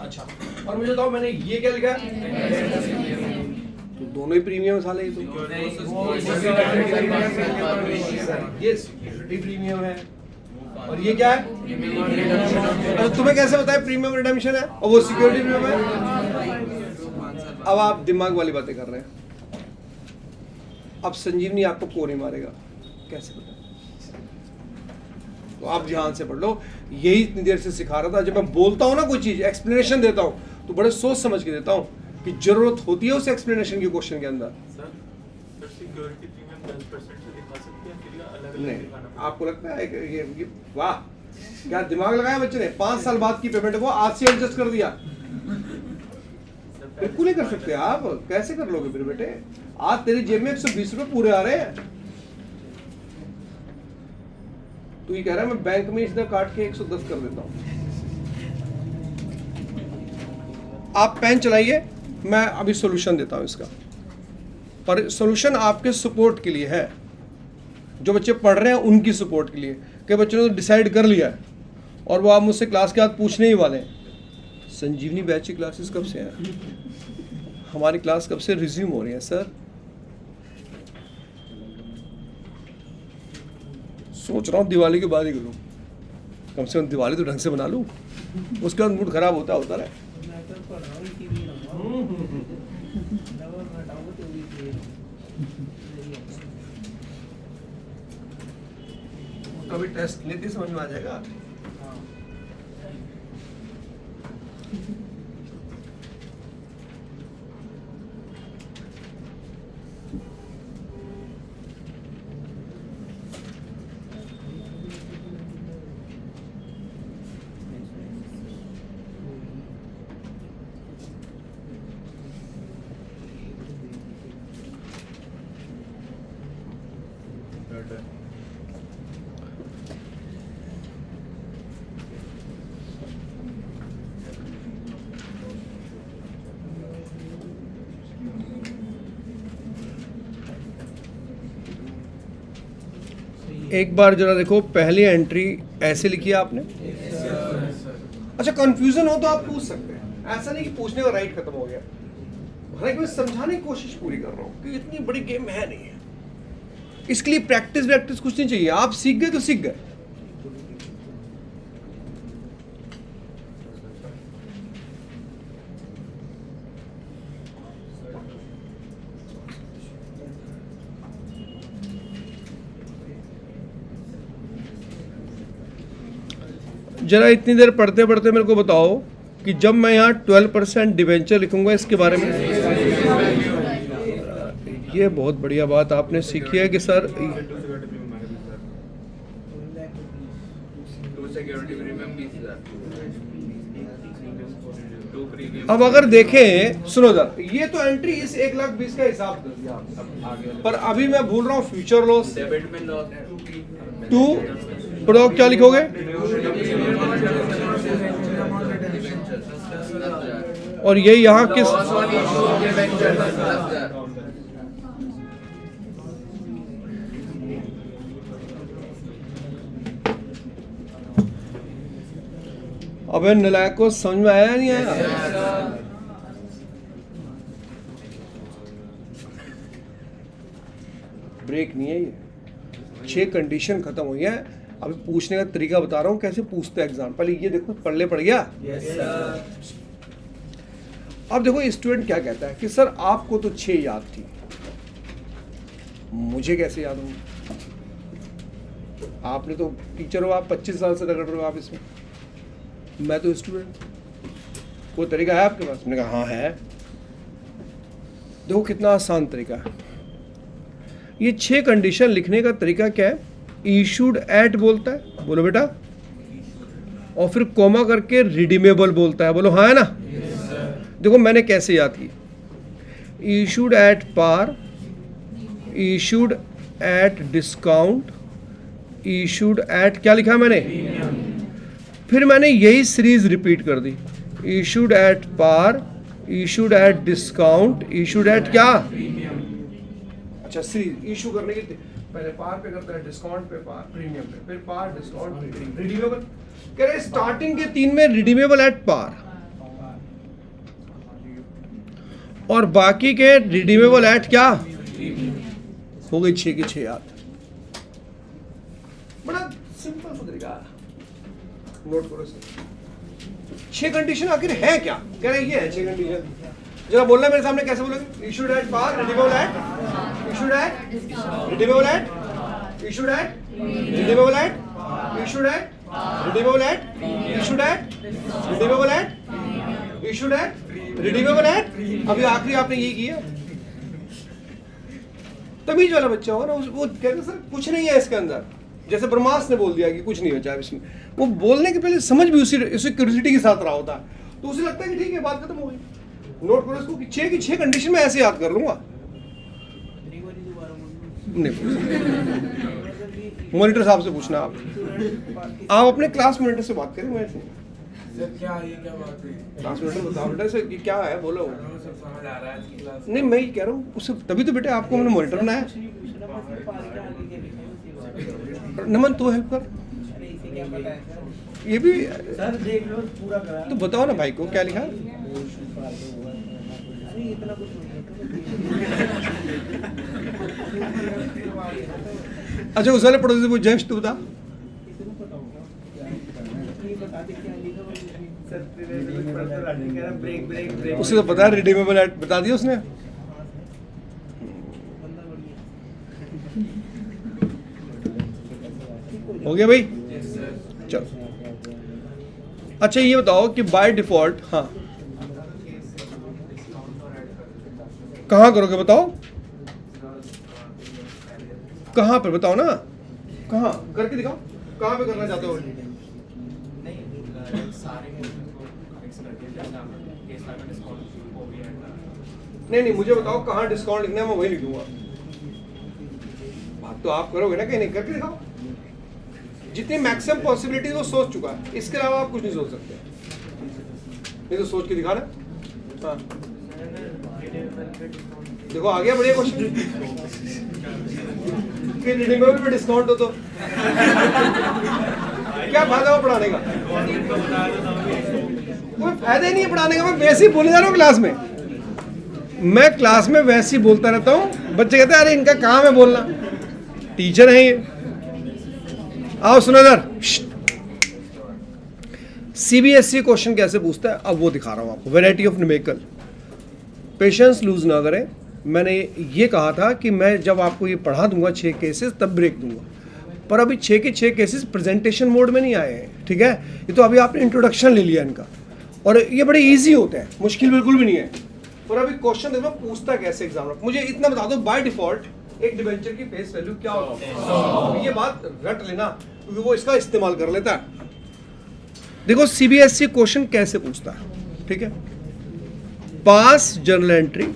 अच्छा, और मुझे बताओ मैंने ये क्या लिखा है? तो दोनों ही प्रीमियम साले ये तो। ये सिक्योरिटी प्रीमियम है, और ये क्या है? तो तुम्हें कैसे बताया प्रीमियम रिडेम्पशन है और वो सिक्योरिटी प्रीमियम है? अब आप दिमाग वाली बातें कर रहे हैं। अब संजीवनी आपको को नहीं मारेगा, कैसे पता? तो आप ध्यान से पढ़ लो, यही इतनी देर से सिखा रहा था। जब मैं बोलता हूं ना कोई चीज, एक्सप्लेनेशन देता हूं, तो बड़े सोच समझ के देता हूं कि जरूरत होती है उस एक्सप्लेनेशन की क्वेश्चन के अंदर। सर सिक्योरिटी प्रीमियम 10% से दिखा सकते हैं, फिर अलग नहीं, दिखाना आपको लगता है कि ये वाह क्या दिमाग लगाया बच्चे ने। 5 साल बाद की पेमेंट को आज से एडजस्ट कर दिया। बिल्कुल नहीं कर सकते आप, कैसे कर लोगे फिर बेटे? आज तेरी जेब में 120 रुपए पूरे आ रहे हैं, तू ये कह रहा है मैं बैंक में इसने काट के 110 कर देता हूं। आप पेन चलाइए, मैं अभी सॉल्यूशन देता हूं इसका, पर सॉल्यूशन आपके सपोर्ट के लिए है, जो बच्चे पढ़ रहे हैं उनकी सपोर्ट के लिए। कई बच्चों ने तो डिसाइड कर लिया है और वो आप मुझसे क्लास के बाद पूछने ही वाले हैं, संजीवनी बैच की क्लासेस कब से हैं? हमारी क्लास कब से रिज्यूम हो रही है सर? सोच रहा हूँ दिवाली के बाद ही करूँ, कम से कम दिवाली तो ढंग से बना लूँ, उसके बाद मूड खराब होता रहे। कभी टेस्ट लेते समझ में आ जाएगा। एक बार जरा देखो, पहली एंट्री ऐसे लिखी है आपने। अच्छा, कंफ्यूजन हो तो आप पूछ सकते हैं, ऐसा नहीं कि पूछने का राइट खत्म हो गया। हालांकि मैं समझाने की कोशिश पूरी कर रहा हूँ कि इतनी बड़ी गेम है नहीं है, इसके लिए प्रैक्टिस कुछ नहीं चाहिए। आप सीख गए तो सीख गए। जरा इतनी देर पढ़ते पढ़ते मेरे को बताओ कि जब मैं यहाँ 12% डिवेंचर लिखूंगा इसके बारे में, ये बहुत बढ़िया बात आपने सीखी है कि सर अब अगर देखें, सुनो सर, ये तो एंट्री इस 1,20,000 का हिसाब कर दिया आपने। पर अभी मैं भूल रहा हूँ फ्यूचर लॉस डेबिट में लॉस टू प्रोडक्ट क्या लिखोगे? और ये यहाँ किस अबे नलायक को समझ में आया नहीं आया? ब्रेक नहीं है ये, 6 कंडीशन खत्म हुई है। अभी पूछने का तरीका बता रहा हूँ कैसे पूछते हैं एग्जाम। पहले ये देखो, पढ़ पड़ गया। अब देखो स्टूडेंट क्या कहता है कि सर आपको तो 6 याद थी, मुझे कैसे याद होंगी? आपने तो टीचर हो, आप 25 साल से रगड़ रहे हो आप इसमें, मैं तो स्टूडेंट। कोई तरीका है आपके पास? मैंने कहा हाँ है। देखो कितना आसान तरीका है। ये 6 कंडीशन लिखने का तरीका क्या है? इशूड एट बोलता है, बोलो बेटा, और फिर कॉमा करके रिडीमेबल बोलता है, बोलो हाँ है ना। देखो मैंने कैसे याद की, issued at par, issued at discount, issued at क्या लिखा मैंने, फिर मैंने यही सीरीज रिपीट कर दी, issued at par, issued at discount, issued at क्या, अच्छा सीरीज इशू करने की पहले पार पे करता है, डिस्काउंट पे पार, प्रीमियम पे, फिर पार, डिस्काउंट, रिडीमेबल। कह रहे स्टार्टिंग के 3 में रिडीमेबल एट पार और बाकी के रिडीमेबल एट क्या, हो गई 6 की 6 याद। बड़ा सिंपल सा तरीका, नोट करो सर। 6 कंडीशन आखिर है क्या? कह रहे ये है 6 कंडीशन। जरा बोलना मेरे सामने, कैसे बोलोगे? Issued at par, redeemable at, issued at, redeemable at, issued at, redeemable at, issued at, redeemable at, issued at, redeemable at, issued at, redeemable at. अभी आखिरी आपने यही किया। तमीज वाला बच्चा होगा ना, वो कहते सर कुछ नहीं है इसके अंदर, जैसे ब्रह्मास ने बोल दिया कि कुछ नहीं बचा है इसमें। वो बोलने के पहले समझ भी उसी क्यूरियोसिटी के साथ रहा होता है, तो उसे लगता है कि ठीक है बात खत्म हो गई। नोट करो इसको कि 6 की 6 कंडीशन में ऐसे याद कर लूंगा। नहीं, मॉनिटर साहब से पूछना आप अपने क्लास मॉनिटर से बात करें। मैं सर क्या ये क्या बात है? क्लास मॉनिटर बताओ बेटा से कि क्या है, बोलो। सब समझ आ रहा है आज की क्लास। नहीं मैं ये कह रहा हूँ उससे, तभी तो बेटे आपको मैंने मॉनिटर बनाया। नमन तू हेल्प कर, ये भी सर देख लो पूरा करा। तो बताओ ना भाई को क्या लिखा है। इतना कुछ अच्छा उस वाले पड़ोसी को जस्ट तू बता। उसे तो पता है रिडीमेबल एट, बता दिया उसने। हो गया भाई, चलो। अच्छा ये बताओ कि बाय डिफॉल्ट, हाँ कहाँ करोगे बताओ, कहाँ पर बताओ ना, कहाँ करके दिखाओ, कहाँ पे करना चाहते हो। नहीं मुझे बताओ कहाँ डिस्काउंट लिखना है, मैं वही लिख दूंगा। बात तो आप करोगे ना, कहीं नहीं करके दिखाओ। जितनी मैक्सिमम पॉसिबिलिटी वो सोच चुका है, इसके अलावा आप कुछ नहीं सोच सकते। नहीं तो सोच के दिखा ना। हाँ देखो आ गया बढ़िया क्वेश्चन कि रिडीमेबल पे डिस्काउंट हो तो क्या फायदा हो पढ़ाने का? कोई फायदा ही नहीं है पढ़ाने का। मैं वैसे ही बोले जा रहा हूँ क्लास में, मैं क्लास में वैसे ही बोलता रहता हूँ। बच्चे कहते हैं अरे इनका काम है बोलना, टीचर है ये। आओ सुनो इधर। सीबीएसई क्वेश्चन कैसे पूछता है अब वो दिखा रहा हूँ आपको। Variety of numerical, patience lose ना करें। मैंने ये कहा था कि मैं जब आपको ये पढ़ा दूंगा 6 केसेस तब ब्रेक दूंगा, पर अभी 6 के 6 केसेस प्रेजेंटेशन मोड में नहीं आए हैं, ठीक है। ये तो अभी आपने इंट्रोडक्शन ले लिया इनका, और ये बड़े इजी होते हैं, मुश्किल बिल्कुल भी नहीं है। पर अभी क्वेश्चन देखो पूछता कैसे एग्जाम में, मुझे इतना बता दो बाय डिफॉल्ट एक डिबेंचर की फेस वैल्यू क्या होती है। ये बात रट लेना क्योंकि वो इसका इस्तेमाल कर लेता है। देखो सीबीएसई क्वेश्चन कैसे पूछता है, ठीक है। पास journal entry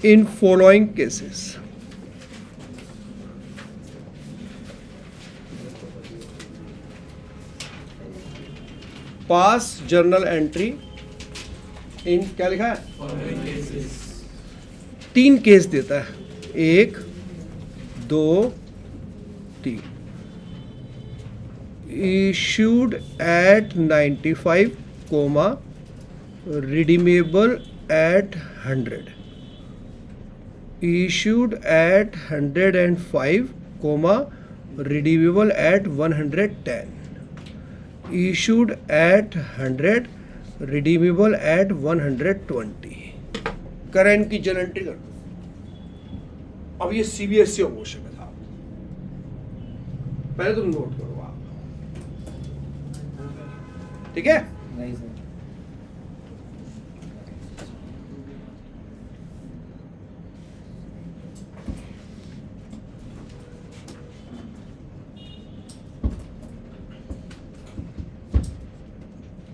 in following cases. Pass journal entry in क्या लिखा है, 3 केस देता है, 1 2 3। Issued at 95, redeemable eight 100। Issued at 105, redeemable eight 110। issued at 100, redeemable at 120। Current की जर्नल एंट्री कर दो। अब ये सीबीएसई का क्वेश्चन है साहब, पहले तुम नोट करो आप, ठीक है। नहीं सर।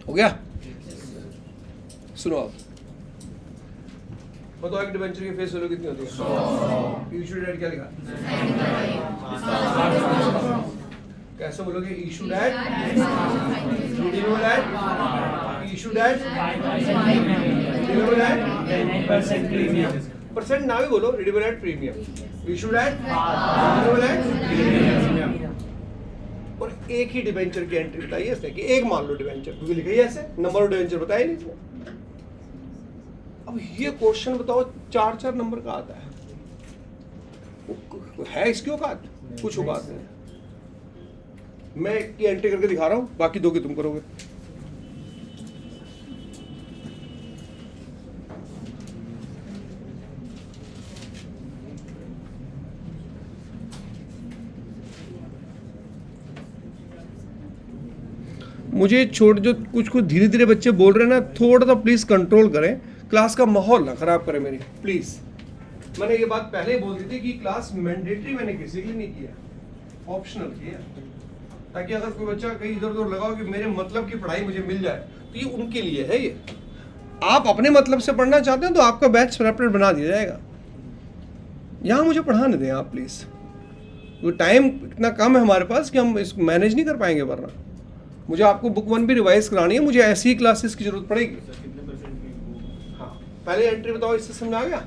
हो गया। सुनो आप बताओ, एक डिबेंचर की फेस वैल्यू कितनी होती है? इशू डेट क्या लिखा? कैसे बोलोगे? Issue date, redeemable at, issue date, redeemable at percent ना भी बोलो, redeemable at premium, issue date, redeemable at. और एक ही डिबेंचर की एंट्री बताइए इसने कि एक मान लो डिबेंचर, क्योंकि लिखा ही ऐसे, नंबर ऑफ डिबेंचर बताया नहीं इसने। अब ये क्वेश्चन बताओ 4-4 नंबर का आता है, है इसकी औकात? कुछ औकात नहीं। मैं एक की एंट्री करके दिखा रहा हूं, बाकी 2 की तुम करोगे। मुझे छोड़ जो कुछ धीरे धीरे बच्चे बोल रहे हैं ना, थोड़ा सा प्लीज़ कंट्रोल करें, क्लास का माहौल ना खराब करें मेरी, प्लीज़। मैंने ये बात पहले ही बोल दी थी कि क्लास मैंडेटरी मैंने किसी के लिए नहीं किया, ऑप्शनल किया, ताकि अगर कोई बच्चा कहीं इधर उधर लगाओ कि मेरे मतलब की पढ़ाई मुझे मिल जाए, तो ये उनके लिए है। ये आप अपने मतलब से पढ़ना चाहते हैं तो आपका बैच सेपरेट बना दिया जाएगा, यहाँ मुझे पढ़ाने दें आप प्लीज़। वो टाइम इतना कम है हमारे पास कि हम इसको मैनेज नहीं कर पाएंगे, वरना मुझे आपको बुक 1 भी रिवाइज करानी है, मुझे ऐसी ही क्लासेस की जरूरत पड़ेगी। हाँ, पहले एंट्री बताओ, इससे समझ आ गया?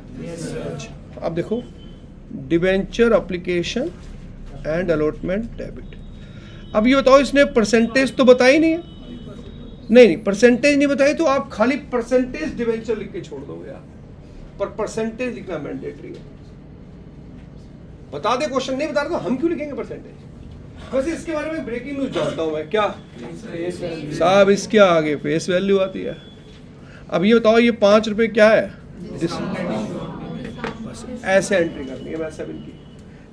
अच्छा, अब देखो, debenture application and allotment debit. अब ये बताओ, इसने परसेंटेज तो बताई नहीं है, नहीं परसेंटेज नहीं बताई, तो आप खाली परसेंटेज डिबेंचर लिख के छोड़ दोगे यार, पर परसेंटेज लिखना मैंडेटरी है। बता दे क्वेश्चन, नहीं बता रहा तो हम क्यों लिखेंगे परसेंटेज? वैसे इसके बारे में ब्रेकिंग न्यूज जानता हूं मैं, क्या साहब इसके आगे फेस वैल्यू आती है। अब ये बताओ, ये 5 रुपए क्या है? बस ऐसे एंट्री करनी है, मैं 7 की,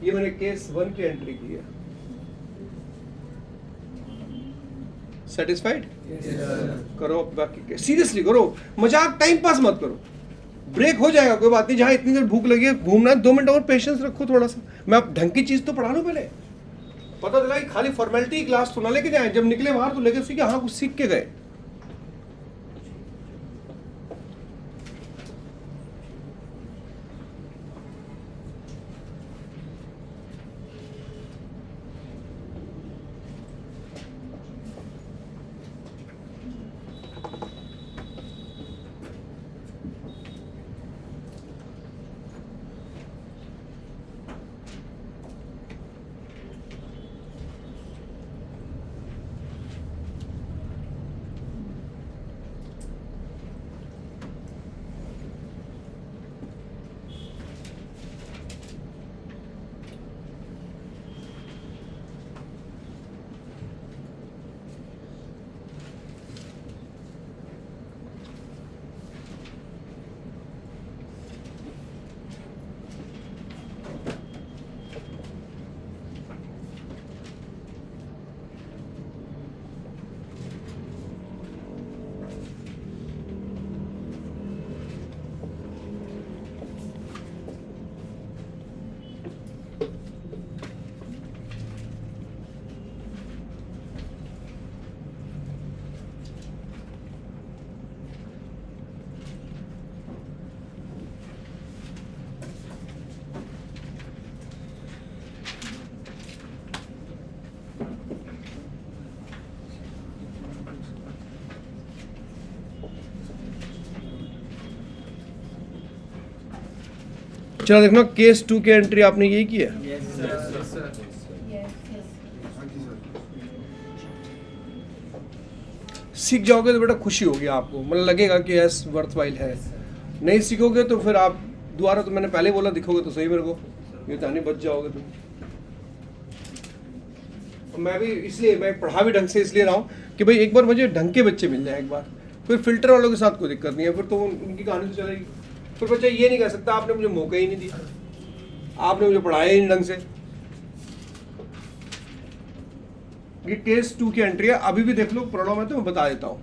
ये मैंने केस 1 की एंट्री की है। सेटिस्फाइड? करो बाकी, सीरियसली करो, मजाक टाइम पास मत करो, ब्रेक हो जाएगा कोई बात नहीं। जहाँ इतनी देर भूख लगी है, घूमना 2 मिनट और पेशेंस रखो थोड़ा सा। मैं अब ढंग की चीज़ तो पढ़ा लूँ पहले, पता चला कि खाली फॉर्मेलिटी क्लास तो ना लेके जाए, जब निकले बाहर तो लेके सीखे, हाँ कुछ सीख के गए। चलो देखना केस 2 की एंट्री आपने यही की है। Yes, sir. सीख जाओगे तो बेटा खुशी होगी आपको, मतलब लगेगा कि यस वर्थवाइल है। नहीं सीखोगे तो फिर आप दोबारा, तो मैंने पहले ही बोला, दिखोगे तो सही मेरे को, ये तो नहीं बच जाओगे तुम। मैं भी इसलिए, मैं पढ़ा भी ढंग से इसलिए रहा हूँ कि भाई एक बार मुझे ढंग के बच्चे मिल जाए एक बार, फिर फिल्टर वालों के साथ कोई दिक्कत नहीं है, फिर तो उनकी कहानी तो चलेगी। फिर बच्चा ये नहीं कह सकता आपने मुझे मौका ही नहीं दिया, आपने मुझे पढ़ाया ही नहीं ढंग से। ये केस 2 की एंट्री है, अभी भी देख लो, प्रॉब्लम है तो मैं बता देता हूँ।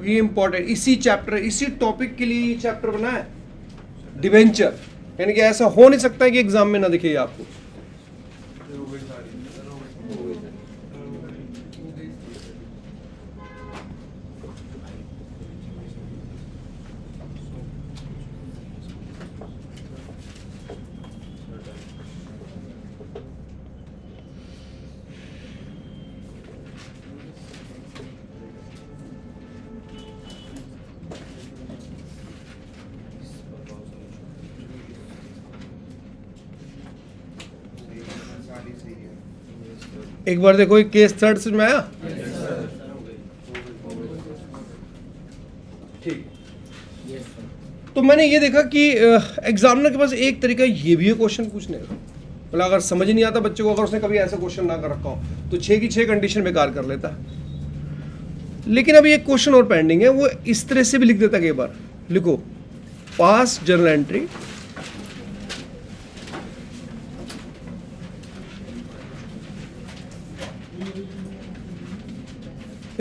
ये इंपॉर्टेंट, इसी चैप्टर, इसी टॉपिक के लिए ये चैप्टर बना है, डिवेंचर। यानी कि ऐसा हो नहीं सकता है कि एग्जाम में ना दिखे ये आपको। एक बार देखो ये केस 3 से में आया। ठीक। Yes, sir. तो मैंने ये देखा कि एग्जामिनर के पास एक तरीका ये भी है क्वेश्चन पूछने का, मतलब अगर समझ नहीं आता बच्चे को, अगर उसने कभी ऐसा क्वेश्चन ना कर रखा हो तो 6 की 6 कंडीशन बेकार कर लेता है। लेकिन अभी एक क्वेश्चन और पेंडिंग है, वो इस तरह से भी लिख देता है। एक बार लिखो पास journal entry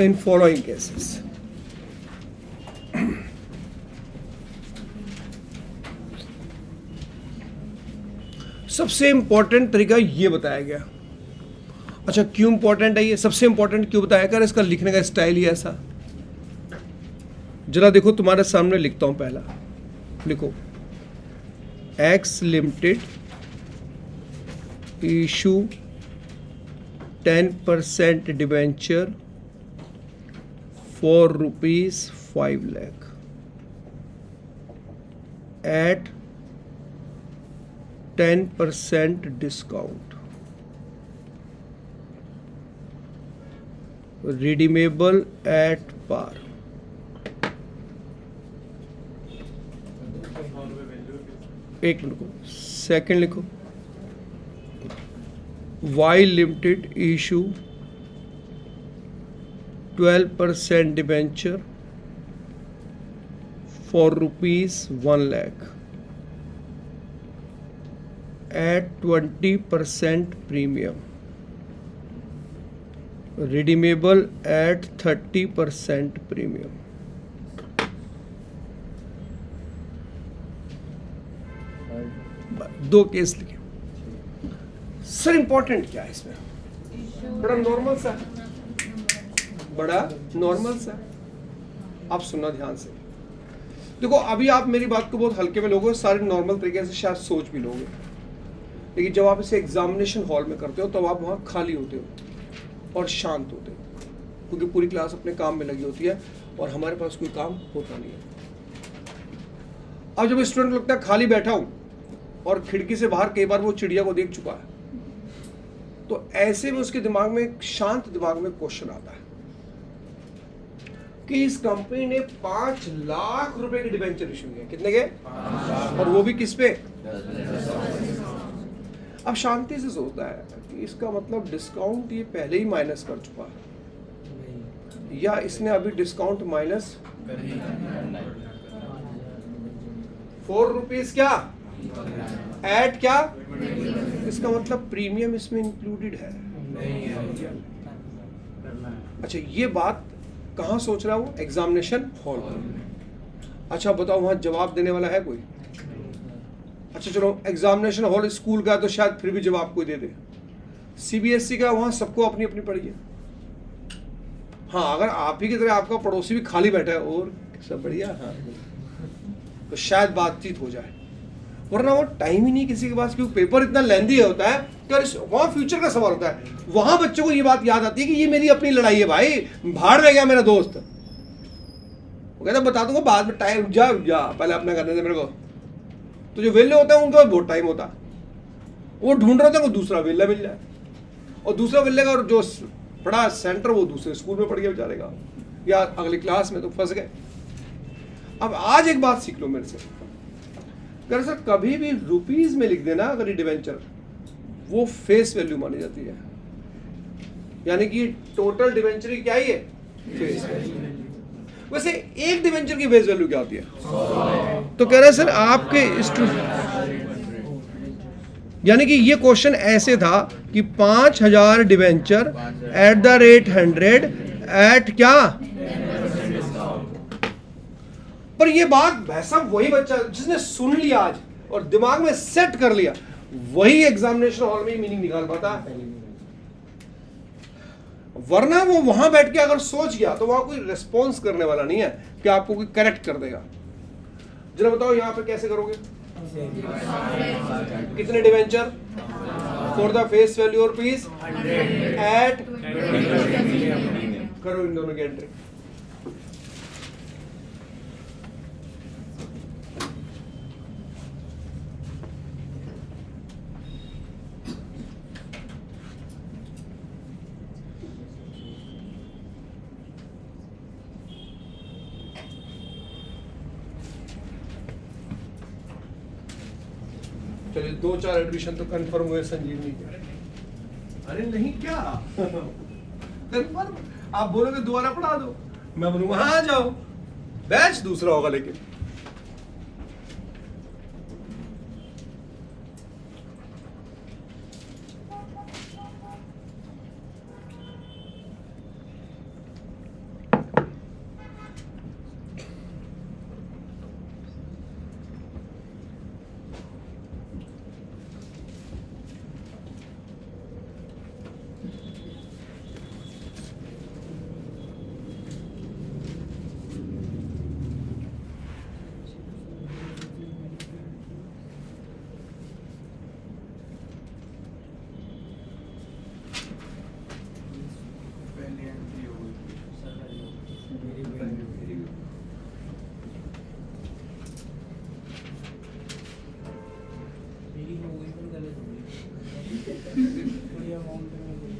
in following cases. सबसे इंपॉर्टेंट तरीका ये बताया गया। अच्छा क्यों इंपॉर्टेंट है ये, सबसे इंपॉर्टेंट क्यों बताया कर, इसका लिखने का स्टाइल ही ऐसा। जरा देखो तुम्हारे सामने लिखता हूं, पहला लिखो x limited issue 10% debenture for rupees 5 lakh at 10% discount, redeemable at par। एक मिनट को, सेकंड लिखो Y limited issue 12% debenture for rupees 1 lakh at 20% premium, redeemable at 30% premium। दो केस लिखे। सर इंपॉर्टेंट क्या है इसमें, बड़ा नॉर्मल सा, बड़ा नॉर्मल सा। आप सुनना ध्यान से, देखो अभी आप मेरी बात को बहुत हल्के में लोगे, सारे नॉर्मल तरीके से शायद सोच भी लोगे, लेकिन जब आप इसे एग्जामिनेशन हॉल में करते हो तब आप वहाँ खाली होते हो और शांत होते हो, क्योंकि पूरी क्लास अपने काम में लगी होती है और हमारे पास कोई काम होता नहीं है। अब जब स्टूडेंट को लगता है खाली बैठा हूँ और खिड़की से बाहर कई बार वो चिड़िया को देख चुका है, तो ऐसे में उसके दिमाग में, शांत दिमाग में क्वेश्चन आता है कि इस कंपनी ने 5 लाख रुपए के डिबेंचर इशू किए, कितने के, और वो भी किस पे। अब शांति से सोचता है कि इसका मतलब डिस्काउंट ये पहले ही माइनस कर चुका है, या इसने अभी डिस्काउंट माइनस 4 रुपीज क्या ऐड क्या, इसका मतलब प्रीमियम इसमें इंक्लूडेड है। अच्छा ये बात कहाँ सोच रहा हूँ, एग्जामिनेशन हॉल में। अच्छा बताओ वहाँ जवाब देने वाला है कोई। अच्छा चलो एग्जामिनेशन हॉल स्कूल का तो शायद फिर भी जवाब कोई दे दे, सीबीएसई का वहाँ सबको अपनी अपनी पड़ी है। हाँ अगर आप ही की तरह आपका पड़ोसी भी खाली बैठा है और सब बढ़िया, हाँ तो शायद बातचीत हो जाए, वरना वो टाइम ही नहीं किसी के पास, क्योंकि पेपर इतना लेंदी होता है कि वहाँ फ्यूचर का सवाल होता है। वहाँ बच्चों को ये बात याद आती है कि ये मेरी अपनी लड़ाई है भाई, भाड़ में गया मेरा दोस्त, वो कहता बता दूंगा बाद में, टाइम जा पहले अपना करने दे मेरे को। तो जो वेले होते हैं उनके पास बहुत टाइम होता है, वो ढूंढ रहे होते हैं को दूसरा वेला मिल जाए, और दूसरा वेले का और जो पढ़ा सेंटर वो दूसरे स्कूल में पढ़ गया बेचारे का, या अगली क्लास में, तो फंस गए। अब आज एक बात सीख लो मेरे से, अगर सर कभी भी रुपीज में लिख देना अगर ये डिवेंचर, वो फेस वैल्यू मानी जाती है, यानी कि टोटल डिवेंचर की क्या ही है, फेस वैल्यू। वैसे एक डिवेंचर की फेस वैल्यू क्या होती है? तो कह रहे हैं सर आपके यानी कि ये क्वेश्चन ऐसे था कि 5000 debenture at the rate 100 at क्या, पर ये बात भाई साहब वही बच्चा जिसने सुन लिया आज और दिमाग में सेट कर लिया, वही एग्जामिनेशन हॉल में मीनिंग निकाल पाता है, वरना वो वहां बैठ के अगर सोच गया तो वहां कोई रिस्पॉन्स करने वाला नहीं है कि आपको कोई करेक्ट कर देगा। जरा बताओ यहां पे कैसे करोगे, कितने debenture for the face value और पीस एट, करो इन दोनों की एंट्री। चलिए 2-4 एडमिशन तो कंफर्म हुए संजीवनी के। अरे नहीं क्या कंफर्म, आप बोलोगे दोबारा पढ़ा दो, मैं बोलूंगा हाँ आ जाओ, बैच दूसरा होगा लेकिन। पहली एंट्री हो गई। मेरी हो गई पर गलत हो गई। बढ़िया अमाउंट में हो गई।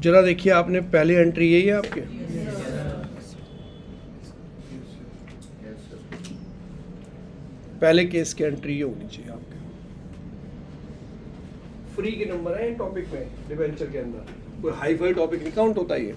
जरा देखिए आपने पहली एंट्री यही है आपके, पहले केस की एंट्री ये होनी चाहिए आपके। फ्री के नंबर है टॉपिक में, डिवेंचर के अंदर कोई हाई फाई टॉपिक नहीं काउंट होता ये।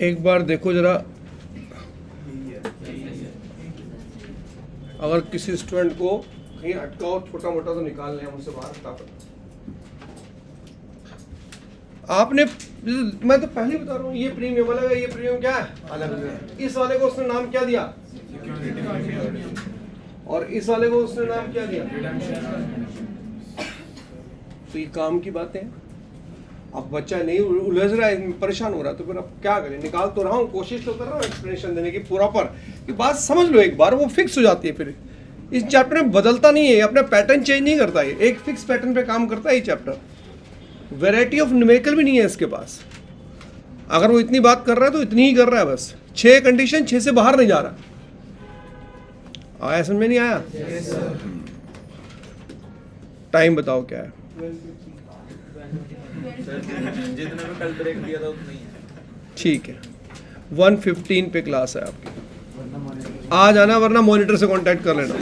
एक बार देखो जरा, अगर किसी स्टूडेंट को कहीं अटकाओ छोटा मोटा तो निकाल लें हम उससे बाहर फटाफट। आपने, मैं तो पहले ही बता रहा हूँ, ये प्रीमियम अलग है, ये प्रीमियम क्या है अलग है। इस वाले को उसने नाम क्या दिया, और इस वाले को उसने नाम क्या दिया, तो ये काम की बातें हैं। अब बच्चा नहीं उलझ रहा है, परेशान हो रहा है, तो फिर अब क्या करें, निकाल तो रहा हूँ, कोशिश तो कर रहा हूँ एक्सप्लेनेशन देने की प्रॉपर, कि बात समझ लो एक बार, वो फिक्स हो जाती है फिर इस चैप्टर में बदलता नहीं है, अपना पैटर्न चेंज नहीं करता है, एक फिक्स पैटर्न पे काम करता है ये चैप्टर। वैरायटी ऑफ न्यूमेरिकल भी नहीं है इसके पास। अगर वो इतनी बात कर रहा है तो इतनी ही कर रहा है बस। 6 कंडीशन, 6 से बाहर नहीं जा रहा। आया समझ में नहीं आया? टाइम बताओ क्या है? जितने में कल ब्रेक दिया था उतना ही है। ठीक है, 1:15 पे क्लास है आपकी। आ जाना, वरना मॉनिटर से कांटेक्ट कर लेना।